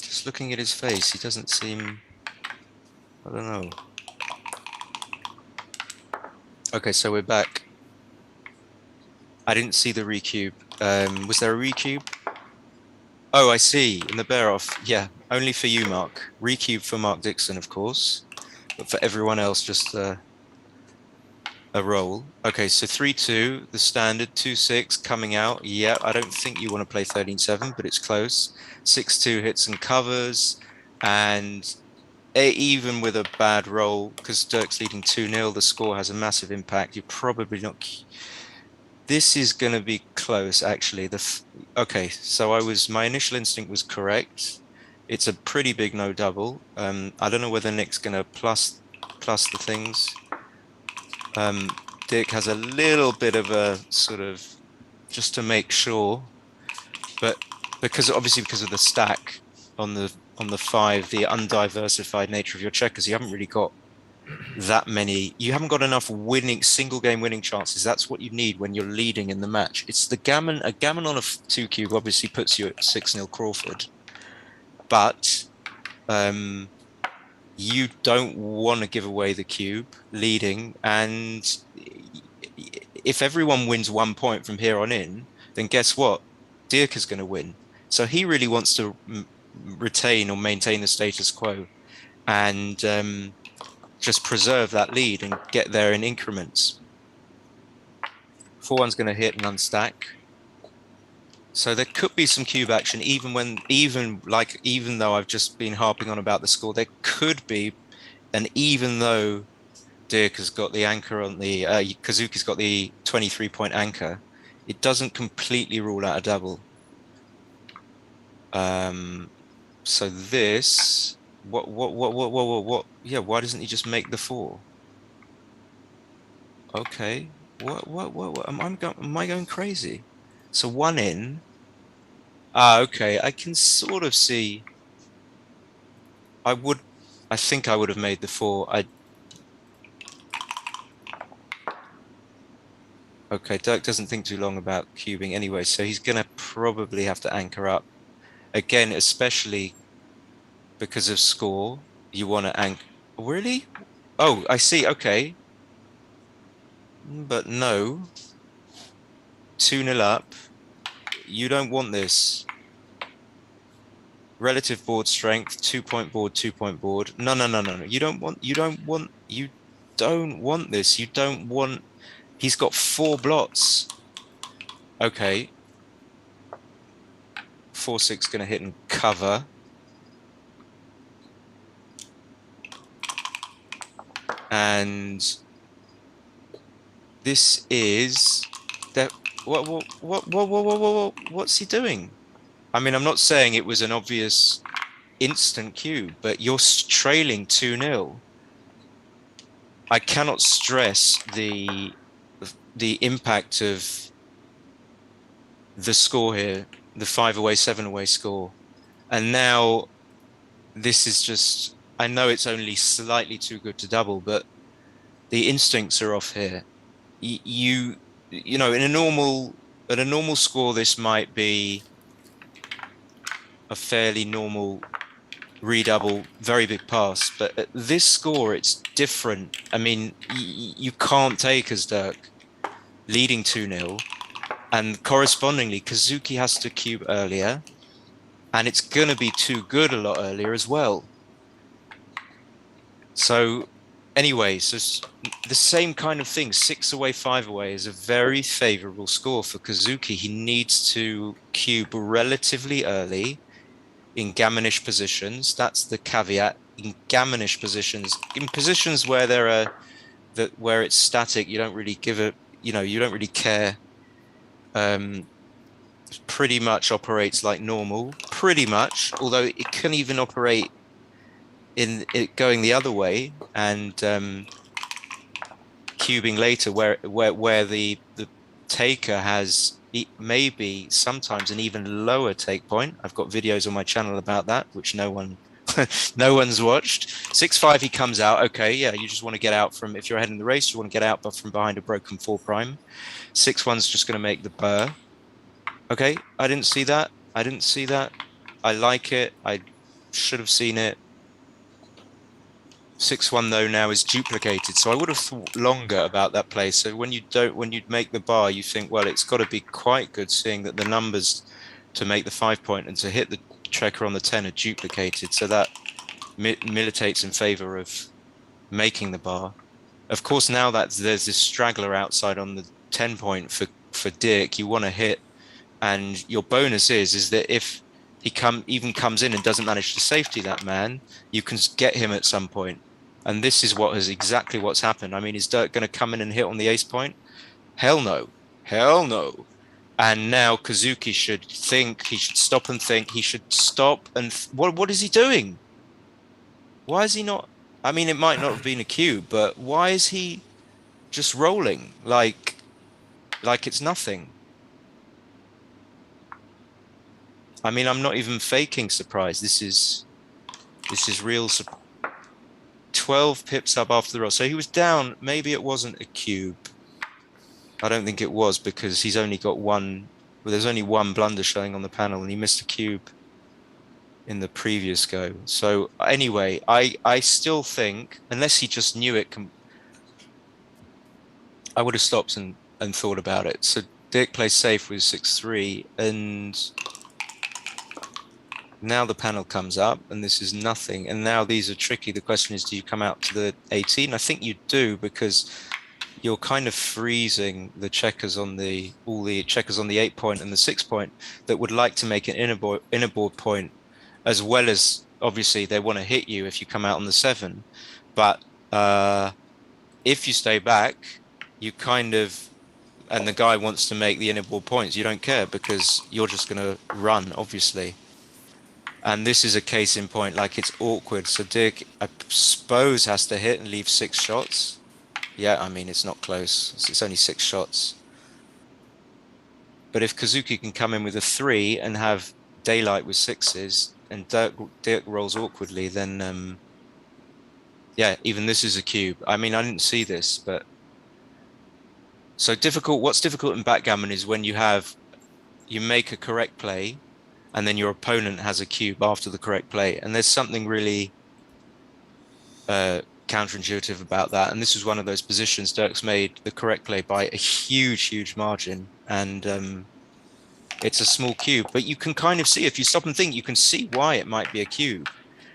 just looking at his face, he doesn't seem, I don't know. Okay, so we're back. I didn't see the recube. Was there a recube? Oh, I see. In the bear off. Yeah, only for you, Mark. Recube for Mark Dixon, of course. But for everyone else, just a roll. Okay, so 3-2, the standard, 2-6 coming out. Yeah, I don't think you want to play 13-7, but it's close. 6-2 hits and covers. And even with a bad roll, because Dirk's leading 2-0, the score has a massive impact. You're probably not... This is going to be close, actually. Okay, so my initial instinct was correct. It's a pretty big no double. I don't know whether Nick's going to plus the things. Dirk has a little bit of a sort of just to make sure, but because of the stack on the 5, the undiversified nature of your checkers, you haven't really got that many. You haven't got enough single game winning chances. That's what you need when you're leading in the match. It's the gammon. A gammon on a 2 cube obviously puts you at 6-0 Crawford, but you don't want to give away the cube leading. And if everyone wins 1 point from here on in, then guess what? Dirk is going to win. So he really wants to retain or maintain the status quo and just preserve that lead and get there in increments. 4-1's going to hit and unstack. So there could be some cube action, even though I've just been harping on about the score, there could be, and even though Dirk has got the anchor on the, Kazuki's got the 23-point anchor, it doesn't completely rule out a double. So this, what? Yeah, why doesn't he just make the 4? Okay, what? Am I going crazy? So 1 in. Okay, I can sort of see. I think I would have made the 4. Okay, Dirk doesn't think too long about cubing anyway, so he's gonna probably have to anchor up. Again, especially because of score, you want to anchor. Really? Oh, I see, okay. But no. 2-0 up. You don't want this. Relative board strength, 2-point board, 2-point board. No. You don't want this. You don't want. He's got 4 blots. Okay. 4-6 gonna hit and cover. And this is that. What's he doing? I mean, I'm not saying it was an obvious instant cube, but you're trailing 2-0. I cannot stress the impact of the score here, the 5-away, 7-away score. And now this is just, I know it's only slightly too good to double, but the instincts are off here. You know, at a normal score, this might be a fairly normal redouble, very big pass, but at this score, it's different. I mean, you can't take as Dirk leading 2-0, and correspondingly, Kazuki has to cube earlier, and it's going to be too good a lot earlier as well. So anyway, so the same kind of thing, 6-away, 5-away is a very favorable score for Kazuki. He needs to cube relatively early in gammonish positions. That's the caveat. In gammonish positions, in positions where there are where it's static, you don't really give it, you know, you don't really care. Pretty much operates like normal, pretty much, although it can even operate in it going the other way and cubing later where the taker has maybe sometimes an even lower take point. I've got videos on my channel about that, which no one's watched. 6-5, he comes out. Okay, yeah, you just want to get out from, if you're ahead in the race, you want to get out, but from behind a broken 4'. 6-1's just going to make the burr. Okay, I didn't see that. I like it. I should have seen it. 6-1 though now is duplicated, so I would have thought longer about that play. So when you make the bar, you think, well, it's got to be quite good, seeing that the numbers to make the 5 point and to hit the checker on the 10 are duplicated. So that militates in favor of making the bar. Of course, now that there's this straggler outside on the 10 point for Dirk, you want to hit, and your bonus is that if he even comes in and doesn't manage to safety that man, you can get him at some point. And this is exactly what's happened. I mean, is Dirk going to come in and hit on the ace point? Hell no. And now Kazuki should think, he should stop and think, he should stop and what is he doing? Why is he not? I mean, it might not have been a cube, but why is he just rolling like it's nothing? I mean, I'm not even faking surprise. This is real surprise. 12 pips up after the roll. So he was down. Maybe it wasn't a cube. I don't think it was, because he's only got one. Well, there's only one blunder showing on the panel, and he missed a cube in the previous go. So anyway, I still think, unless he just knew it, I would have stopped and thought about it. So Dirk plays safe with 6-3, and now the panel comes up, and this is nothing. And now these are tricky. The question is, do you come out to the 18? I think you do, because you're kind of freezing the checkers on all the checkers on the 8 point and the 6 point that would like to make an inner board point, as well as obviously they want to hit you if you come out on the 7. But if you stay back, you kind of, and the guy wants to make the inner board points, you don't care, because you're just going to run, obviously. And this is a case in point, like it's awkward. So Dirk, I suppose, has to hit and leave 6 shots. Yeah, I mean, it's not close. It's only 6 shots. But if Kazuki can come in with a 3 and have daylight with 6s, and Dirk rolls awkwardly, then yeah, even this is a cube. I mean, I didn't see this, but so difficult. What's difficult in backgammon is when you make a correct play, and then your opponent has a cube after the correct play. And there's something really counterintuitive about that. And this is one of those positions. Dirk's made the correct play by a huge margin. And it's a small cube. But you can kind of see, if you stop and think, you can see why it might be a cube.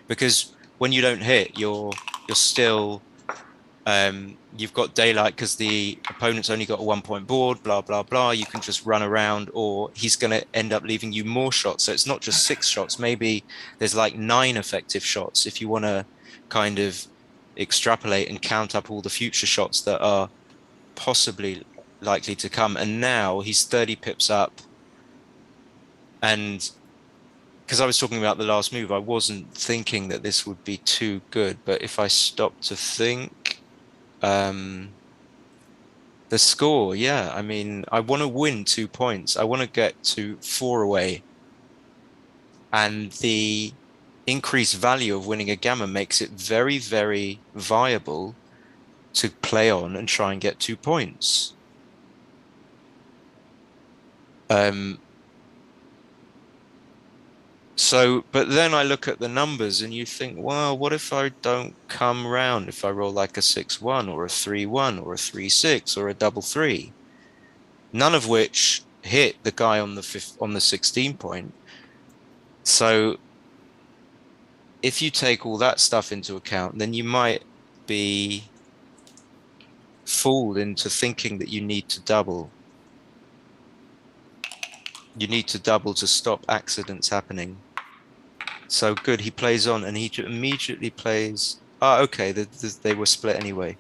Because when you don't hit, you're still... you've got daylight because the opponent's only got a 1 point board, blah, blah, blah. You can just run around, or he's going to end up leaving you more shots. So it's not just 6 shots. Maybe there's like 9 effective shots if you want to kind of extrapolate and count up all the future shots that are possibly likely to come. And now he's 30 pips up. And because I was talking about the last move, I wasn't thinking that this would be too good. But if I stop to think, the score, yeah, I mean, I want to win 2 points. I want to get to 4 away. And the increased value of winning a gammon makes it very, very viable to play on and try and get 2 points. So, but then I look at the numbers and you think, well, what if I don't come round? If I roll like a 6-1 or a 3-1 or a 3-6 or a double 3, none of which hit the guy on the 16 point. So if you take all that stuff into account, then you might be fooled into thinking that you need to double. You need to double to stop accidents happening. So good, he plays on and he immediately plays. Ah, okay, they were split anyway.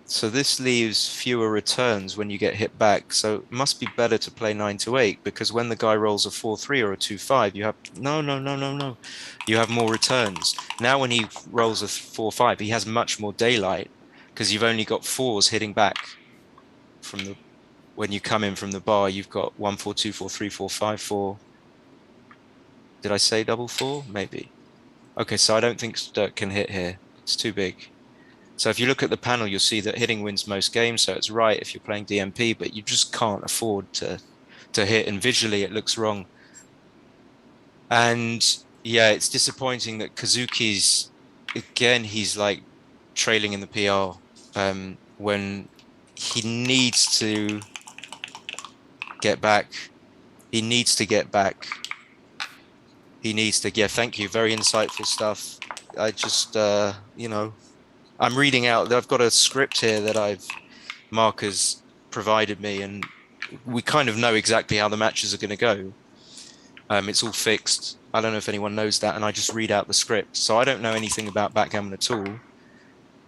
So this leaves fewer returns when you get hit back. So it must be better to play 9-8 because when the guy rolls a 4-3 or a 2-5, you have no. You have more returns. Now when he rolls a 4-5, he has much more daylight because you've only got 4s hitting back from the. When you come in from the bar, you've got 1, 4, 2, 4, 3, 4, 5, 4. Did I say double 4? Maybe. Okay, so I don't think Dirk can hit here. It's too big. So if you look at the panel, you'll see that hitting wins most games. So it's right if you're playing DMP, but you just can't afford to hit. And visually, it looks wrong. And yeah, it's disappointing that Kazuki's, again, he's like trailing in the PR when he needs to get back. He needs to get back. He needs to, yeah, thank you. Very insightful stuff. I just, you know, I'm reading out, I've got a script here that Mark has provided me, and we kind of know exactly how the matches are going to go. It's all fixed. I don't know if anyone knows that, and I just read out the script. So I don't know anything about backgammon at all.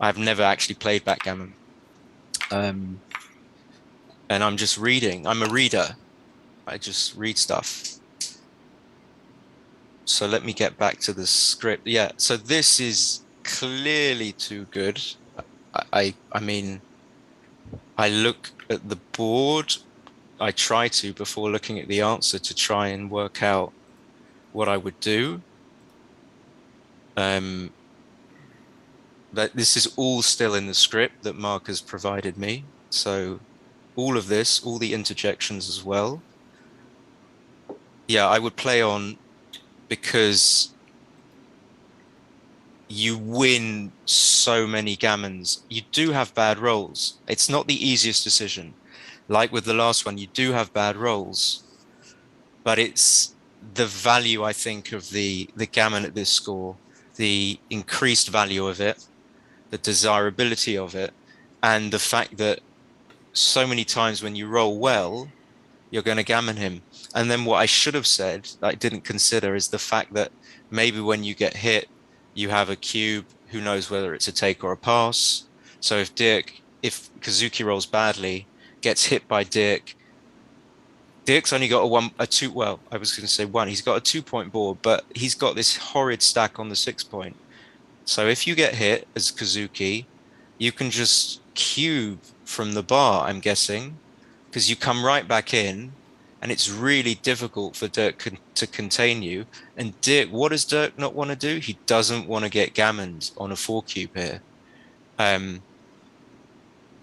I've never actually played backgammon. And I'm just reading. I'm a reader. I just read stuff. So let me get back to the script. Yeah, so this is clearly too good. I mean, I look at the board. I try to, before looking at the answer, to try and work out what I would do. But this is all still in the script that Mark has provided me. So all of this, all the interjections as well. Yeah, I would play on because you win so many gammons. You do have bad rolls. It's not the easiest decision. Like with the last one, you do have bad rolls, but it's the value, I think, of the gammon at this score, the increased value of it, the desirability of it, and the fact that so many times when you roll well, you're going to gammon him. And then what I should have said, that I didn't consider, is the fact that maybe when you get hit, you have a cube, who knows whether it's a take or a pass. So if Kazuki rolls badly, gets hit by Dirk's only got a 2, well, I was going to say 1, he's got a 2-point board, but he's got this horrid stack on the 6-point. So if you get hit as Kazuki, you can just cube from the bar, I'm guessing, because you come right back in, and it's really difficult for Dirk to contain you. And Dirk, what does Dirk not want to do? He doesn't want to get gammoned on a 4 cube here.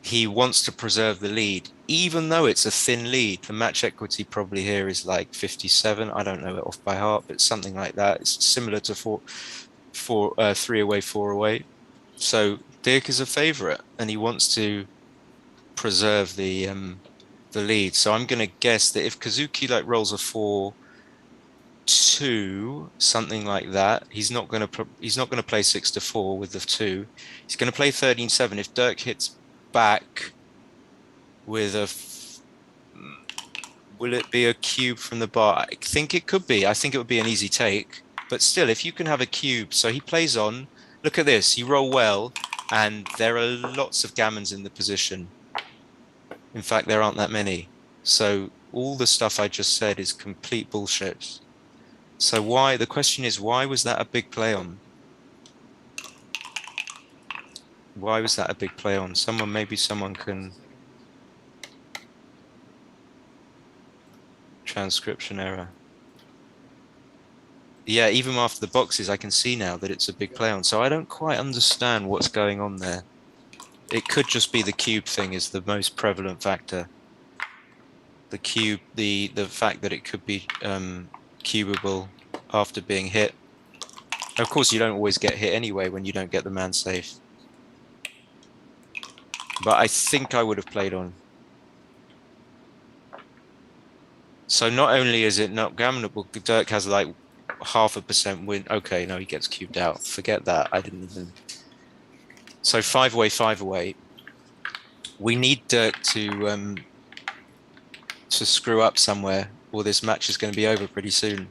He wants to preserve the lead, even though it's a thin lead. The match equity probably here is like 57. I don't know it off by heart, but something like that. It's similar to 3 away, 4 away. So Dirk is a favorite, and he wants to preserve the lead. So I'm going to guess that if Kazuki like rolls a 4-2, something like that, he's not going to play 6-4 with the 2. He's going to play 13-7. If Dirk hits back with will it be a cube from the bar? I think it could be. I think it would be an easy take. But still, if you can have a cube, so he plays on. Look at this. You roll well. And there are lots of gammons in the position. In fact, there aren't that many. So all the stuff I just said is complete bullshit. So why, the question is, why was that a big play on? Why was that a big play on? Maybe someone can... Transcription error. Yeah, even after the boxes, I can see now that it's a big play on. So I don't quite understand what's going on there. It could just be the cube thing is the most prevalent factor. The cube, the fact that it could be cubable after being hit. Of course, you don't always get hit anyway when you don't get the man safe. But I think I would have played on. So not only is it not gammonable, Dirk has like 0.5% win. Okay, no, he gets cubed out. Forget that. I didn't even. So 5 away, 5 away. We need Dirk to screw up somewhere, or this match is going to be over pretty soon.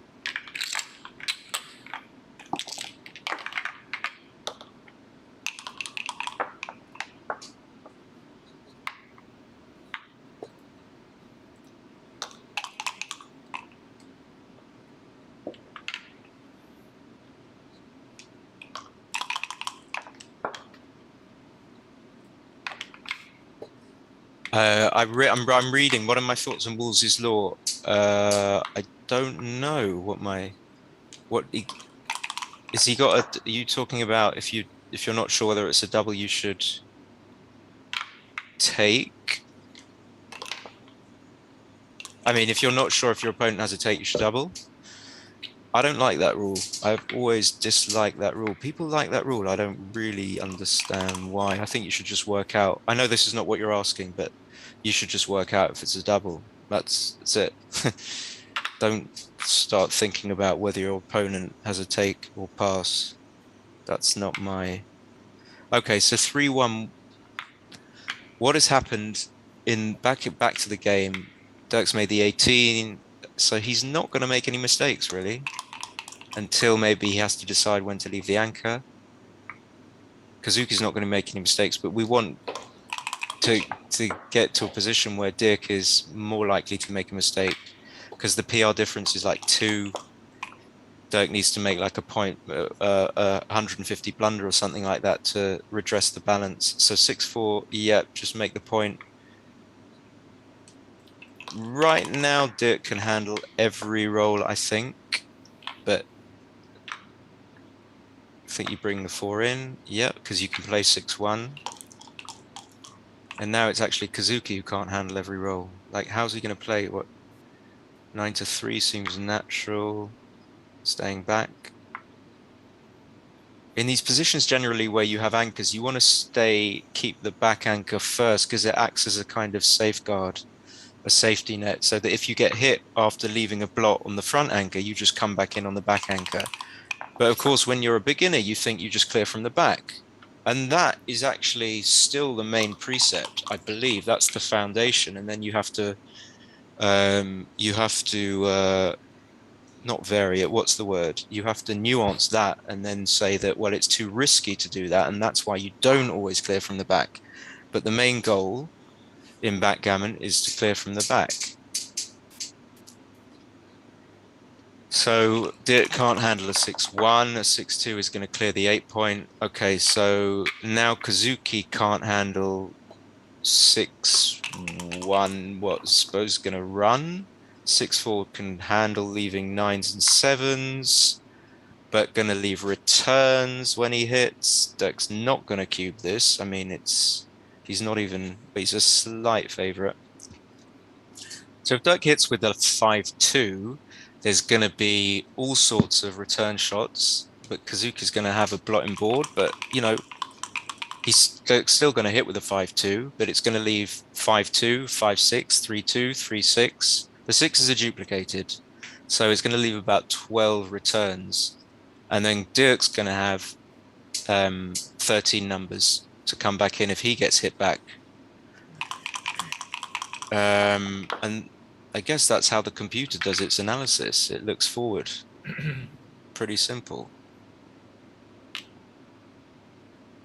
I'm reading. What are my thoughts on Wolsey's law? I don't know what is he got. Are you talking about if you're not sure whether it's a double, you should take? I mean, if you're not sure if your opponent has a take, you should double. I don't like that rule. I've always disliked that rule. People like that rule. I don't really understand why. I think you should just work out. I know this is not what you're asking, but you should just work out if it's a double. That's it. Don't start thinking about whether your opponent has a take or pass. That's not my... Okay, so 3-1. What has happened in back to the game? Dirk's made the 18. So he's not going to make any mistakes, really, until maybe he has to decide when to leave the anchor. Kazuki's not going to make any mistakes, but we want to get to a position where Dirk is more likely to make a mistake, because the PR difference is like 2. Dirk needs to make like a 150 blunder or something like that to redress the balance. So 6-4, yep, just make the point. Right now, Dirk can handle every roll, I think, but I think you bring the 4 in, yeah, because you can play 6-1. And now it's actually Kazuki who can't handle every roll. Like, how's he going to play? What? 9-3 seems natural. Staying back. In these positions generally where you have anchors, you want to keep the back anchor first, because it acts as a kind of safeguard. A safety net, so that if you get hit after leaving a blot on the front anchor, you just come back in on the back anchor. But of course, when you're a beginner, you think you just clear from the back. And that is actually still the main precept, I believe. That's the foundation. And then you have to not vary it. What's the word? You have to nuance that and then say that, well, it's too risky to do that. And that's why you don't always clear from the back. But the main goal in backgammon is to clear from the back. So Dirk can't handle a 6-1. A 6-2 is going to clear the 8 point. Okay, so now Kazuki can't handle 6-1. What's supposed going to run? 6-4 can handle leaving 9s and 7s, but going to leave returns when he hits. Dirk's not going to cube this. I mean, he's not even, but he's a slight favorite. So if Dirk hits with a 5-2, there's going to be all sorts of return shots, but Kazuki's going to have a blotting board, but, you know, Dirk's still going to hit with a 5-2, but it's going to leave 5-2, 5-6, 3-2, 3-6. The 6s are duplicated, so it's going to leave about 12 returns. And then Dirk's going to have 13 numbers to come back in if he gets hit back. And I guess that's how the computer does its analysis. It looks forward. Pretty simple.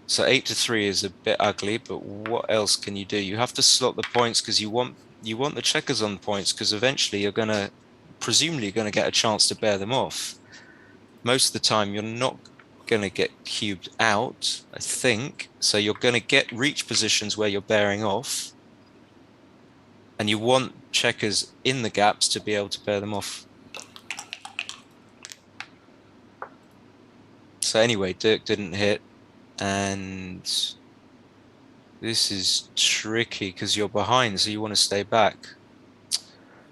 So 8-3 is a bit ugly, but what else can you do? You have to slot the points because you want the checkers on the points because eventually you're gonna presumably going to get a chance to bear them off. Most of the time, you're not going to get cubed out, I think. So you're going to get reach positions where you're bearing off. And you want checkers in the gaps to be able to bear them off. So anyway, Dirk didn't hit. And this is tricky because you're behind, so you want to stay back.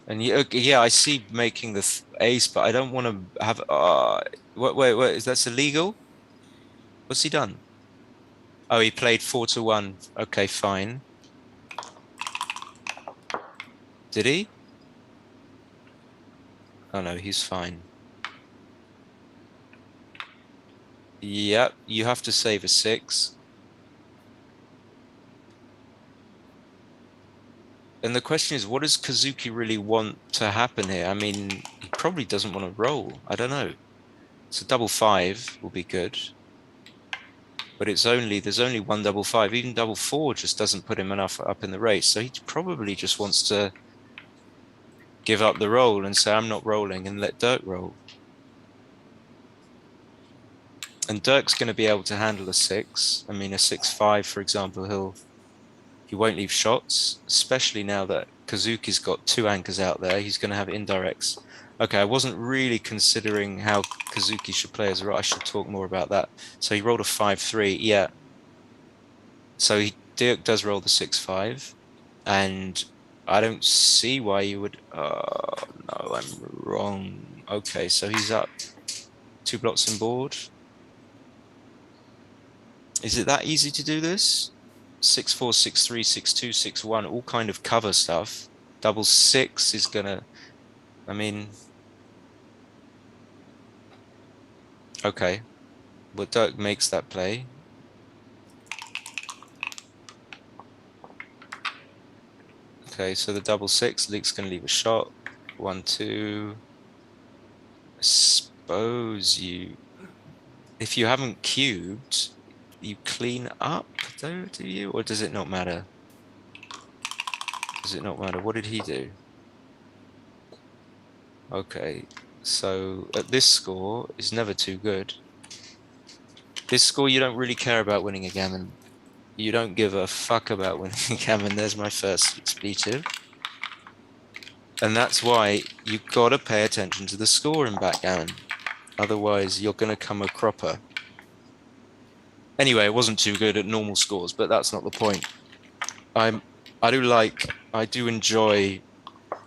And yeah, I see making the ace, but I don't want to have. Wait, is that illegal? What's he done? Oh, he played 4-1. Okay, fine. Did he? Oh no, he's fine. Yep, you have to save a 6. And the question is, what does Kazuki really want to happen here? I mean, he probably doesn't want to roll. I don't know. So double 5 will be good. But there's only one double 5. Even double 4 just doesn't put him enough up in the race. So he probably just wants to give up the roll and say, I'm not rolling, and let Dirk roll. And Dirk's going to be able to handle a 6. I mean, a 6-5, for example, he won't leave shots, especially now that Kazuki's got 2 anchors out there. He's going to have indirects. Okay, I wasn't really considering how Kazuki should play as a roll. I should talk more about that. So he rolled a 5-3, yeah. So Dirk does roll the 6-5, and I don't see why you would. Oh no, I'm wrong. Okay, so he's up 2 blocks on board. Is it that easy to do this? 6-4, 6-3, 6-2, 6-1, all kind of cover stuff. Double 6 is gonna. I mean. Okay. Well, Dirk makes that play. Okay, so the double 6, Luke's going to leave a shot. 1-2. I suppose if you haven't cubed, you clean up, though, do you? Or does it not matter? Does it not matter? What did he do? Okay, so at this score is never too good. This score, you don't really care about winning a gammon. You don't give a fuck about winning a gammon. There's my first expletive. And that's why you've got to pay attention to the score in backgammon. Otherwise, you're going to come a cropper. Anyway, it wasn't too good at normal scores, but that's not the point. I do enjoy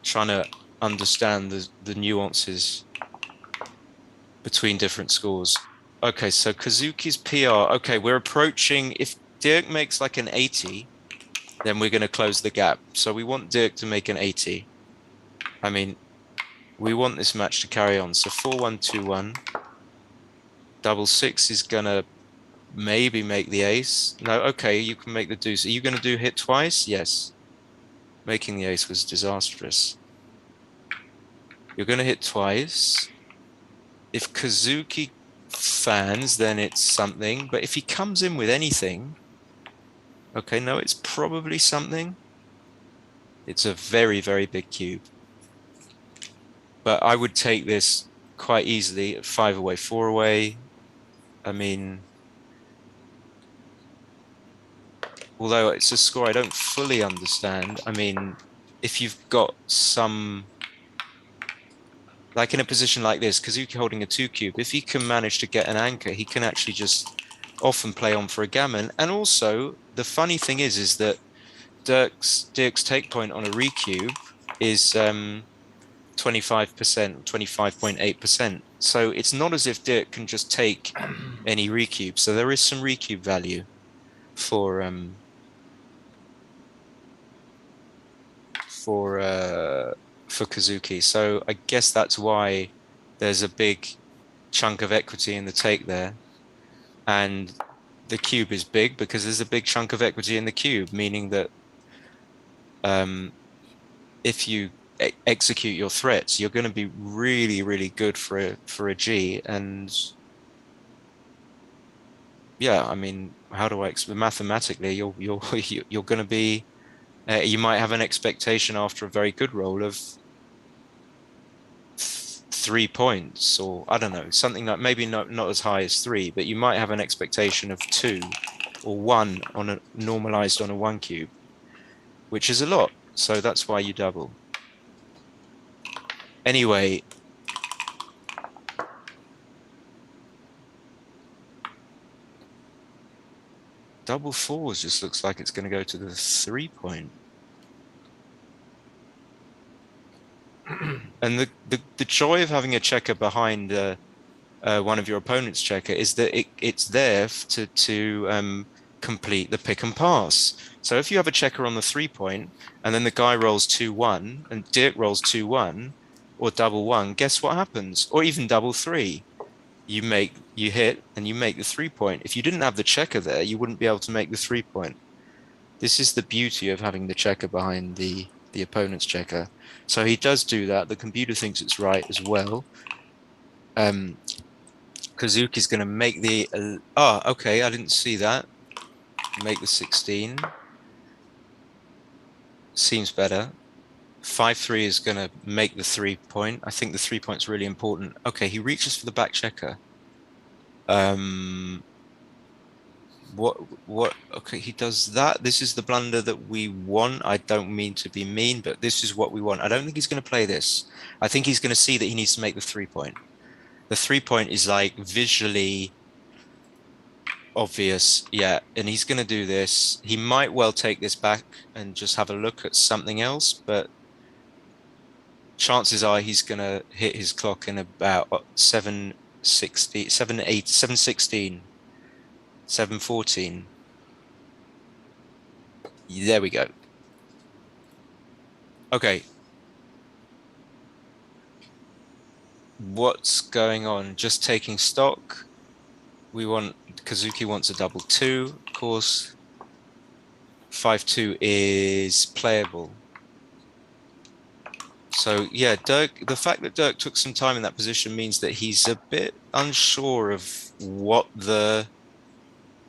trying to understand the nuances between different scores. Okay, so Kazuki's PR. Okay, we're approaching. If Dirk makes like an 80, then we're going to close the gap. So we want Dirk to make an 80. I mean, we want this match to carry on. So 4-1, 2-1. Double 6 is going to maybe make the ace. No, okay, you can make the deuce. Are you going to do hit twice? Yes. Making the ace was disastrous. You're going to hit twice. If Kazuki fans, then it's something. But if he comes in with anything, okay, no, it's probably something. It's a very, very big cube. But I would take this quite easily at 5 away, 4 away. I mean, although it's a score I don't fully understand. I mean, if you've got some, like in a position like this, Kazuki holding a 2 cube, if he can manage to get an anchor, he can actually just often play on for a gammon. And also, the funny thing is that Dirk's take point on a recube is 25%, 25.8%. So it's not as if Dirk can just take any recube. So there is some recube value for Kazuki. So I guess that's why there's a big chunk of equity in the take there. And the cube is big because there's a big chunk of equity in the cube, meaning that if you execute your threats, you're going to be really, really good for a G. And yeah, I mean, how do I explain? Mathematically, you're going to be, you might have an expectation after a very good roll of 3 points, or I don't know, something like maybe not as high as 3, but you might have an expectation of 2 or 1 on a normalized on a 1 cube, which is a lot. So that's why you double. Anyway, double fours just looks like it's going to go to the 3 point. And the joy of having a checker behind one of your opponent's checker is that it's there to complete the pick and pass. So if you have a checker on the 3 point and then the guy rolls 2-1 and Dirk rolls 2-1 or double 1, guess what happens? Or even double 3. You hit and you make the 3 point. If you didn't have the checker there, you wouldn't be able to make the 3 point. This is the beauty of having the checker behind the opponent's checker. So he does do that. The computer thinks it's right as well. Kazuki's going to make the... okay, I didn't see that. Make the 16. Seems better. 5-3 is going to make the 3 point. I think the 3 point's really important. Okay, he reaches for the back checker. Okay, he does that. This is the blunder that we want. I don't mean to be mean, but this is what we want. I don't think he's going to play this. I think he's going to see that he needs to make the 3 point. The 3 point is like visually obvious. Yeah, and he's going to do this. He might well take this back and just have a look at something else, but chances are he's going to hit his clock in about 7:16, 7:14. There we go. Okay. What's going on? Just taking stock. Kazuki wants a double 2, of course. 5-2 is playable. So yeah, Dirk, the fact that Dirk took some time in that position means that he's a bit unsure of what the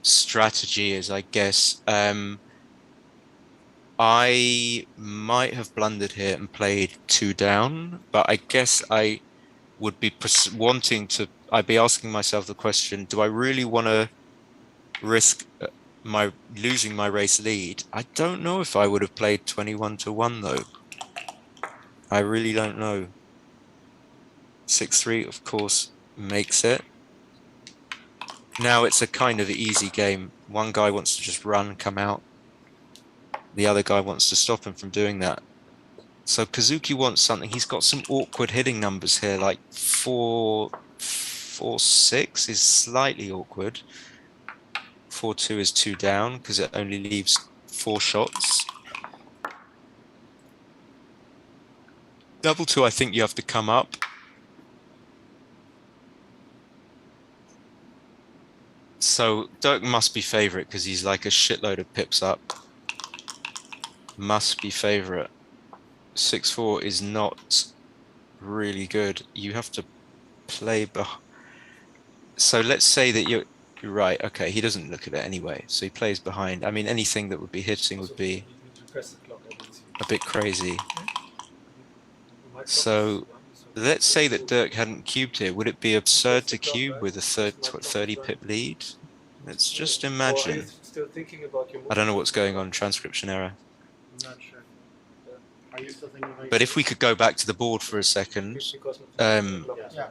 strategy is, I guess. I might have blundered here and played 2 down, but I guess I would be I'd be asking myself the question, do I really want to risk losing my race lead? I don't know if I would have played 21-1 though. I really don't know. 6-3, of course, makes it. Now it's a kind of easy game. One guy wants to just run, come out. The other guy wants to stop him from doing that. So Kazuki wants something. He's got some awkward hitting numbers here, like 4-6 is slightly awkward. 4-2 is 2 down because it only leaves 4 shots. Double 2, I think you have to come up. So Dirk must be favorite because he's like a shitload of pips up. Must be favorite. 6-4 is not really good. You have to play so let's say that you're right. Okay, he doesn't look at it anyway, so he plays behind. I mean, anything that would be hitting would be a bit crazy. So let's say that Dirk hadn't cubed here. Would it be absurd to cube with a 30 pip lead? Let's just imagine. I don't know what's going on, transcription error. I'm not sure. Are you still thinking about? But if we could go back to the board for a second. Yeah.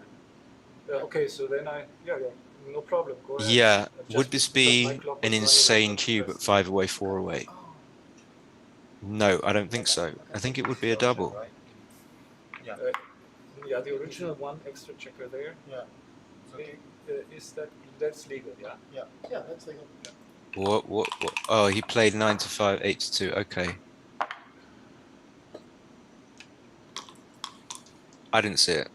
Okay, so then no problem. Go ahead. Yeah, Just would this because be my clock was an running insane out of cube at press. 5 away, 4 away? No, I don't think so. I think it would be a double. Yeah, the original 1 extra checker there. Yeah. That's legal, yeah? Yeah, that's legal. What? Oh, he played 9-5, 8-2. Okay. I didn't see it.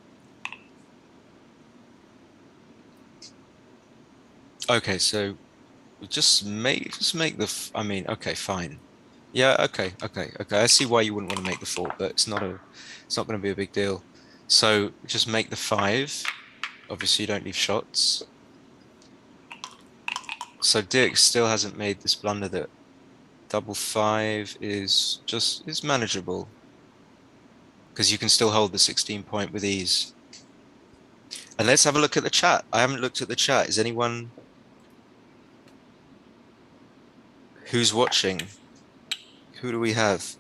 Okay, so just make the. I mean, okay, fine. Yeah, okay. I see why you wouldn't want to make the 4, but it's not going to be a big deal. So just make the 5. Obviously, you don't leave shots. So Dirk still hasn't made this blunder that double 5 is manageable. Because you can still hold the 16 point with ease. And let's have a look at the chat. I haven't looked at the chat. Is anyone who's watching? Who do we have?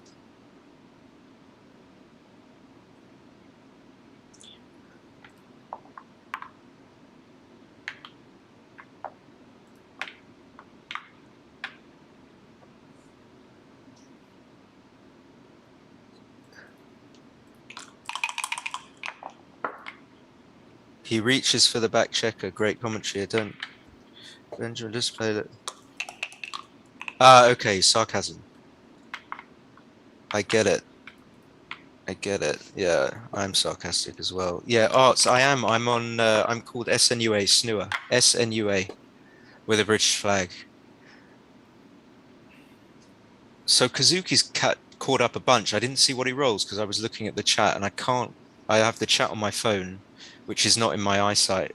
He reaches for the back checker. Great commentary. Don't Benjamin display that. Okay, sarcasm. I get it. I get it. Yeah, I'm sarcastic as well. Yeah, arts. I am. I'm on. I'm called SNUA Snua. SNUA with a British flag. So Kazuki's caught up a bunch. I didn't see what he rolls because I was looking at the chat, and I can't. I have the chat on my phone, which is not in my eyesight.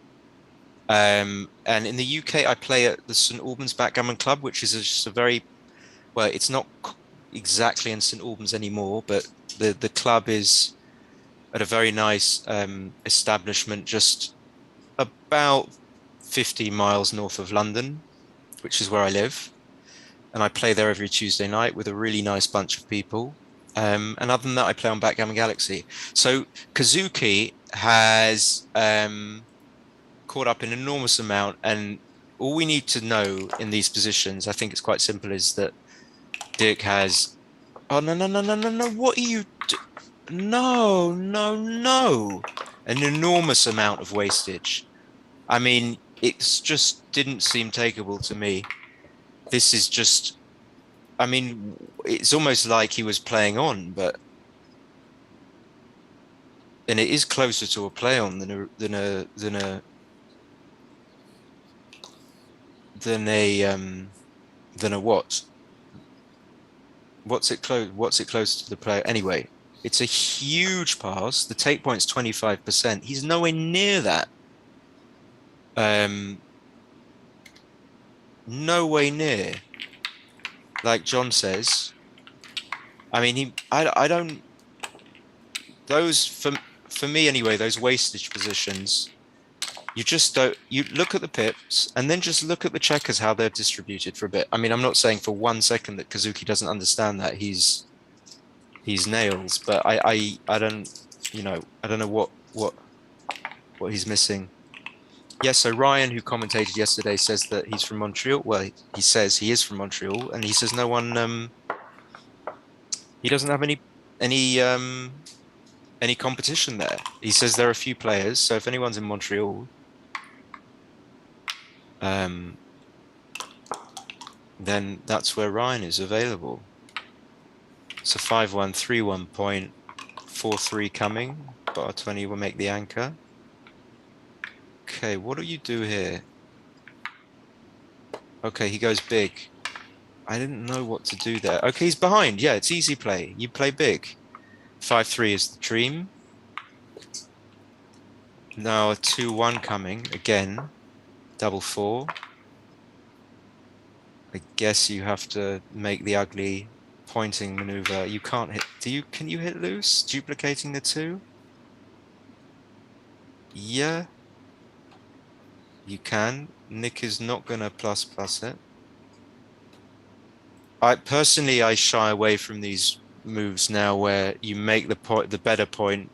And in the UK, I play at the St Albans Backgammon Club, which is just a very well. It's not exactly in St Albans anymore, but the club is at a very nice establishment just about 50 miles north of London, which is where I live. And I play there every Tuesday night with a really nice bunch of people. And other than that, I play on Backgammon Galaxy. So Kazuki has caught up an enormous amount. And all we need to know in these positions, I think it's quite simple, is that Dirk has... Oh, no. What are you... No. An enormous amount of wastage. I mean, it's just didn't seem takeable to me. This is just... I mean, it's almost like he was playing on, but... And it is closer to a play on than a what? What's it close to the play? Anyway, it's a huge pass. The take point's 25%. He's nowhere near that. No way near. Like John says. I mean, I don't. Those for me anyway. Those wastage positions. You just don't. You look at the pips and then just look at the checkers, how they're distributed for a bit. I mean, I'm not saying for 1 second that Kazuki doesn't understand that he's nails, but I don't. You know, I don't know what he's missing. Yes, so Ryan, who commentated yesterday, says that he's from Montreal. Well, he says he is from Montreal, and he says no one. He doesn't have any competition there. He says there are a few players, so if anyone's in Montreal, then that's where Ryan is available. So 5-1, 3-1 point, 4-3 coming. Bar 20 will make the anchor. Okay, what do you do here? Okay, he goes big. I didn't know what to do there. Okay, he's behind. Yeah, it's easy play. You play big. 5-3 is the dream. Now a 2-1 coming again. Double 4. I guess you have to make the ugly pointing maneuver. You can't hit. Can you hit loose? Duplicating the 2? Yeah. You can. Nick is not gonna plus it. I shy away from these moves now where you make the better point,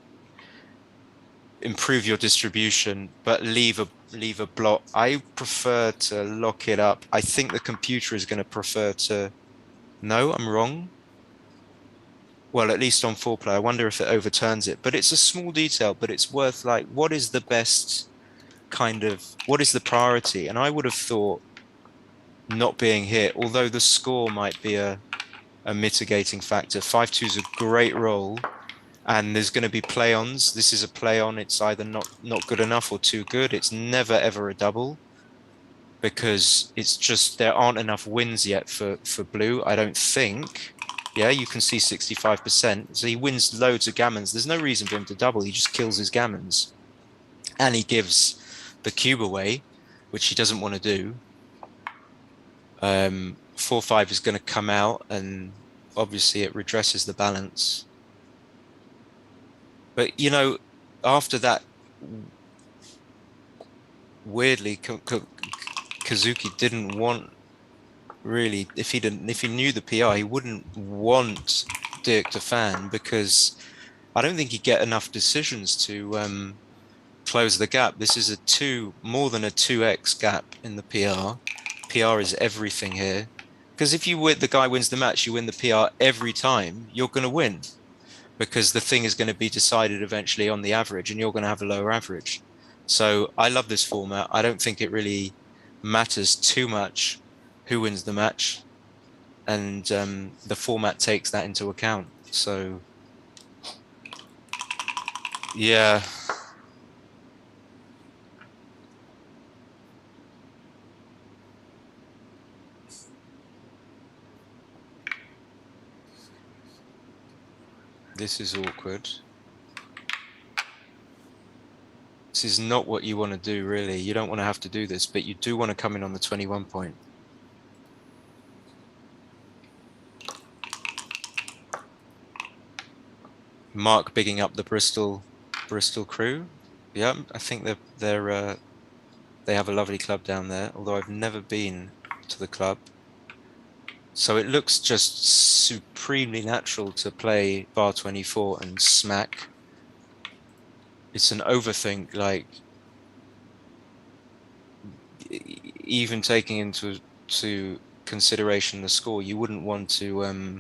improve your distribution, but leave a block. I prefer to lock it up. I think the computer is going to prefer to... No, I'm wrong. Well, at least on 4-play. I wonder if it overturns it. But it's a small detail, but it's worth like, what is the best what is the priority? And I would have thought not being hit, although the score might be a mitigating factor. 5-2 is a great roll. And there's going to be play-ons. This is a play-on. It's either not good enough or too good. It's never, ever a double because it's just there aren't enough wins yet for blue, I don't think. Yeah, you can see 65%. So he wins loads of gammons. There's no reason for him to double. He just kills his gammons. And he gives the cube away, which he doesn't want to do. 4-5 is going to come out, and obviously it redresses the balance. But you know, after that, weirdly, Kazuki didn't want really. If he knew the PI, he wouldn't want Dirk to fan, because I don't think he'd get enough decisions to close the gap. This is more than a 2x gap in the PR. PR is everything here. Because if the guy wins the match, you win the PR every time, you're going to win. Because the thing is going to be decided eventually on the average, and you're going to have a lower average. So I love this format. I don't think it really matters too much who wins the match. And the format takes that into account. So, yeah. This is awkward. This is not what you want to do, really. You don't want to have to do this, but you do want to come in on the 21 point. Mark bigging up the Bristol crew. Yeah, I think they have a lovely club down there, although I've never been to the club. So it looks just supremely natural to play bar 24 and smack. It's an overthink, like even taking into consideration the score, you wouldn't want to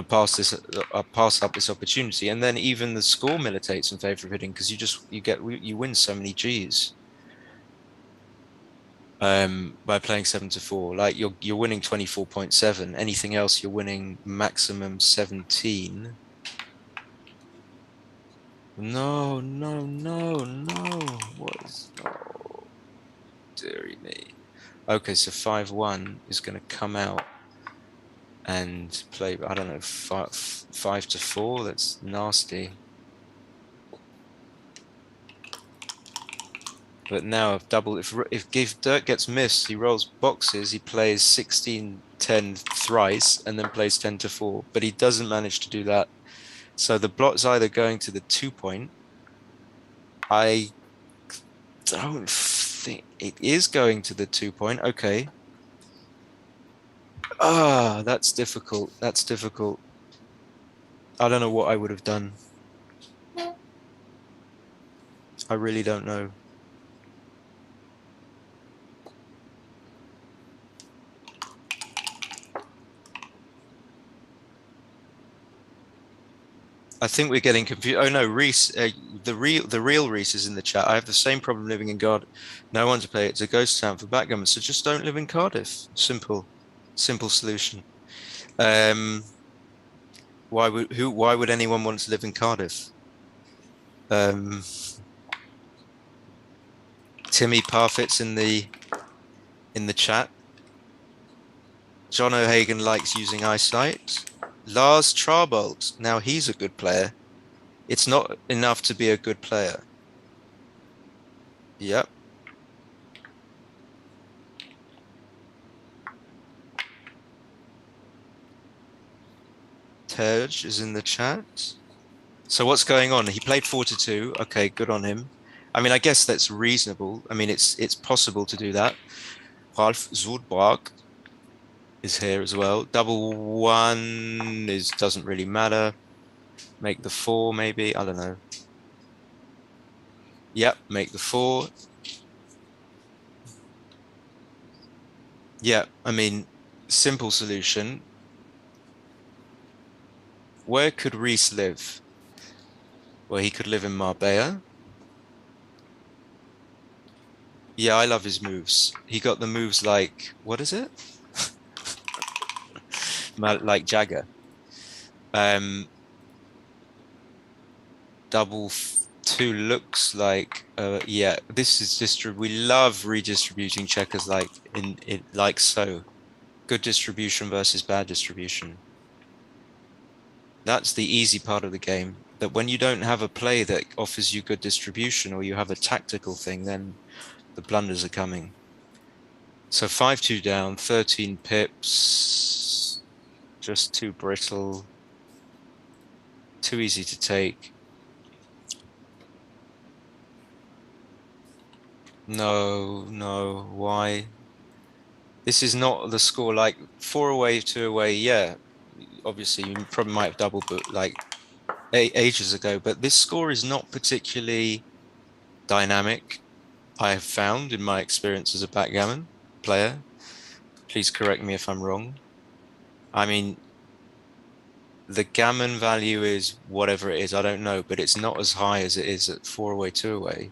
pass up this opportunity, and then even the score militates in favor of hitting, because you win so many Gs. By playing 7-4, like you're winning 24.7. Anything else, you're winning maximum 17. No. What is? Oh, dearie me. Okay, so 5-1 is going to come out and play. I don't know, 5-4. That's nasty. But now if Dirk gets missed, he rolls boxes, he plays 16-10 thrice, and then plays 10-4. But he doesn't manage to do that. So the block's either going to the 2 point. I don't think it is going to the 2 point. Okay. That's difficult. That's difficult. I don't know what I would have done. I really don't know. I think we're getting confused. Oh no, Reese, the real Reese is in the chat. I have the same problem living in Cardiff. No one to play. It's a ghost town for backgammon. So just don't live in Cardiff. Simple solution. Why would anyone want to live in Cardiff? Timmy Parfit's in the chat. John O'Hagan likes using eyesight. Lars Trabolt, now he's a good player. It's not enough to be a good player. Yep. Tej is in the chat. So what's going on? He played 4-2. Okay, good on him. I mean, I guess that's reasonable. I mean, it's possible to do that. Ralf Zudbach is here as well. Double one doesn't really matter. Make the 4 maybe. I don't know. Yep, make the 4. Yeah, I mean, simple solution. Where could Reese live? Well, he could live in Marbella. Yeah, I love his moves. He got the moves like, what is it? Like Jagger. Double 2 looks like, yeah, this is we love redistributing checkers like like so. Good distribution versus bad distribution. That's the easy part of the game. That when you don't have a play that offers you good distribution, or you have a tactical thing, then the blunders are coming. So 5-2 down, 13 pips, just too brittle, too easy to take. No, why? This is not the score like 4 away, 2 away. Yeah, obviously you probably might have doubled, but like ages ago. But this score is not particularly dynamic. I have found in my experience as a backgammon player. Please correct me if I'm wrong. I mean, the gammon value is whatever it is, I don't know, but it's not as high as it is at 4 away, 2 away.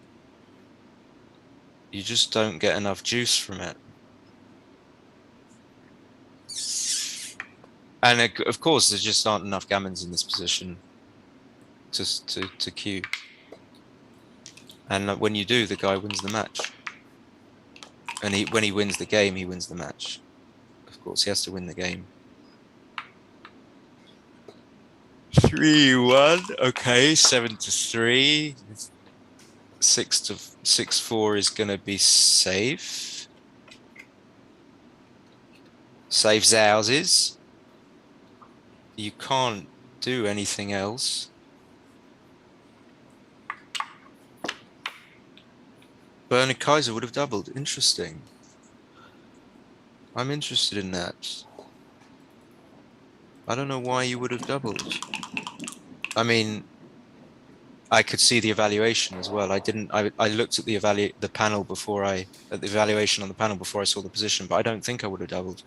You just don't get enough juice from it. And of course, there just aren't enough gammons in this position to queue. And when you do, the guy wins the match. And when he wins the game, he wins the match. Of course, he has to win the game. 3-1. Okay, 7-3. 6-4 is gonna be safe. Saves houses. You can't do anything else. Bernard Kaiser would have doubled. Interesting. I'm interested in that. I don't know why you would have doubled. I mean, I could see the evaluation as well. I looked at the panel before at the evaluation on the panel before I saw the position, but I don't think I would have doubled.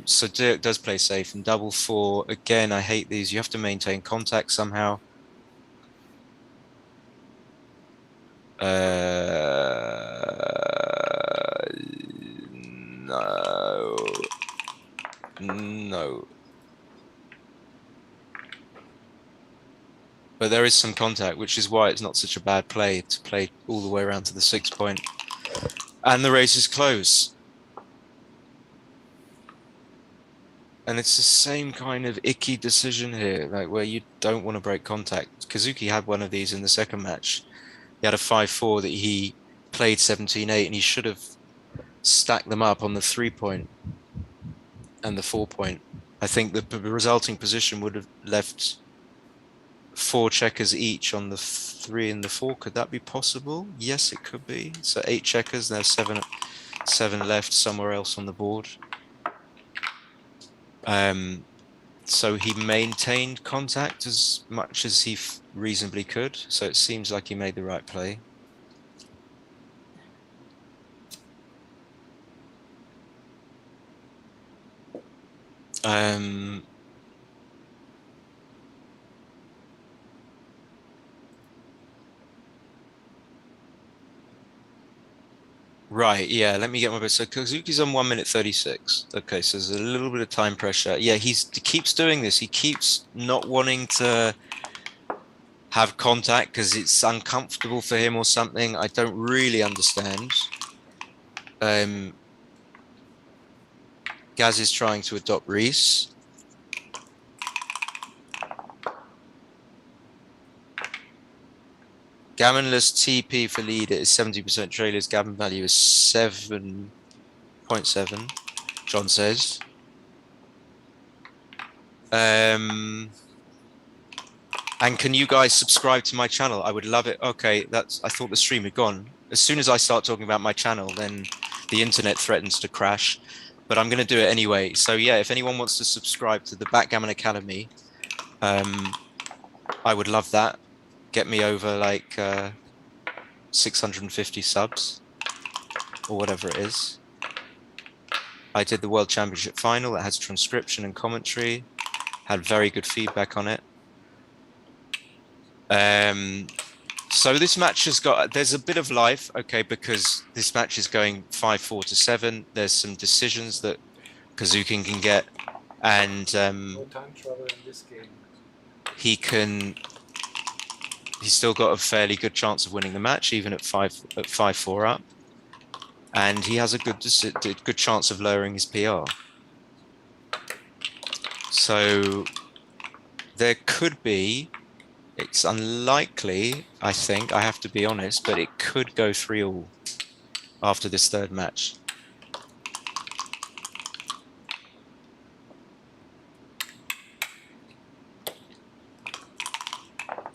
So Dirk does play safe and double 4. Again, I hate these. You have to maintain contact somehow. No. But there is some contact, which is why it's not such a bad play to play all the way around to the 6 point. And the race is close. And it's the same kind of icky decision here, like where you don't want to break contact. Kazuki had one of these in the second match. He had a 5-4 that he played 17-8, and he should have stacked them up on the 3 point and the 4 point. I think the resulting position would have left 4 checkers each on the 3 and the 4. Could that be possible? Yes, it could be. So 8 checkers, there's 7 left somewhere else on the board. So he maintained contact as much as he reasonably could. So it seems like he made the right play. Right, yeah, let me get my best. So Kazuki's on 1:36. Okay, so there's a little bit of time pressure. Yeah, he keeps doing this. He keeps not wanting to have contact because it's uncomfortable for him or something. I don't really understand. Gaz is trying to adopt Reese. Gammonless TP for leader is 70% trailers. Gammon value is 7.7. John says. And can you guys subscribe to my channel? I would love it. Okay, I thought the stream had gone. As soon as I start talking about my channel, then the internet threatens to crash. But I'm going to do it anyway. So yeah, if anyone wants to subscribe to the Backgammon Academy, I would love that. Get me over like 650 subs or whatever it is. I did the World Championship final that has transcription and commentary. Had very good feedback on it. So this match there's a bit of life, okay, because this match is going 5-4 to 7. There's some decisions that Kazuki can get, and No time travel in this game. He's still got a fairly good chance of winning the match, even at 5-4 up, and he has a good chance of lowering his PR. So there could be. It's unlikely, I think, I have to be honest, but it could go 3-all after this third match.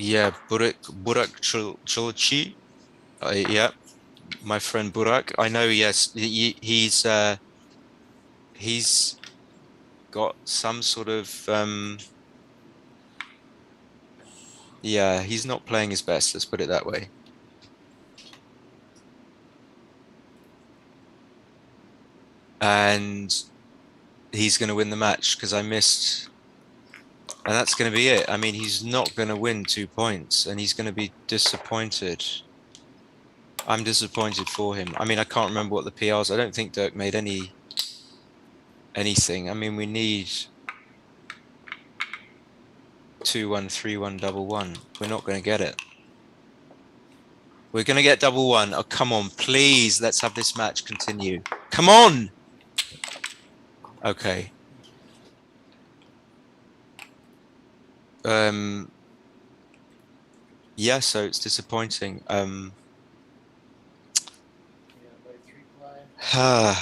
Yeah, Burak Chulchi. Yeah, my friend Burak. I know. Yes, he's got some sort of yeah. He's not playing his best. Let's put it that way. And he's going to win the match because I missed. And that's going to be it. I mean, he's not going to win 2 points and he's going to be disappointed. I'm disappointed for him. I mean, I can't remember what the PRs. I don't think Dirk made anything. I mean, we need 2-1, 3-1, double one. We're not going to get it. We're going to get double one. Oh, come on, please. Let's have this match continue. Come on. Okay. Yeah, so it's disappointing. Yeah, by 3 ply.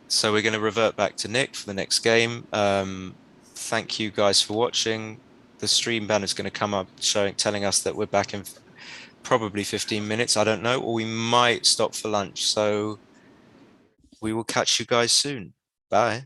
So we're going to revert back to Nick for the next game. Thank you guys for watching. The stream banner is going to come up telling us that we're back in probably 15 minutes. I don't know, or we might stop for lunch. So we will catch you guys soon. Bye.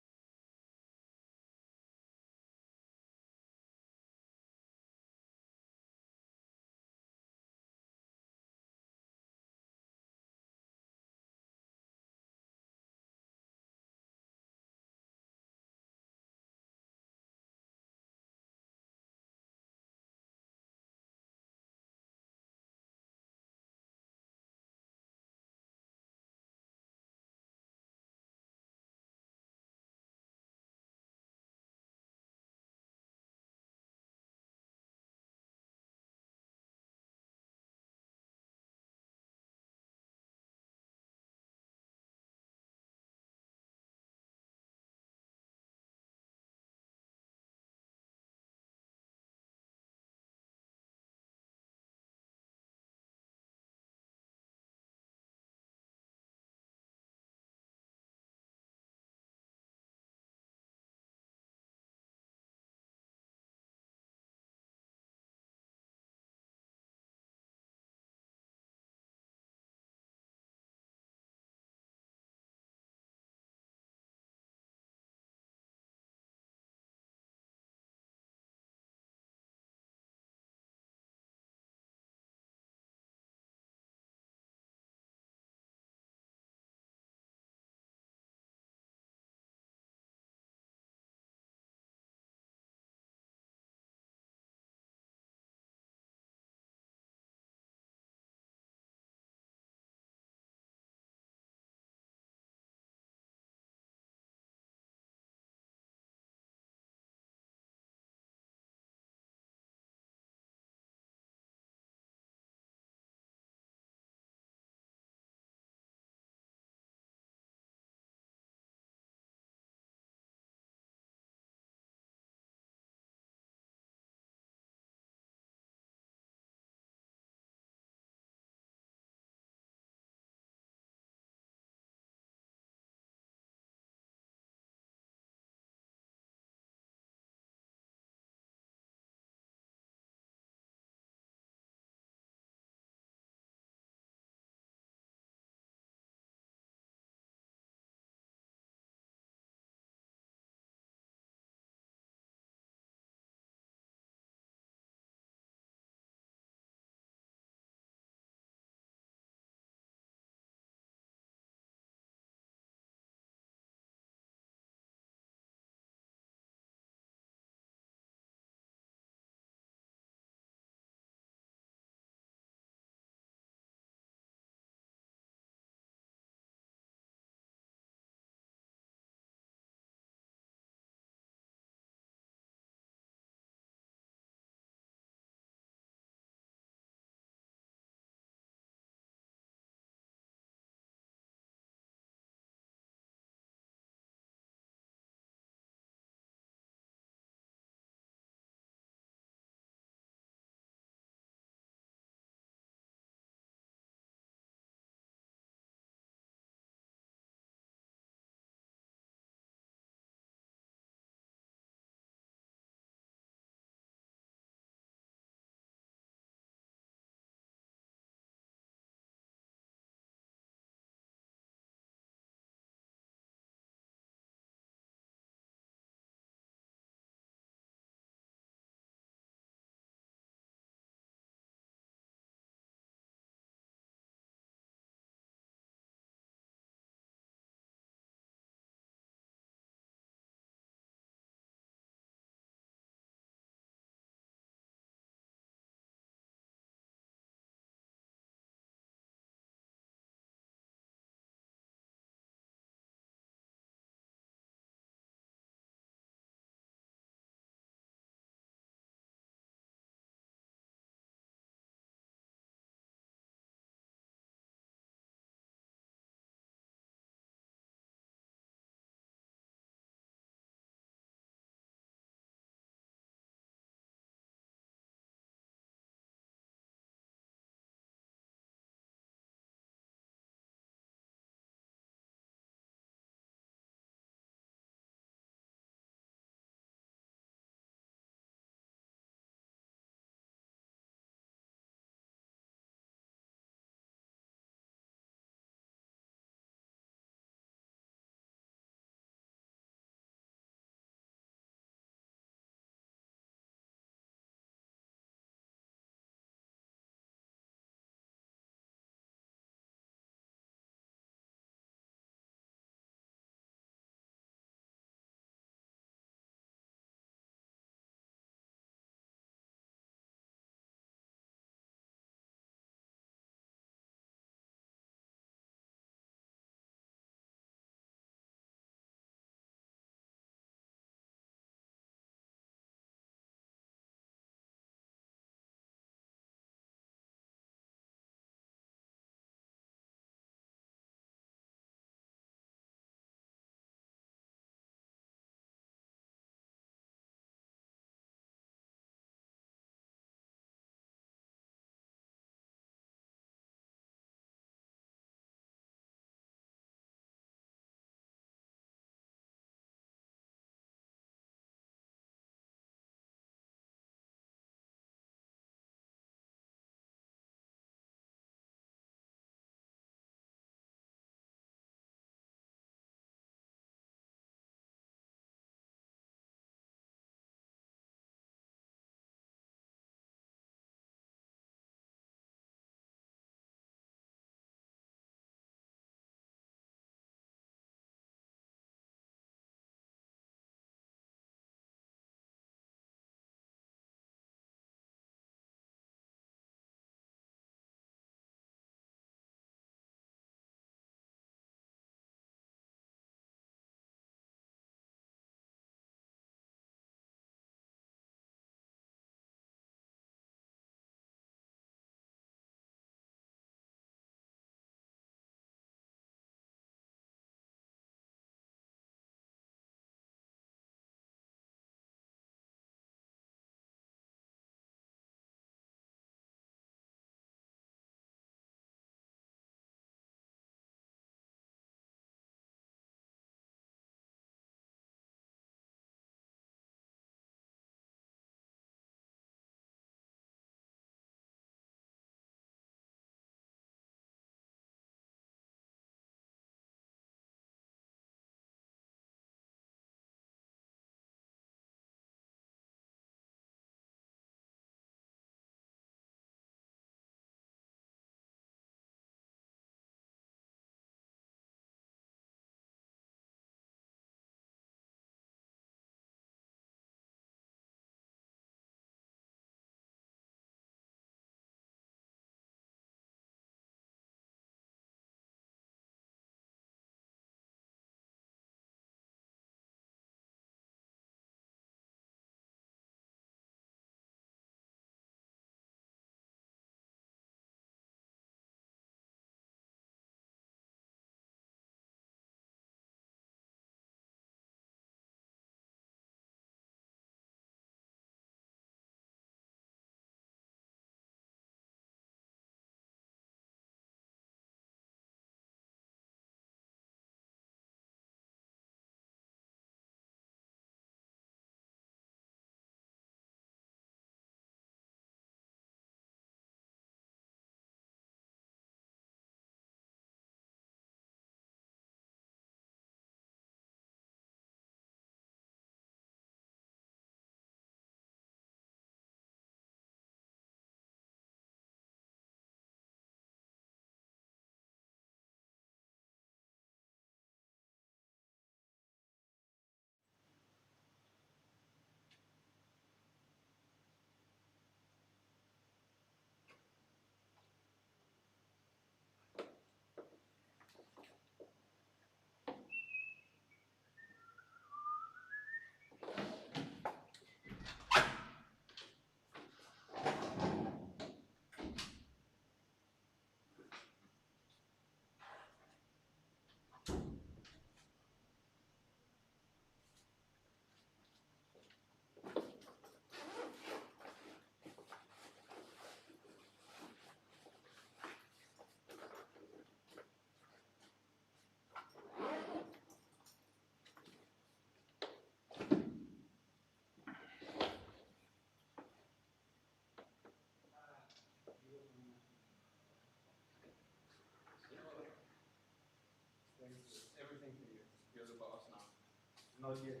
Not yet.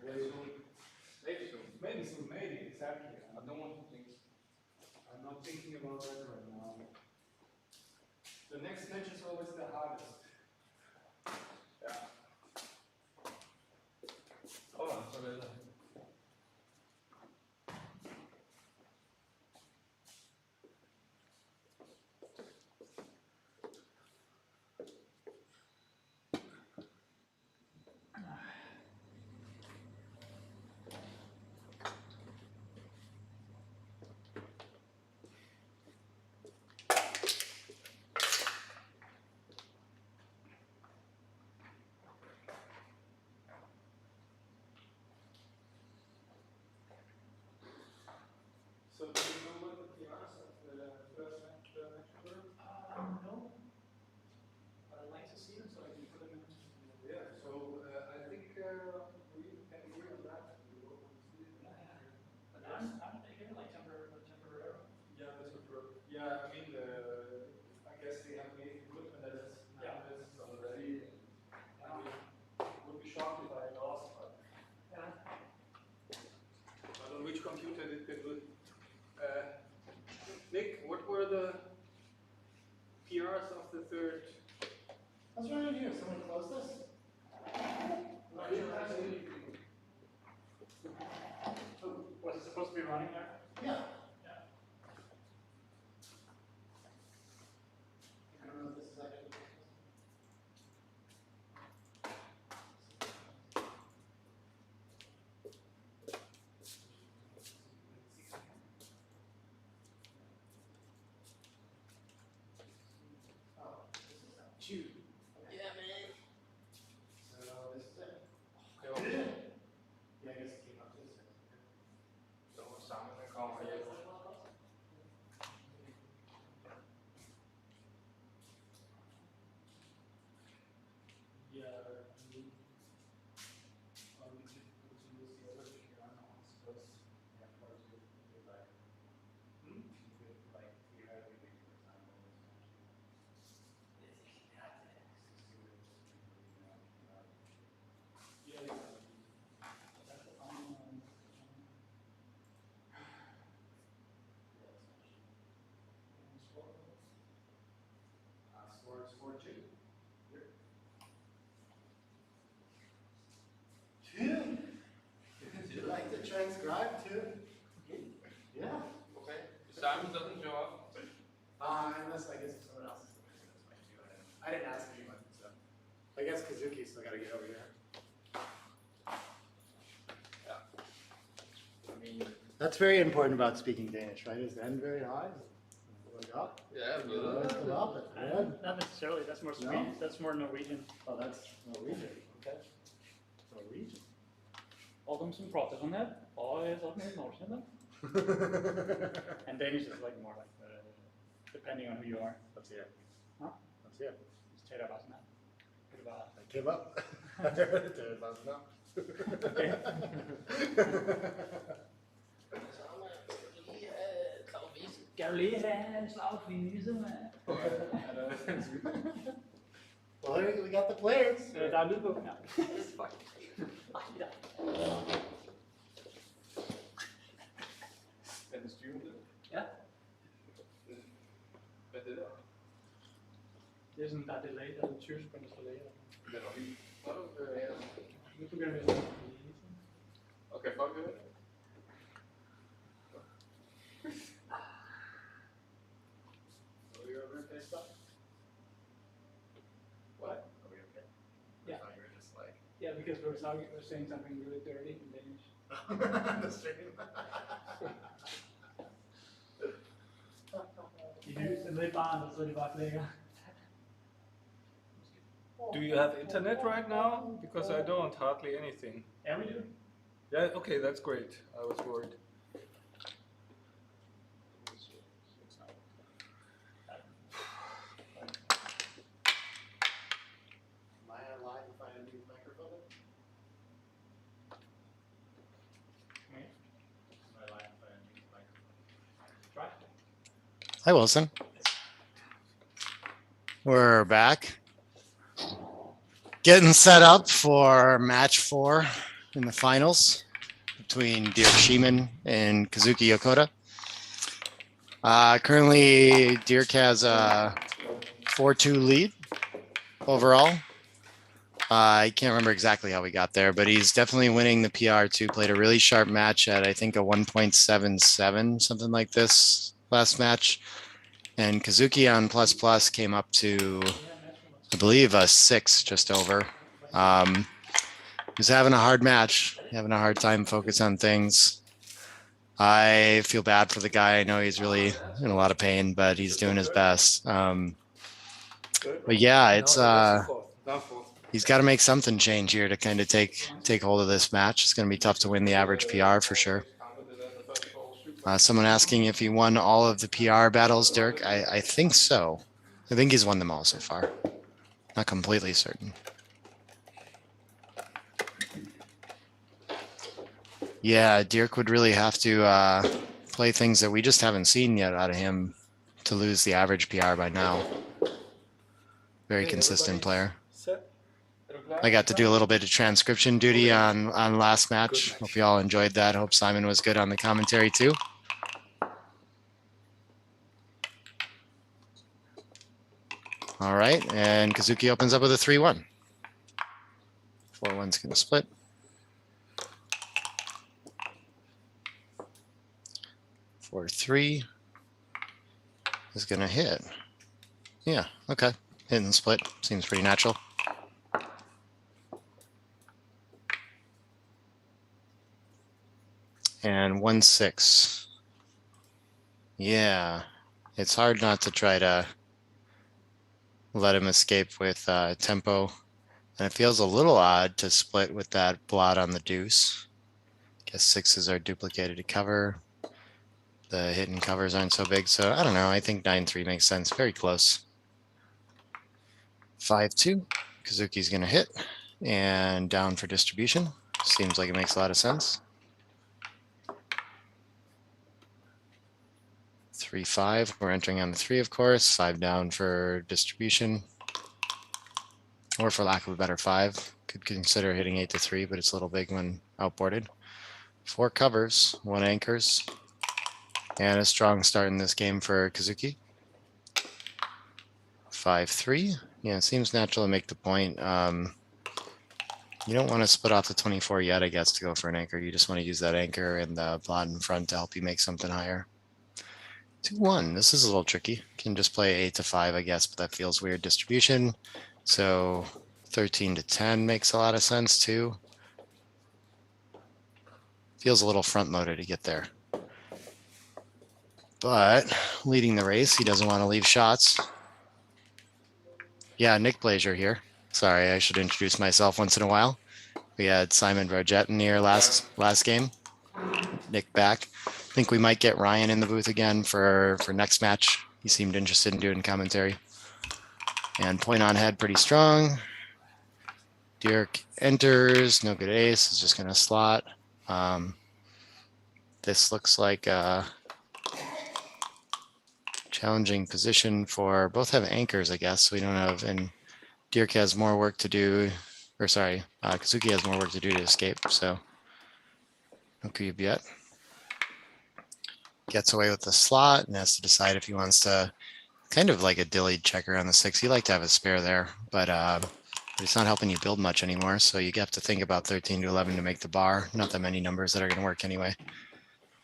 Very soon. Maybe soon. Maybe soon, maybe, exactly. I don't want to think. I'm not thinking about that right now. The next match is always the hardest. Yeah. Oh, Marbella. So do you know what the PRs of the first match were? No. But I'd like to see them so I can put them in. Yeah, so I think we can agree on that. We will see it. But aren't they here like temporary? Yeah, that's what yeah, I mean, I guess they have made equipment that is this already. I would be shocked if I lost, but on which computer did they put? Nick, what were the PRs of the third? What's wrong here? Someone close this? Was it supposed to be running there? Yeah. Yeah. I don't know if this is actually. Oh, this is two. Yeah, man. So this is it. Yeah, I guess it came up to this. Så sammen kommer hjem. Yeah, score 2. Two? Would you like to transcribe two? Yeah. Okay. Simon doesn't show up. Unless I guess someone else is looking at this might too. I didn't ask anyone, so I guess Kazuki still gotta get over here. Yeah. I mean, that's very important about speaking Danish, right? Is the end very high? Going up? Yeah, Always come up at the end? Not necessarily, that's more No? Swedish, that's more Norwegian. Oh, that's Norwegian. Okay. Norwegian. Och de som pratar sån här, ja, jag sa att ni är norrkända. And Danish is like more like, depending on who you are. Let's hear it. Huh? Let's hear it. Just tell about that. Hur det var. I came up. Det är bara bra. Skal du lige have en slag for vise, mand? Well, we got the players. Der er lyd på. Ja. Er det styret det? Ja. Hvad er det der? Det er sådan, der er delay, der er 20 sekunders delay. Det er helt. Ja. Nu begynder vi at Okay, folk hører det. So you're okay, stop? What? Are we okay? Yeah. I thought you were just like. Yeah, because we're saying something really dirty in Danish. The stream. I lyset med barnet, så er det bare lækker. Do you have internet right now? Because I don't hardly anything. Yeah, we do. Yeah, okay, that's great. I was worried. Am I online to find a new microphone? Okay. Am I live to find a new microphone? Try. Hi, Wilson. We're back. Getting set up for match 4 in the finals between Dirk Schiemann and Kazuki Yokota. Currently, Dirk has a 4-2 lead overall. I can't remember exactly how we got there, but he's definitely winning the PR2. Played a really sharp match at, I think, a 1.77, something like this last match. And Kazuki on ++ came up to, I believe, a 6 just over. He's having a hard match, having a hard time focus on things. I feel bad for the guy. I know he's really in a lot of pain, but he's doing his best. But yeah, it's he's got to make something change here to kind of take hold of this match. It's going to be tough to win the average PR for sure. Someone asking if he won all of the PR battles, Dirk. I think so. I think he's won them all so far. Not completely certain. Yeah, Dirk would really have to play things that we just haven't seen yet out of him to lose the average PR by now. Very consistent player. I got to do a little bit of transcription duty on last match. Hope you all enjoyed that. Hope Simon was good on the commentary too. All right, and Kazuki opens up with a 3-1. 4-1's gonna split. 4-3 is gonna hit. Yeah, okay. Hit and split. Seems pretty natural. And 1-6. Yeah, it's hard not to try to let him escape with tempo. And it feels a little odd to split with that blot on the deuce. Guess 6s are duplicated to cover. The hidden covers aren't so big, so I don't know. I think 9-3 makes sense. Very close. 5-2. Kazuki's going to hit. And down for distribution. Seems like it makes a lot of sense. 3-5. We're entering on the 3, of course. 5 down for distribution. Or for lack of a better 5. Could consider hitting 8-3, but it's a little big when outboarded. 4 covers, 1 anchors. And a strong start in this game for Kazuki. 5-3. Yeah, it seems natural to make the point. You don't want to split off the 24 yet, I guess, to go for an anchor. You just want to use that anchor and the blot in front to help you make something higher. 2-1. This is a little tricky. Can just play 8-5, I guess, but that feels weird distribution. So 13-10 makes a lot of sense too. Feels a little front loaded to get there. But leading the race, he doesn't want to leave shots. Yeah, Nick Blazier here. Sorry, I should introduce myself once in a while. We had Simon Roget in here last game. Nick back. I think we might get Ryan in the booth again for next match. He seemed interested in doing commentary. And point on head pretty strong. Dirk enters, no good ace, is just gonna slot. This looks like a challenging position for, both have anchors, I guess. We don't have, and Dirk has more work to do, or sorry, Kazuki has more work to do to escape, so no cube yet. Gets away with the slot and has to decide if he wants to, kind of like a dillied checker on the 6. You like to have a spare there, but it's not helping you build much anymore. So you have to think about 13-11 to make the bar. Not that many numbers that are going to work anyway.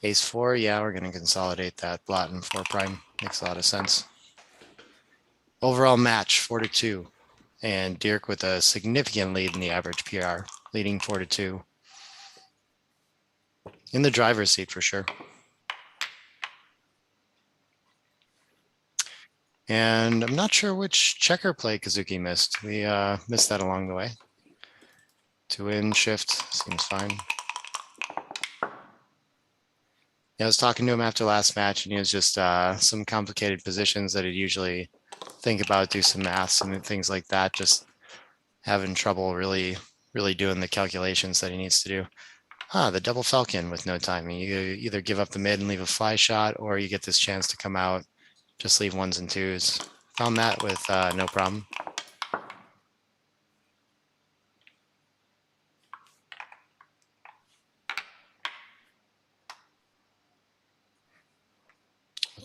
Ace-4, yeah, we're going to consolidate that blot in 4 prime. Makes a lot of sense. Overall match 4-2, and Dirk with a significant lead in the average PR, leading 4-2. In the driver's seat for sure. And I'm not sure which checker play Kazuki missed. We missed that along the way. 2-in shift seems fine. Yeah, I was talking to him after last match, and he was just some complicated positions that he'd usually think about, do some maths and things like that, just having trouble really doing the calculations that he needs to do. The double falcon with no timing. You either give up the mid and leave a fly shot, or you get this chance to come out, just leave 1s and 2s. Found that with no problem.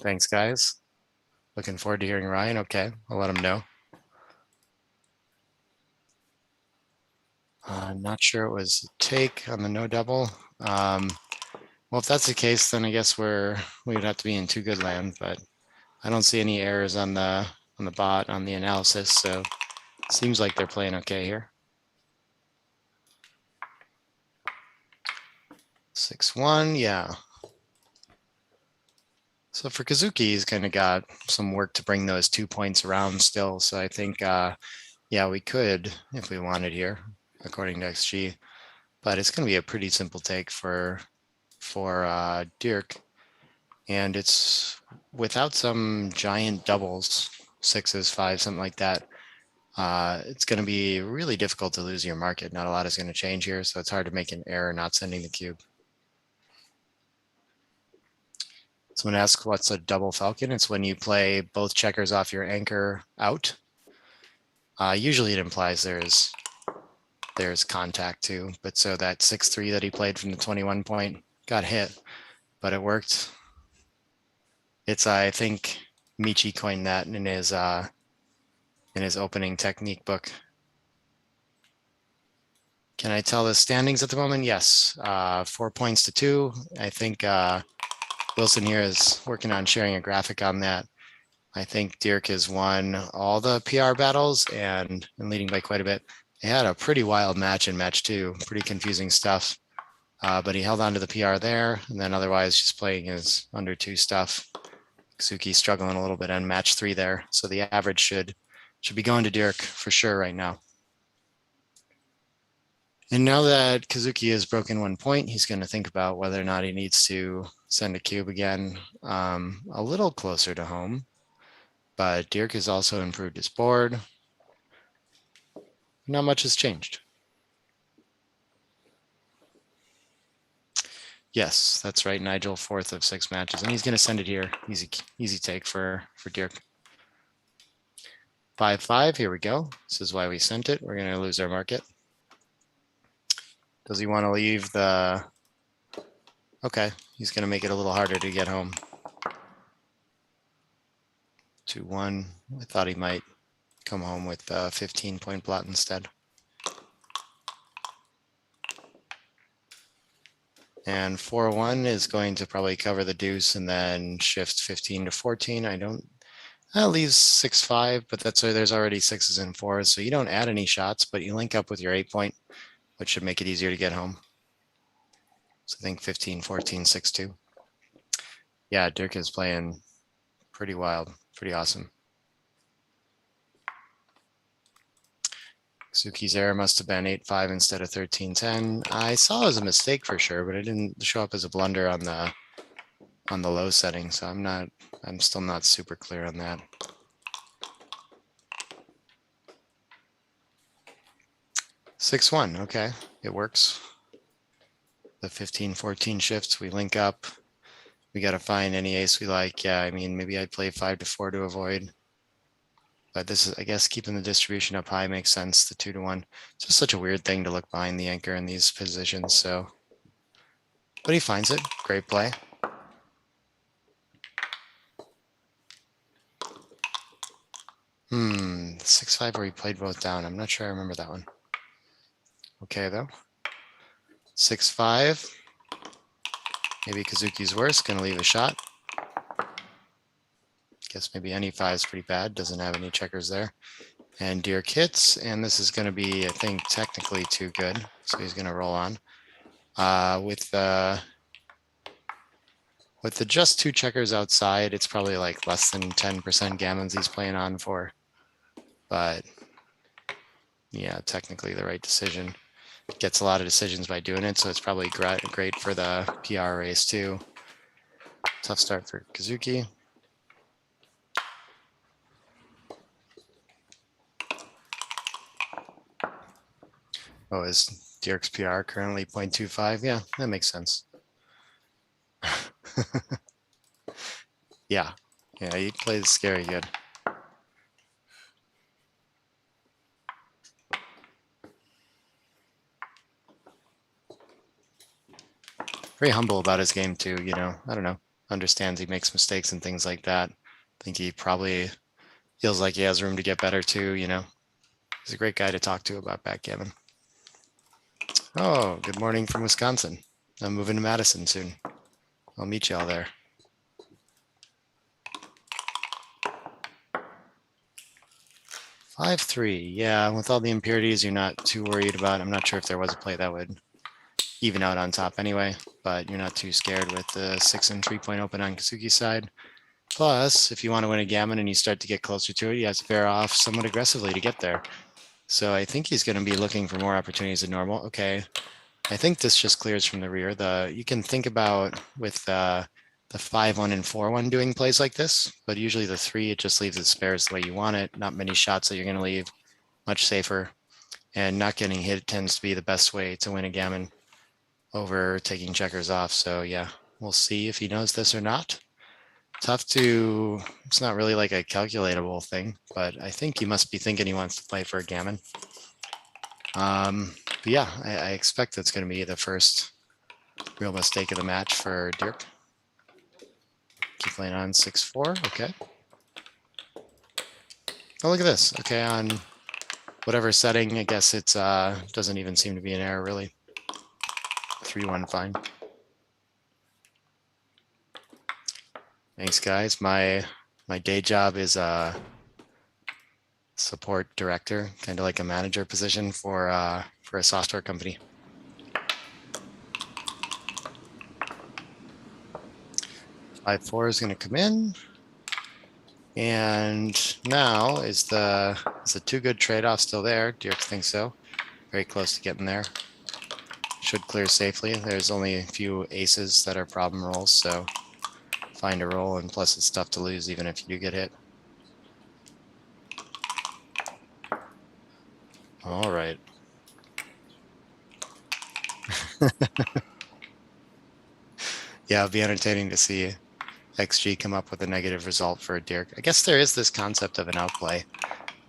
Thanks, guys. Looking forward to hearing Ryan. Okay, I'll let him know. Not sure it was a take on the no double. Well, if that's the case, then I guess we would have to be in too good land, but I don't see any errors on the bot on the analysis, so it seems like they're playing okay here. 6-1, yeah. So for Kazuki, he's kind of got some work to bring those 2 points around still. So I think, yeah, we could if we wanted here, according to XG. But it's going to be a pretty simple take for Dirk, and it's without some giant doubles, 6s, 5s, something like that. It's going to be really difficult to lose your market. Not a lot is going to change here, so it's hard to make an error not sending the cube. Someone asks, what's a double falcon? It's when you play both checkers off your anchor out. Usually it implies there's contact too, but so that 6-3 that he played from the 21 point got hit, but it worked. It's, I think Michi coined that in his opening technique book. Can I tell the standings at the moment? Yes, 4 points to 2. I think Wilson here is working on sharing a graphic on that. I think Dirk has won all the PR battles and leading by quite a bit. They had a pretty wild match in match 2, pretty confusing stuff. But he held on to the PR there, and then otherwise just playing his under 2 stuff. Kazuki struggling a little bit on match 3 there. So the average should be going to Dirk for sure right now. And now that Kazuki has broken 1 point, he's going to think about whether or not he needs to send a cube again, a little closer to home. But Dirk has also improved his board. Not much has changed. Yes, that's right, Nigel, 4th of 6 matches. And he's going to send it here. Easy take for Dirk. 5-5, here we go. This is why we sent it. We're going to lose our market. Does he want to leave the... Okay, he's going to make it a little harder to get home. 2-1. I thought he might come home with a 15-point blot instead. And 4-1 is going to probably cover the deuce and then shift 15 to 14. That leaves 6-5, but that's where there's already 6s and 4s. So you don't add any shots, but you link up with your 8 point, which should make it easier to get home. So I think 15, 14, 6-2. Yeah, Dirk is playing pretty wild, pretty awesome. Kazuki's error must have been 8-5 instead of 13-10. I saw it as a mistake for sure, but it didn't show up as a blunder on the low setting, so I'm still not super clear on that. (6-1), okay, it works. The 15-14 shifts, we link up. We got to find any ace we like. Yeah, I mean, maybe I'd play 5-4 to avoid. But this is, I guess, keeping the distribution up high makes sense, the 2-1. It's just such a weird thing to look behind the anchor in these positions, so. But he finds it, great play. The 6-5 where he played both down. I'm not sure I remember that one. Okay, though. 6-5. Maybe Kazuki's worse, gonna leave a shot. Guess maybe any 5 is pretty bad, doesn't have any checkers there. And Dirk hits, and this is gonna be, I think, technically too good. So he's gonna roll on. With the just 2 checkers outside, it's probably like less than 10% gammons he's playing on for. But yeah, technically the right decision. Gets a lot of decisions by doing it, so it's probably great for the PR race too. Tough start for Kazuki. Oh, is Dirk's PR currently 0.25? Yeah, that makes sense. Yeah, he plays scary good. Very humble about his game too, I don't know. understands he makes mistakes and things like that. I think he probably feels like he has room to get better too, you know. He's a great guy to talk to about backgammon. Oh, good morning from Wisconsin. I'm moving to Madison soon. I'll meet y'all there. Five, 3. Yeah, with all the impurities, you're not too worried about. I'm not sure if there was a play that would even out on top anyway, but you're not too scared with the 6 and 3-point open on Kazuki's side. Plus, if you want to win a gammon and you start to get closer to it, you have to bear off somewhat aggressively to get there. So I think he's going to be looking for more opportunities than normal. Okay, I think this just clears from the rear. You can think about with the 5-1 and 4-1 doing plays like this, but usually the 3, it just leaves the spares the way you want it. Not many shots that you're going to leave, much safer. And not getting hit tends to be the best way to win a gammon over taking checkers off. So yeah, we'll see if he knows this or not. Tough to, it's not really like a calculatable thing, but I think he must be thinking he wants to play for a gammon. But yeah, I expect that's going to be the first real mistake of the match for Dirk. Keep playing on 6-4, okay. Oh, look at this. Okay, on whatever setting, I guess it's doesn't even seem to be an error really. 3-1, fine. Thanks, guys. My day job is support director, kind of like a manager position for a software company. Five, 4 is going to come in, and now is the too good trade-off still there? Dirk thinks so. Very close to getting there. Should clear safely. There's only a few aces that are problem rolls, so find a roll, and plus it's tough to lose even if you do get hit. All right. Yeah, it'll be entertaining to see XG come up with a negative result for Dirk. I guess there is this concept of an outplay.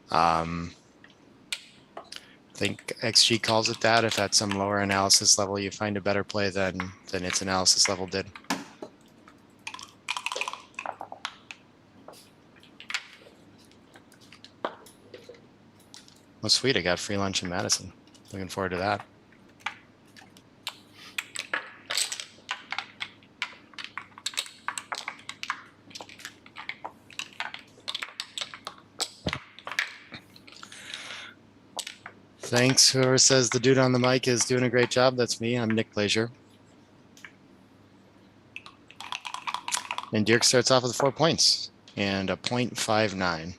I think XG calls it that if at some lower analysis level you find a better play than its analysis level did. Well, sweet, I got free lunch in Madison. Looking forward to that. Thanks, whoever says the dude on the mic is doing a great job. That's me. I'm Nick Glazier. And Dirk starts off with 4 points and a .59.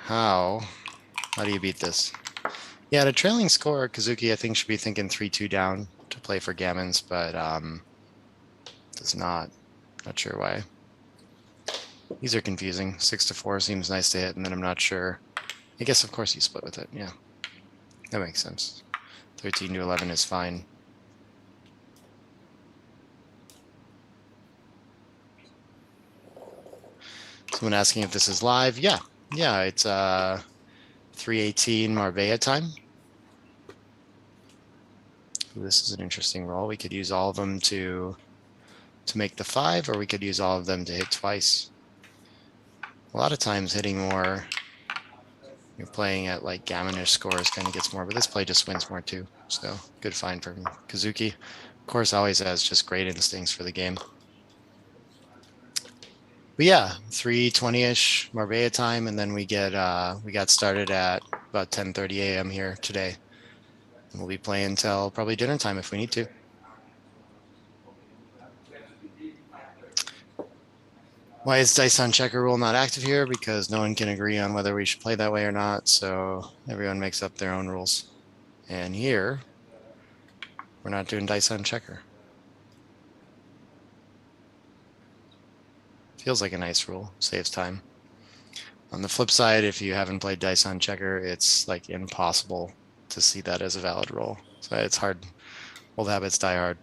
How do you beat this? Yeah, at a trailing score, Kazuki, I think, should be thinking 3-2 down to play for gammons, but does not. Not sure why. These are confusing. 6-4 seems nice to hit, and then I'm not sure. I guess, of course, you split with it. Yeah, that makes sense. 13-11 is fine. Someone asking if this is live. Yeah, it's 3:18 Marbella time. Ooh, this is an interesting roll. We could use all of them to make the 5, or we could use all of them to hit twice. A lot of times hitting more, you're playing at like gammonish scores kind of gets more, but this play just wins more too. So good find from Kazuki. Of course, always has just great instincts for the game. But yeah, 3:20ish Marbella time, and then we got started at about 10:30 a.m. here today. And we'll be playing till probably dinner time if we need to. Why is dice on checker rule not active here? Because no one can agree on whether we should play that way or not, so everyone makes up their own rules. And here, we're not doing dice on checker. Feels like a nice rule, saves time. On the flip side, if you haven't played dice on checker, it's like impossible to see that as a valid rule. So it's hard. Old habits die hard.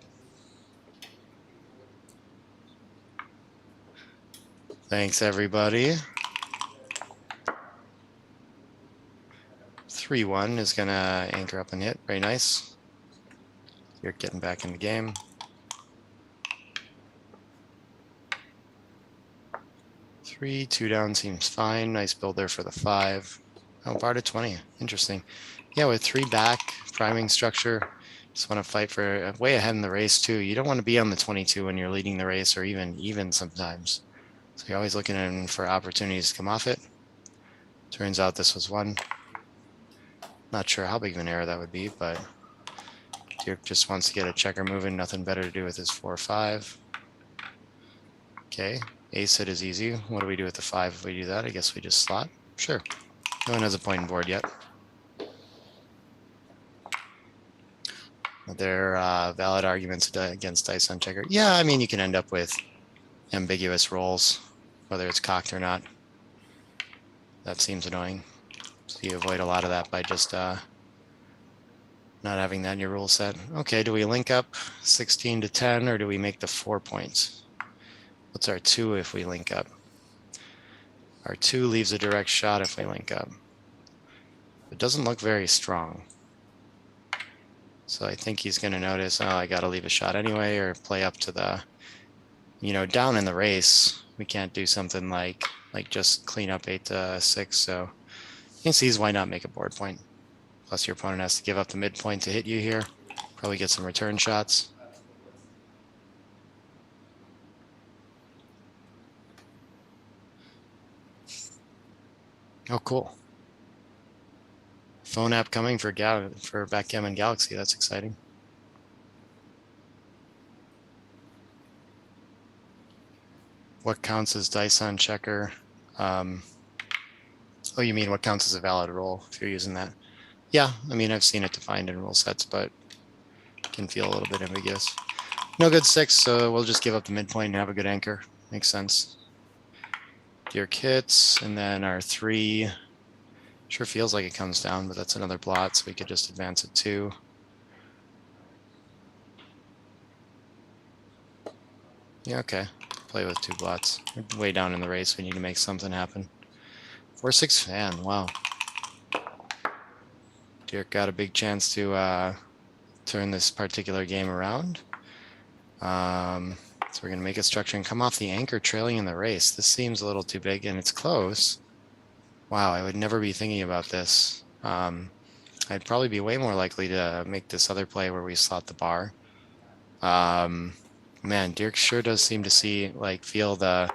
Thanks, everybody. 3-1 is gonna anchor up and hit. Very nice. You're getting back in the game. 3, 2 down seems fine. Nice build there for the 5. Oh, bar to 20. Interesting. Yeah, with 3 back, priming structure. Just want to fight for way ahead in the race too. You don't want to be on the 22 when you're leading the race, or even sometimes. So you're always looking in for opportunities to come off it. Turns out this was one. Not sure how big of an error that would be, but Dirk just wants to get a checker moving. Nothing better to do with his 4-5. Okay, ace hit is easy. What do we do with the 5 if we do that? I guess we just slot. Sure. No one has a point in board yet. Are there valid arguments against dice on checker? Yeah, I mean, you can end up with ambiguous rolls, whether it's cocked or not. That seems annoying. So you avoid a lot of that by just not having that in your rule set. Okay, do we link up 16 to 10, or do we make the 4 points? What's our 2 if we link up? Our 2 leaves a direct shot if we link up. It doesn't look very strong. So I think he's going to notice, oh, I got to leave a shot anyway, or play up to the, down in the race. We can't do something like just clean up 8 to 6. So he sees why not make a board point. Plus your opponent has to give up the midpoint to hit you here. Probably get some return shots. Oh, cool. Phone app coming for Backgammon Galaxy. That's exciting. What counts as dice on checker? Oh, you mean what counts as a valid roll if you're using that? Yeah, I mean, I've seen it defined in rule sets, but can feel a little bit ambiguous. No good 6, so we'll just give up the midpoint and have a good anchor. Makes sense. Dirk hits, and then our 3 sure feels like it comes down, but that's another blot, so we could just advance it 2. Yeah, okay. Play with 2 blots. We're way down in the race. We need to make something happen. 4-6 fan. Wow. Dirk got a big chance to turn this particular game around. So we're going to make a structure and come off the anchor trailing in the race. This seems a little too big, and it's close. Wow, I would never be thinking about this. I'd probably be way more likely to make this other play where we slot the bar. Man, Dirk sure does seem to feel the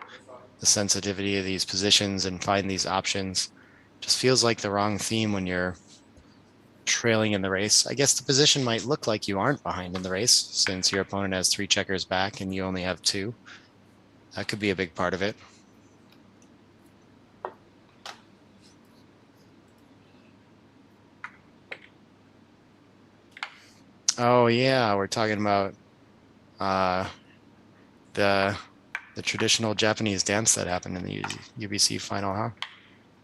sensitivity of these positions and find these options. Just feels like the wrong theme when you're trailing in the race. I guess the position might look like you aren't behind in the race since your opponent has 3 checkers back and you only have 2. That could be a big part of it. Oh yeah, we're talking about the traditional Japanese dance that happened in the UBC final, huh?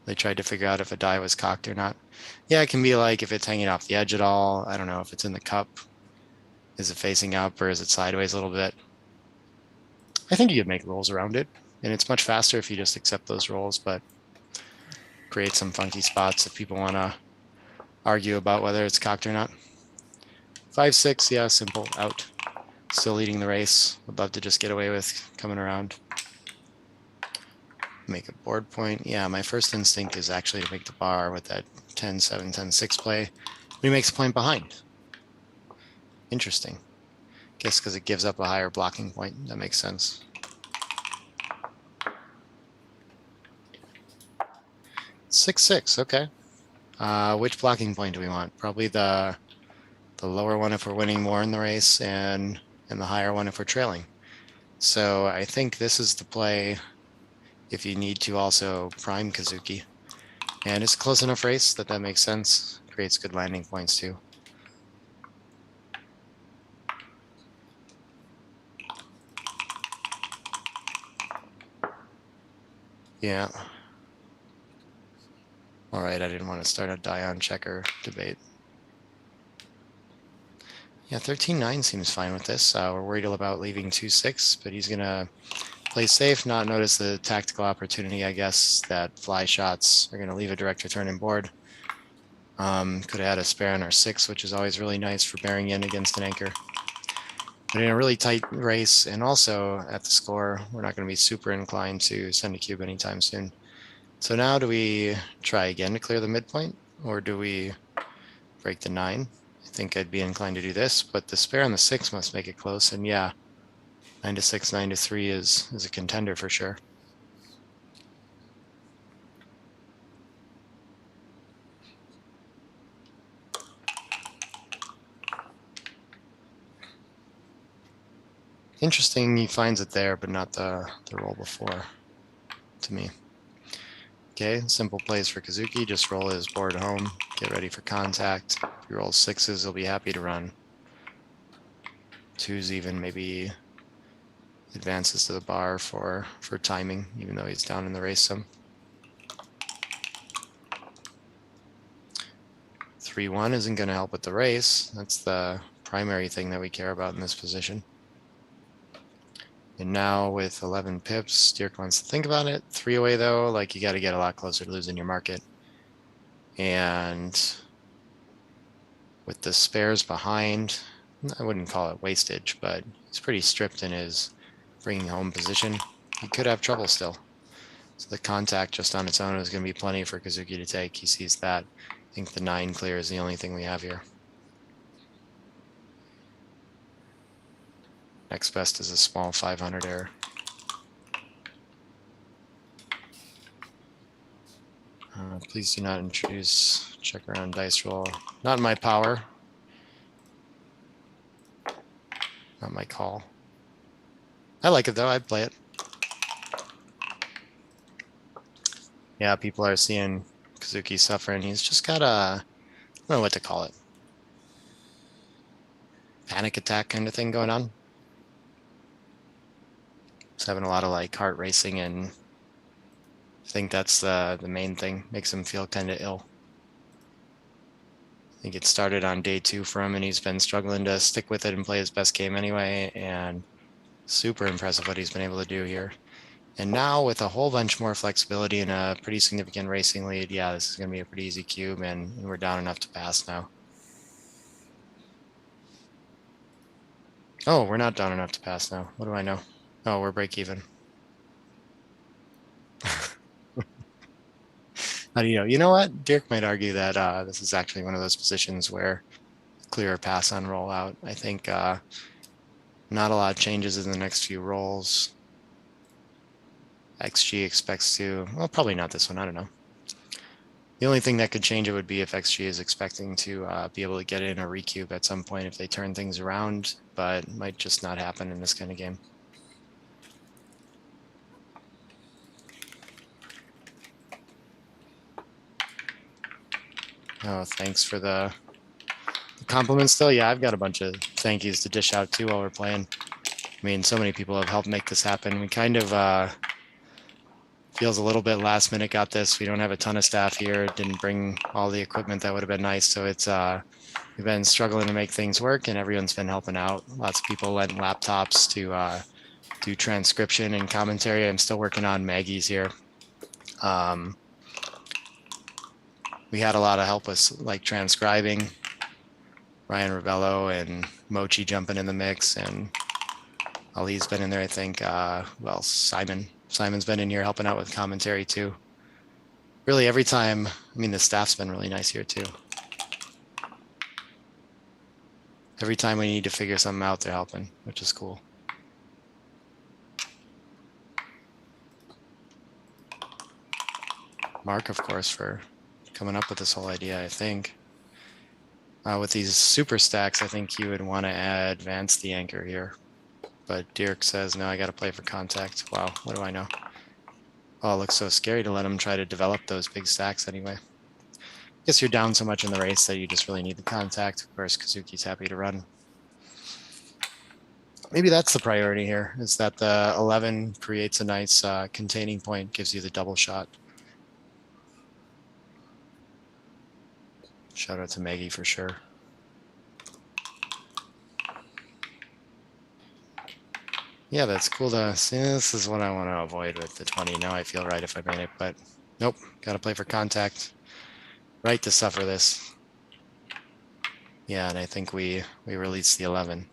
They tried to figure out if a die was cocked or not. Yeah, it can be like if it's hanging off the edge at all. I don't know if it's in the cup. Is it facing up or is it sideways a little bit? I think you could make rolls around it, and it's much faster if you just accept those rolls, but create some funky spots if people want to argue about whether it's cocked or not. 5-6, yeah, simple, out. Still leading the race. Would love to just get away with coming around. Make a board point. Yeah, my first instinct is actually to make the bar with that 10-7, 10-6 play. But he makes a point behind. Interesting. Guess because it gives up a higher blocking point. That makes sense. Six, okay. Which blocking point do we want? Probably the lower one if we're winning more in the race, and the higher one if we're trailing. So I think this is the play if you need to also prime Kazuki. And it's a close enough race that makes sense. Creates good landing points too. Yeah. All right, I didn't want to start a die-on checker debate. Yeah, 13-9 seems fine with this. We're worried about leaving 2-6, but he's going to play safe, not notice the tactical opportunity, I guess, that fly shots are going to leave a direct return in board. Could have had a spare on our 6, which is always really nice for bearing in against an anchor. But in a really tight race and also at the score, we're not going to be super inclined to send a cube anytime soon. So now do we try again to clear the midpoint, or do we break the 9? I think I'd be inclined to do this, but the spare on the 6 must make it close. And yeah, 9 to 6, 9 to 3 is a contender for sure. Interesting, he finds it there, but not the roll before, to me. Okay, simple plays for Kazuki. Just roll his board home, get ready for contact. If he rolls 6s, he'll be happy to run. 2s even, maybe advances to the bar for timing, even though he's down in the race some. 3-1 isn't going to help with the race. That's the primary thing that we care about in this position. And now with 11 pips, Dirk wants to think about it. 3 away though, like you got to get a lot closer to losing your market. And with the spares behind, I wouldn't call it wastage, but he's pretty stripped in his bringing home position. He could have trouble still. So the contact just on its own is going to be plenty for Kazuki to take. He sees that. I think the 9 clear is the only thing we have here. Next best is a small 500 error. Please do not introduce check around dice roll. Not my power. Not my call. I like it though, I'd play it. Yeah, people are seeing Kazuki suffering. He's just got a, I don't know what to call it. Panic attack kind of thing going on. He's having a lot of like heart racing, and I think that's the main thing. Makes him feel kind of ill. I think it started on day 2 for him, and he's been struggling to stick with it and play his best game anyway, and super impressive what he's been able to do here. And now with a whole bunch more flexibility and a pretty significant racing lead, yeah, this is going to be a pretty easy cube, and we're down enough to pass now. Oh, we're not down enough to pass now. What do I know? Oh, we're break even. How do you know? You know what? Dirk might argue that this is actually one of those positions where clear pass on rollout. I think not a lot of changes in the next few rolls. XG expects to, well, probably not this one. I don't know. The only thing that could change it would be if XG is expecting to be able to get in a recube at some point if they turn things around, but it might just not happen in this kind of game. Oh, thanks for the compliments still. Yeah, I've got a bunch of thank yous to dish out too while we're playing. I mean, so many people have helped make this happen. We kind of feels a little bit last minute got this. We don't have a ton of staff here. Didn't bring all the equipment that would have been nice. So it's we've been struggling to make things work, and everyone's been helping out. Lots of people lent laptops to do transcription and commentary. I'm still working on Maggie's here. We had a lot of help with like transcribing. Ryan Ravello and Mochi jumping in the mix, and Ali's been in there, I think. Well, Simon's been in here helping out with commentary too. Really every time, I mean, the staff's been really nice here too. Every time we need to figure something out, they're helping, which is cool. Mark, of course, for coming up with this whole idea, I think. With these super stacks, I think you would want to advance the anchor here. But Dirk says, no, I got to play for contact. Wow, what do I know? Oh, it looks so scary to let him try to develop those big stacks anyway. I guess you're down so much in the race that you just really need the contact. Of course, Kazuki's happy to run. Maybe that's the priority here, is that the 11 creates a nice containing point, gives you the double shot. Shout out to Maggie for sure. Yeah, that's cool to see. This is what I want to avoid with the 20. Now I feel right if I made it, but nope, got to play for contact. Right to suffer this. Yeah, and I think we release the 11.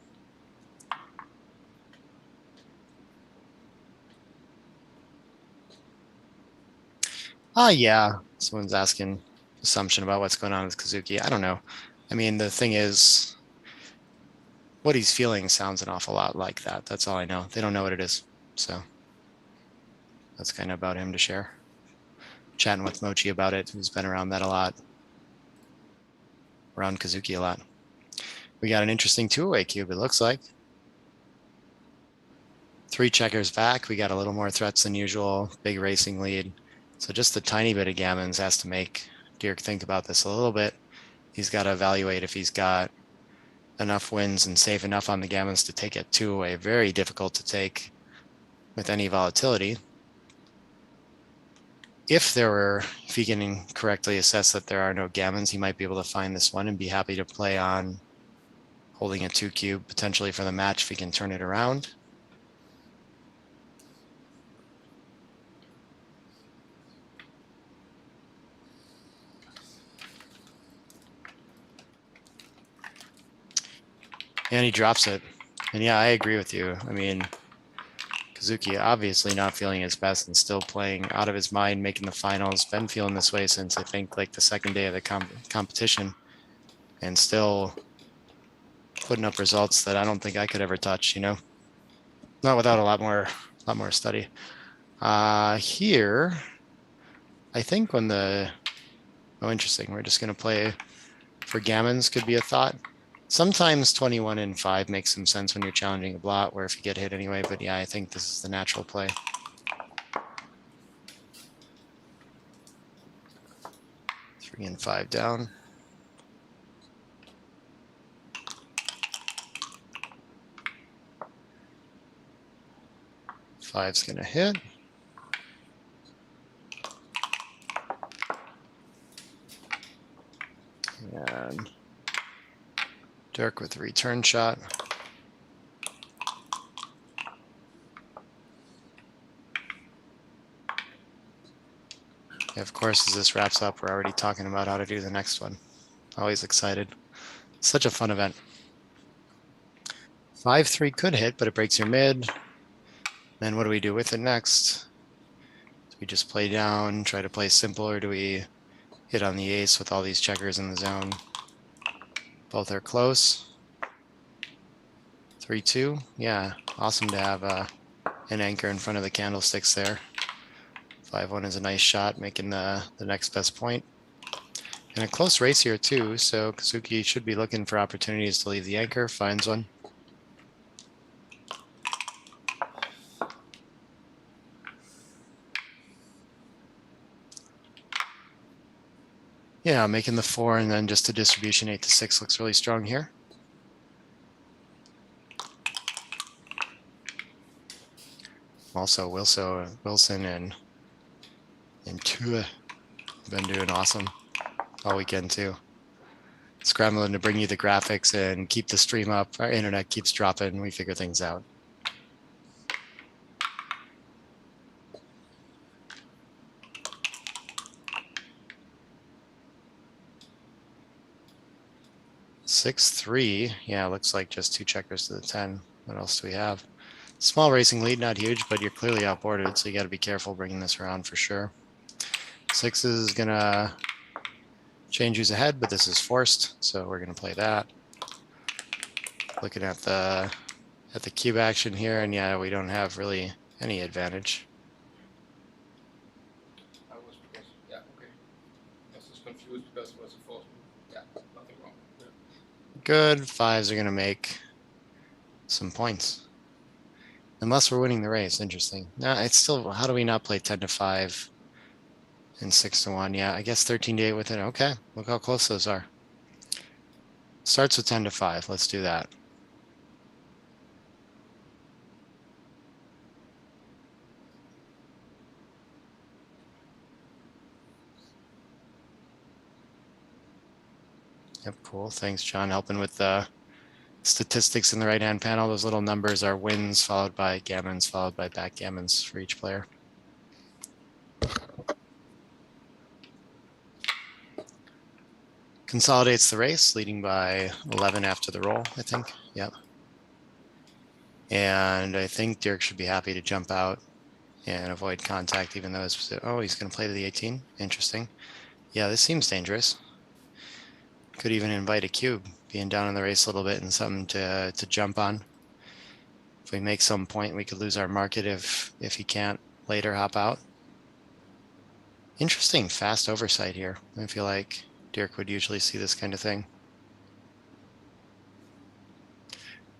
Yeah. Someone's asking assumption about what's going on with Kazuki. I don't know. I mean, the thing is, what he's feeling sounds an awful lot like that. That's all I know. They don't know what it is. So that's kind of about him to share. Chatting with Mochi about it, who's been around that a lot, around Kazuki a lot. We got an interesting two-way cube, it looks like. 3 checkers back. We got a little more threats than usual. Big racing lead. So just a tiny bit of gammons has to make Dirk think about this a little bit. He's got to evaluate if he's got enough wins and save enough on the gammons to take it two-way. Very difficult to take with any volatility. If he can correctly assess that there are no gammons, he might be able to find this one and be happy to play on holding a 2 cube potentially for the match if he can turn it around. And he drops it. And yeah, I agree with you. I mean, Kazuki obviously not feeling his best and still playing out of his mind, making the finals. Been feeling this way since I think like the second day of the competition, and still putting up results that I don't think I could ever touch. You know, not without a lot more study. Here, I think when interesting. We're just gonna play for gammons could be a thought. Sometimes 21 and 5 makes some sense when you're challenging a blot, where if you get hit anyway, but yeah, I think this is the natural play. Three and 5 down. Five's gonna hit. And Dirk with a return shot. And of course, as this wraps up, we're already talking about how to do the next one. Always excited. Such a fun event. 5-3 could hit, but it breaks your mid. Then what do we do with it next? Do we just play down, try to play simple, or do we hit on the ace with all these checkers in the zone? Both are close. 3-2. Yeah, awesome to have an anchor in front of the candlesticks there. 5-1 is a nice shot, making the next best point. And a close race here too, so Kazuki should be looking for opportunities to leave the anchor, finds one. Yeah, making the 4 and then just a distribution 8-6 looks really strong here. Also, Wilson and Tua have been doing awesome all weekend too. Scrambling to bring you the graphics and keep the stream up. Our internet keeps dropping. We figure things out. Six, 3. Yeah, looks like just 2 checkers to the 10. What else do we have? Small racing lead, not huge, but you're clearly outboarded, so you got to be careful bringing this around for sure. 6 is gonna change who's ahead, but this is forced, so we're gonna play that. Looking at the cube action here, and yeah, we don't have really any advantage. I was because, yeah, okay. I was just confused because it was a false move. Yeah, nothing wrong. Yeah. Good. 5s are gonna make some points. Unless we're winning the race, interesting. No, it's still, how do we not play 10-5 and 6-1? Yeah, I guess 13-8 with it. Okay, look how close those are. Starts with 10-5. Let's do that. Yep, cool. Thanks, John, helping with the statistics in the right-hand panel. Those little numbers are wins followed by gammons followed by backgammons for each player. Consolidates the race, leading by 11 after the roll, I think. Yep. And I think Dirk should be happy to jump out Yeah, and avoid contact even though it's, oh, he's going to play to the 18. Interesting. Yeah, this seems dangerous. Could even invite a cube, being down in the race a little bit and something to jump on. If we make some point, we could lose our market if he can't later hop out. Interesting fast oversight here. I feel like Dirk would usually see this kind of thing.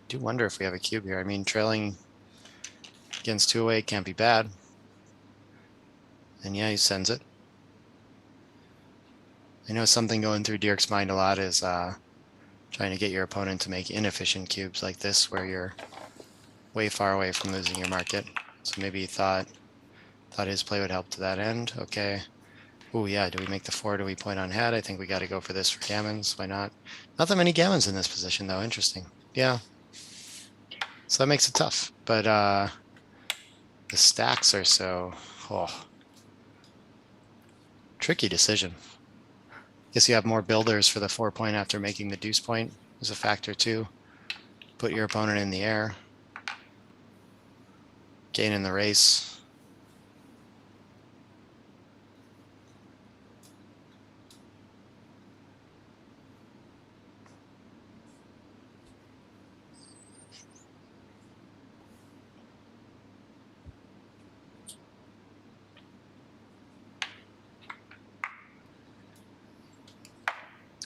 Do wonder if we have a cube here. I mean, trailing against 2-away can't be bad. And yeah, he sends it. I know something going through Dirk's mind a lot is trying to get your opponent to make inefficient cubes like this, where you're way far away from losing your market. So maybe he thought his play would help to that end. Okay. Oh yeah, do we make the 4? Do we point on head? I think we got to go for this for gammons. Why not? Not that many gammons in this position though. Interesting. Yeah. So that makes it tough. But the stacks are so tricky decision. Guess you have more builders for the 4 point after making the deuce point is a factor too. Put your opponent in the air. Gain in the race.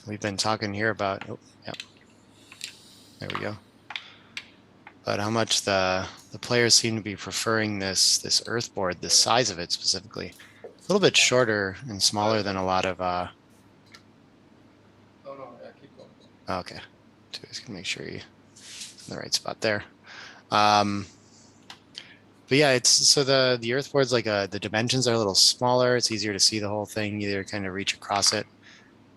We've been talking here about, oh, yeah, there we go. But how much the players seem to be preferring this earth board, the size of it specifically. A little bit shorter and smaller than a lot of, No, yeah, keep going. okay. Just gonna make sure you're in the right spot there. But yeah, it's so the earth board's like the dimensions are a little smaller. It's easier to see the whole thing, either kind of reach across it.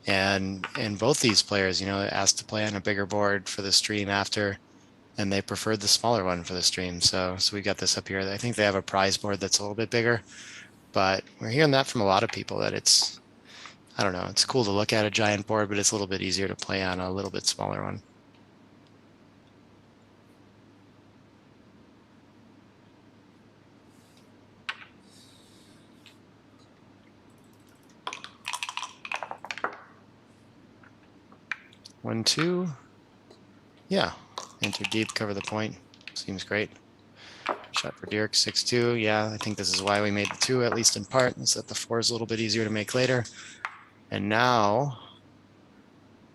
And both these players, you know, asked to play on a bigger board for the stream after, and they preferred the smaller one for the stream. So we got this up here. I think they have a prize board that's a little bit bigger, but we're hearing that from a lot of people that it's, I don't know, it's cool to look at a giant board, but it's a little bit easier to play on a little bit smaller one. One, two. Yeah, enter deep, cover the point. Seems great. Shot for Dirk, 6-2. Yeah, I think this is why we made the 2, at least in part, is that the 4 is a little bit easier to make later. And now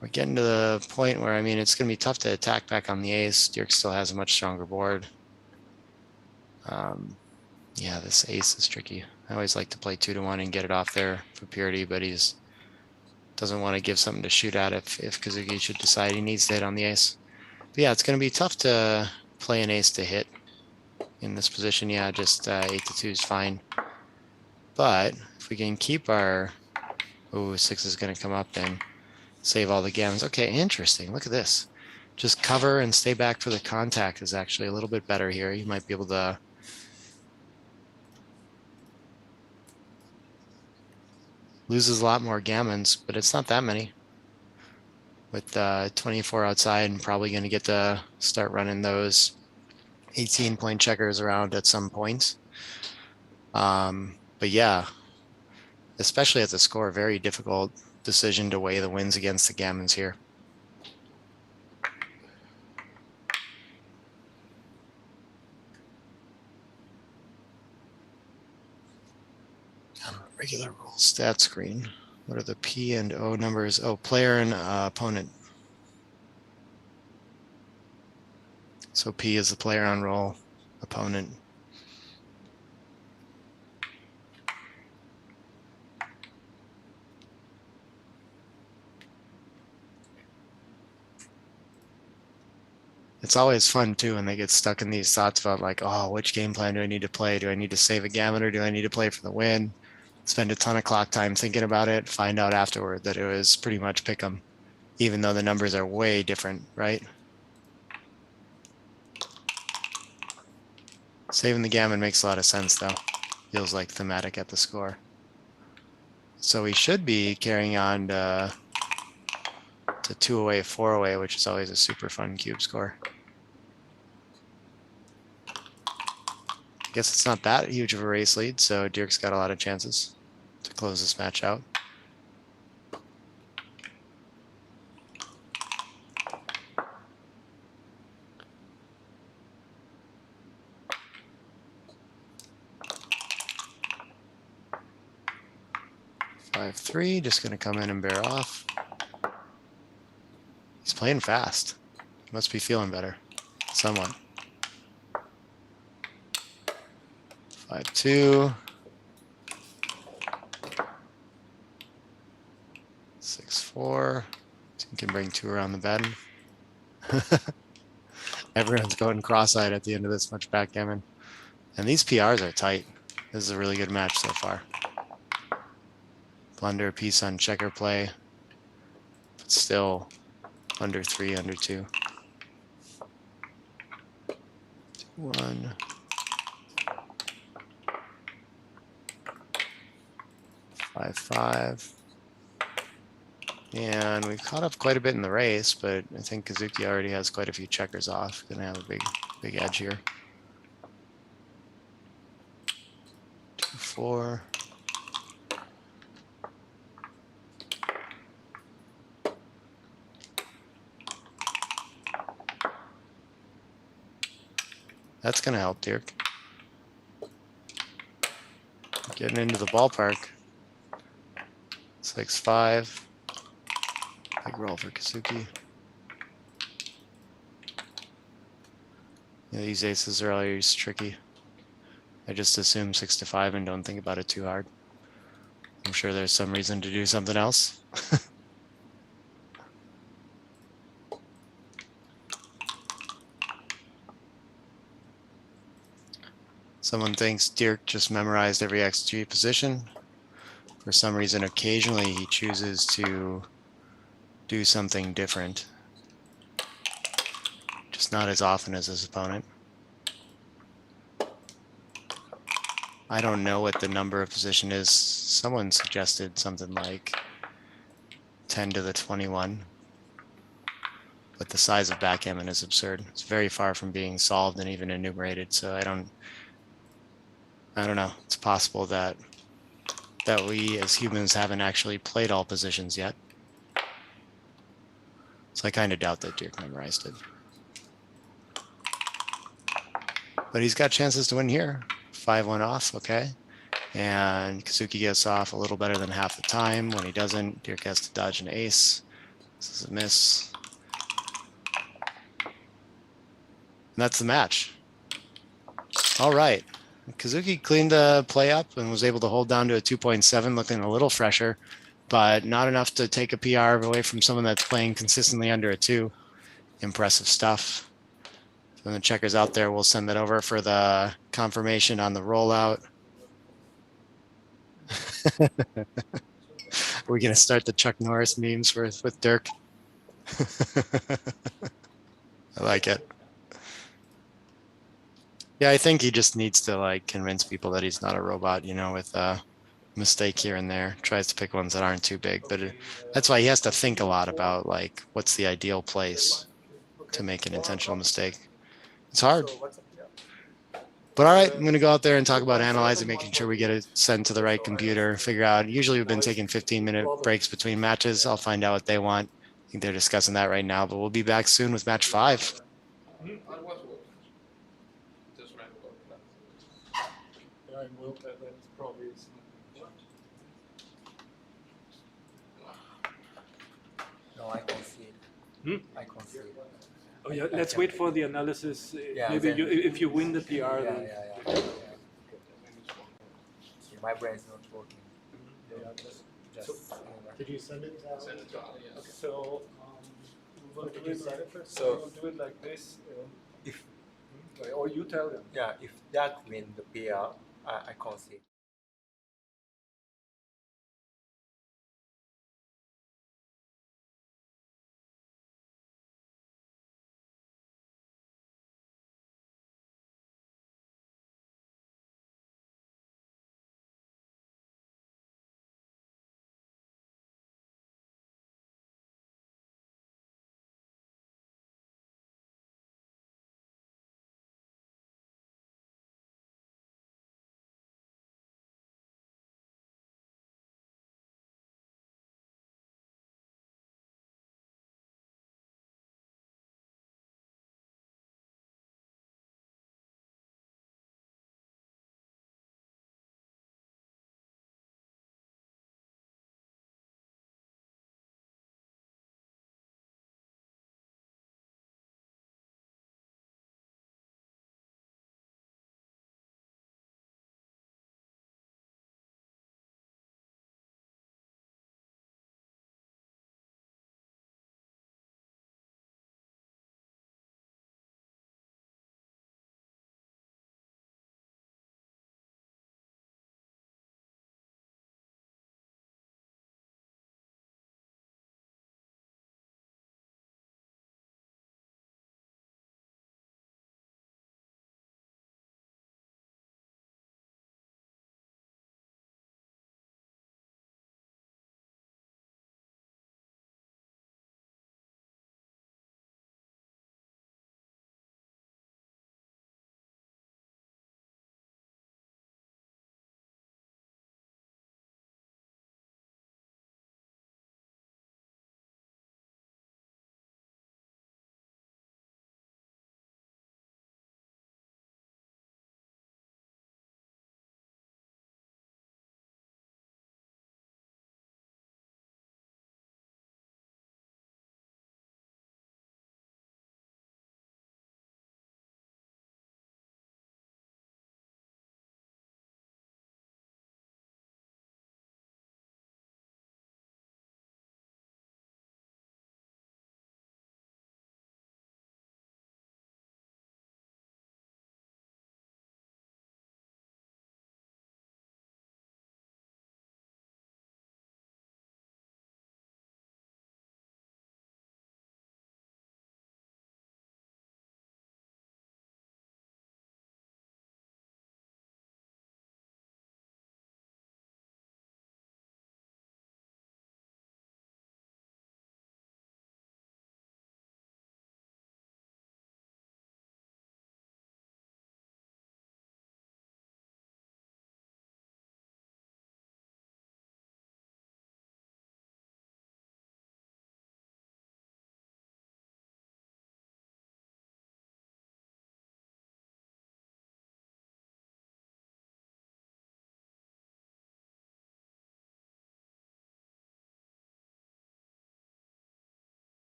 we're getting to the point where, I mean, it's going to be tough to attack back on the ace. Dirk still has a much stronger board. Yeah, this ace is tricky. I always like to play 2-1 and get it off there for purity, but he's doesn't want to give something to shoot at if Kazuki should decide he needs to hit on the ace. But yeah, it's going to be tough to play an ace to hit in this position. Yeah, just 8-2 is fine. But if we can keep our, oh, 6 is going to come up and save all the gammons. Okay, interesting. Look at this. Just cover and stay back for the contact is actually a little bit better here. You might be able to loses a lot more gammons, but it's not that many. With 24 outside, I'm probably going to get to start running those 18-point checkers around at some point. But yeah, especially at the score, very difficult decision to weigh the wins against the gammons here. Regular rule stat screen. What are the P and O numbers? Oh, player and opponent. So P is the player on roll, opponent. It's always fun too when they get stuck in these thoughts about like, oh, which game plan do I need to play? Do I need to save a gammon or do I need to play for the win? Spend a ton of clock time thinking about it, find out afterward that it was pretty much pick 'em, even though the numbers are way different, right? Saving the gammon makes a lot of sense though. Feels like thematic at the score. So we should be carrying on to 2-away, 4-away, which is always a super fun cube score. guess it's not that huge of a race lead, so Dirk's got a lot of chances to close this match out. Five, three, just gonna come in and bear off. He's playing fast. Must be feeling better. Somewhat. 5-2. 6-4. Team can bring 2 around the bend. Everyone's going cross-eyed at the end of this much backgammon. And these PRs are tight. This is a really good match so far. Blunder a piece on checker play. But still under 3, under 2. 1. 5-5. And we've caught up quite a bit in the race, but I think Kazuki already has quite a few checkers off. Gonna have a big edge here. 2-4. That's gonna help Dirk. Getting into the ballpark. 6-5. Big roll for Kazuki. Yeah, these aces are always tricky. I just assume 6-5 and don't think about it too hard. I'm sure there's some reason to do something else. Someone thinks Dirk just memorized every XG position. For some reason, occasionally he chooses to do something different. Just not as often as his opponent. I don't know what the number of position is. Someone suggested something like 10 to the 21. But the size of backgammon is absurd. It's very far from being solved and even enumerated, so I don't know. It's possible that we as humans haven't actually played all positions yet. So I kind of doubt that Dirk memorized it. But he's got chances to win here. 5-1 off, okay. And Kazuki gets off a little better than half the time. When he doesn't, Dirk has to dodge an ace. This is a miss. And that's the match. All right. Kazuki cleaned the play up and was able to hold down to a 2.7, looking a little fresher, but not enough to take a PR away from someone that's playing consistently under a 2. Impressive stuff. When the checker's out there, we'll send that over for the confirmation on the rollout. We're going to start the Chuck Norris memes with Dirk. I like it. Yeah, I think he just needs to like convince people that he's not a robot, you know, with a mistake here and there. Tries to pick ones that aren't too big, but that's why he has to think a lot about like what's the ideal place to make an intentional mistake. It's hard. But all right, I'm going to go out there and talk about analyzing, making sure we get it sent to the right computer, figure out. Usually we've been taking 15-minute breaks between matches. I'll find out what they want. I think they're discussing that right now, but we'll be back soon with match 5. I was watching. Just ran about that. Yeah, I will. That's probably is. No, I can't see it. I can't see it. Oh yeah, let's wait for the analysis. Yeah, Maybe then- if you win the PR, Yeah, then yeah. My brain's not working. Just Did you send it? send it to Ali. Yeah. So we'll Did do you it send like, it first? So- we'll do it like this. if Or you tell them. yeah, if that win the PR, I can't see it.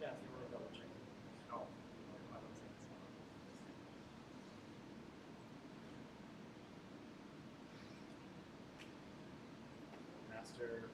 Yeah, if you were to double check. Master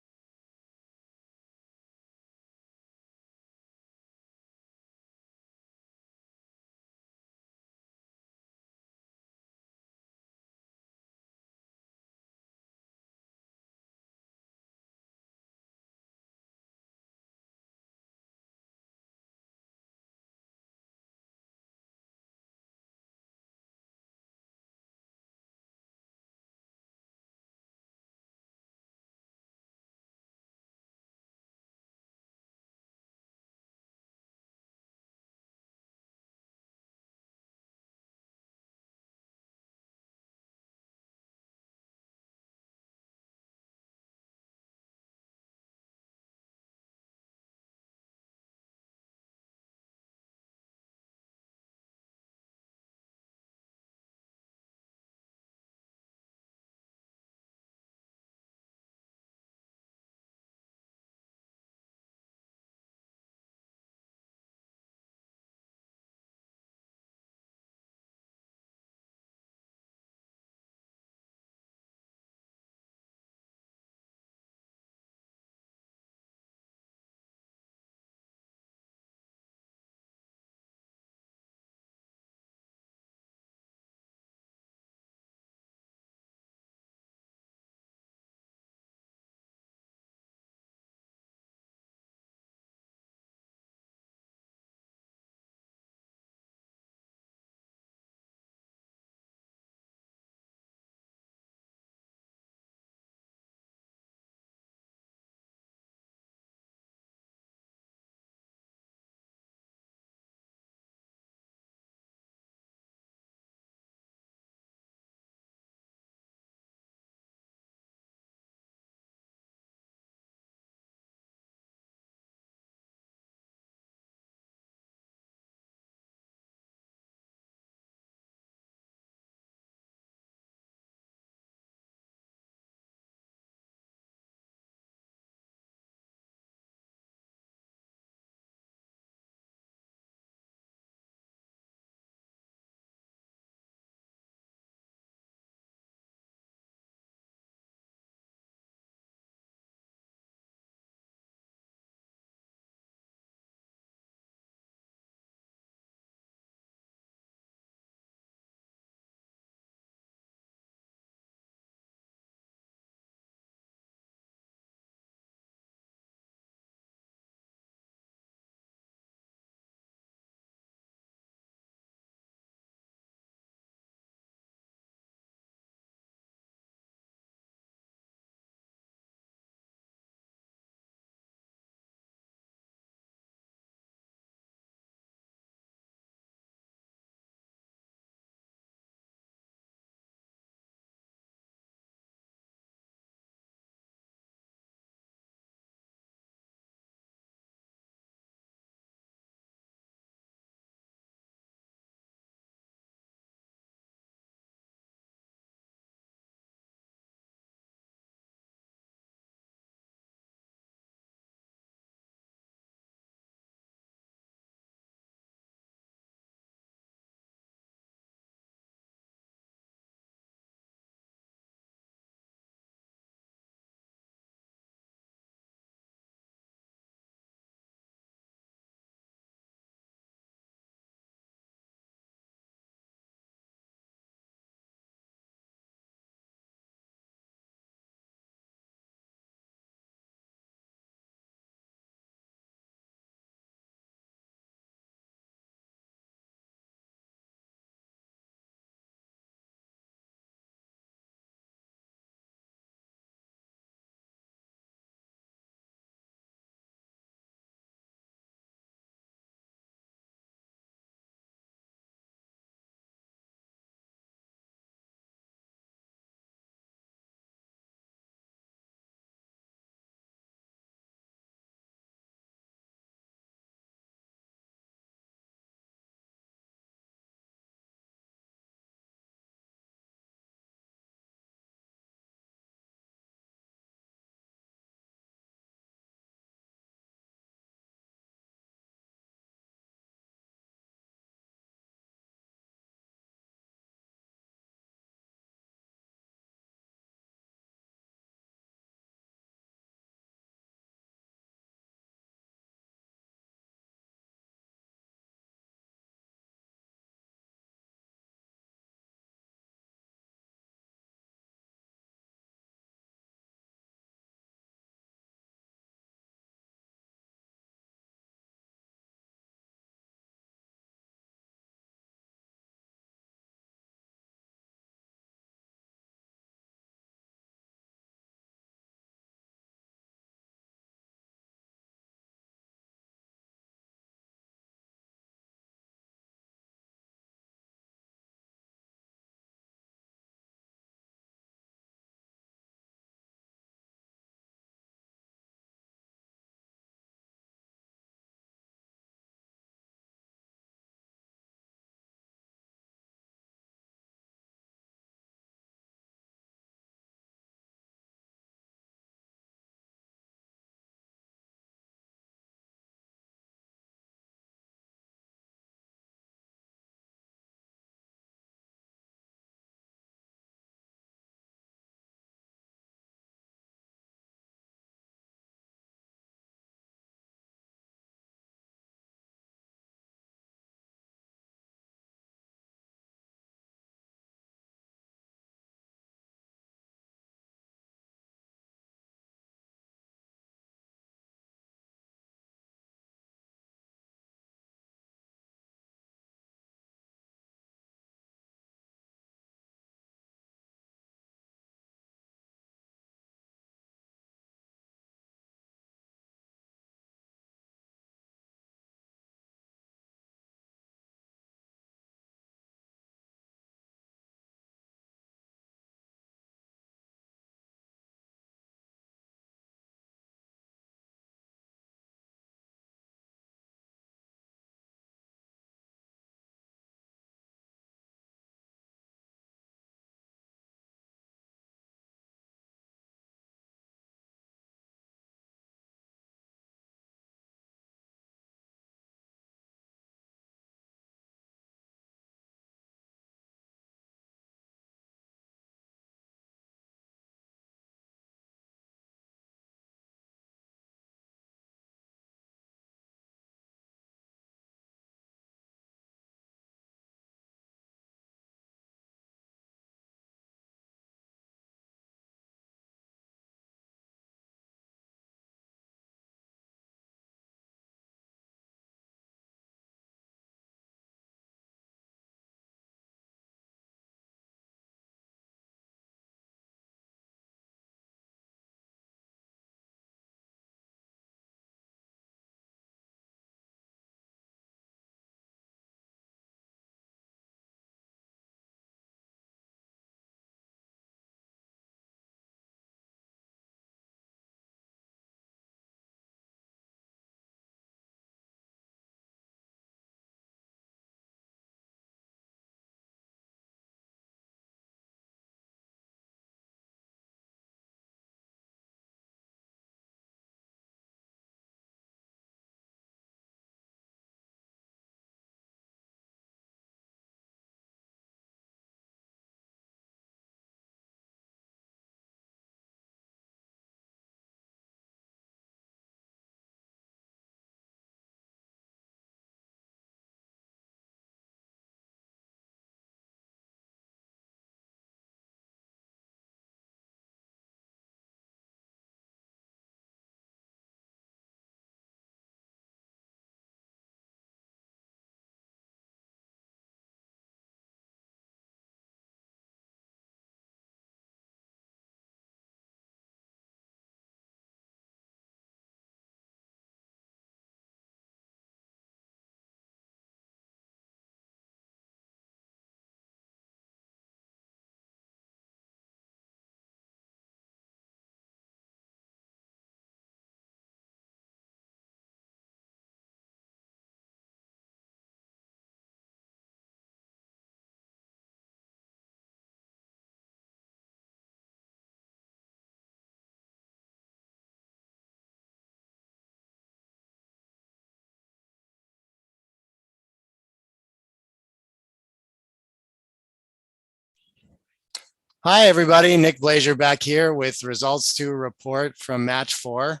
Hi, everybody. Nick Blazer back here with results to report from match 4.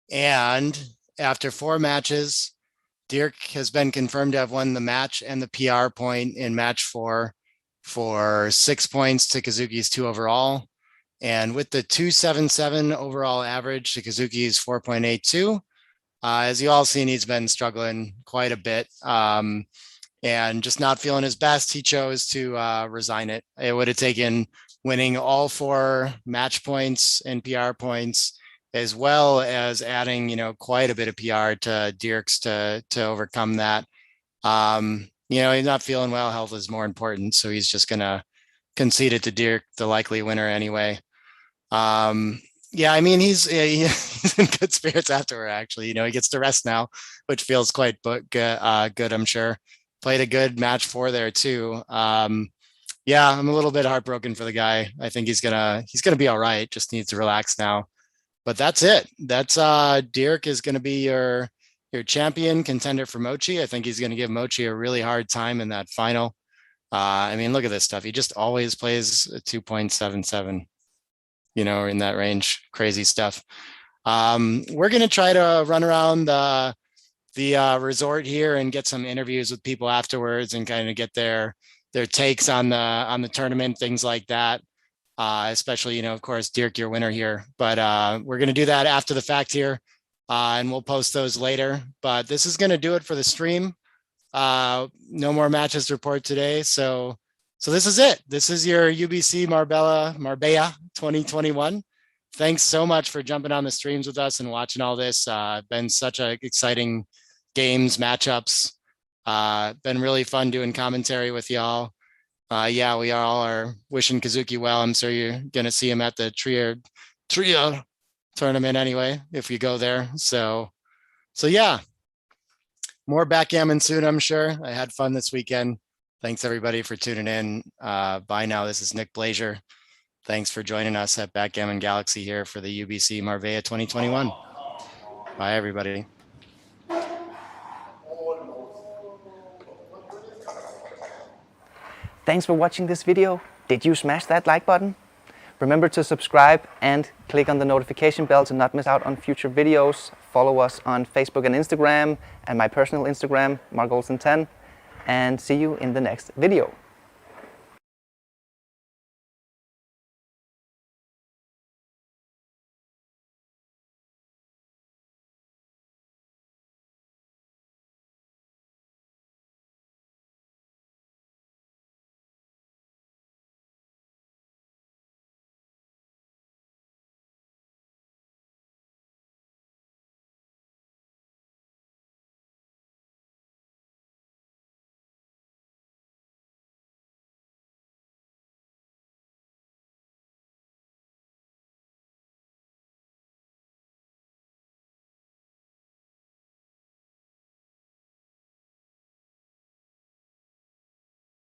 And after 4 matches, Dirk has been confirmed to have won the match and the PR point in match 4 for 6 points to Kazuki's 2 overall. And with the 277 overall average to Kazuki's 4.82, as you all seen, he's been struggling quite a bit. And just not feeling his best, he chose to resign it. It would have taken winning all 4 match points and PR points, as well as adding, quite a bit of PR to Dirk's to overcome that. He's not feeling well. Health is more important, so he's just gonna concede it to Dirk, the likely winner anyway. He's in good spirits afterward. Actually, he gets to rest now, which feels quite good. I'm sure. Played a good match 4 there too. I'm a little bit heartbroken for the guy. I think he's gonna be all right. Just needs to relax now. But that's it. That's Dirk is gonna be your champion contender for Mochi. I think he's gonna give Mochi a really hard time in that final. Look at this stuff. He just always plays a 2.77. In that range. Crazy stuff. We're gonna try to run around the resort here and get some interviews with people afterwards and kind of get their takes on the tournament, things like that. Especially, of course, Dirk, your winner here. But we're going to do that after the fact here, and we'll post those later. But this is going to do it for the stream. No more matches to report today. So this is it. This is your UBC Marbella 2021. Thanks so much for jumping on the streams with us and watching all this. Been such a exciting games, matchups. Been really fun doing commentary with y'all. We all are wishing Kazuki well. I'm sure you're gonna see him at the trio tournament anyway, if you go there. So yeah, more backgammon soon, I'm sure. I had fun this weekend. Thanks everybody for tuning in. Bye now. This is Nick Blazer. Thanks for joining us at Backgammon Galaxy here for the UBC Marbella 2021. Bye everybody. Thanks for watching this video. Did you smash that like button? Remember to subscribe and click on the notification bell to not miss out on future videos. Follow us on Facebook and Instagram and my personal Instagram, markolsen10. And see you in the next video.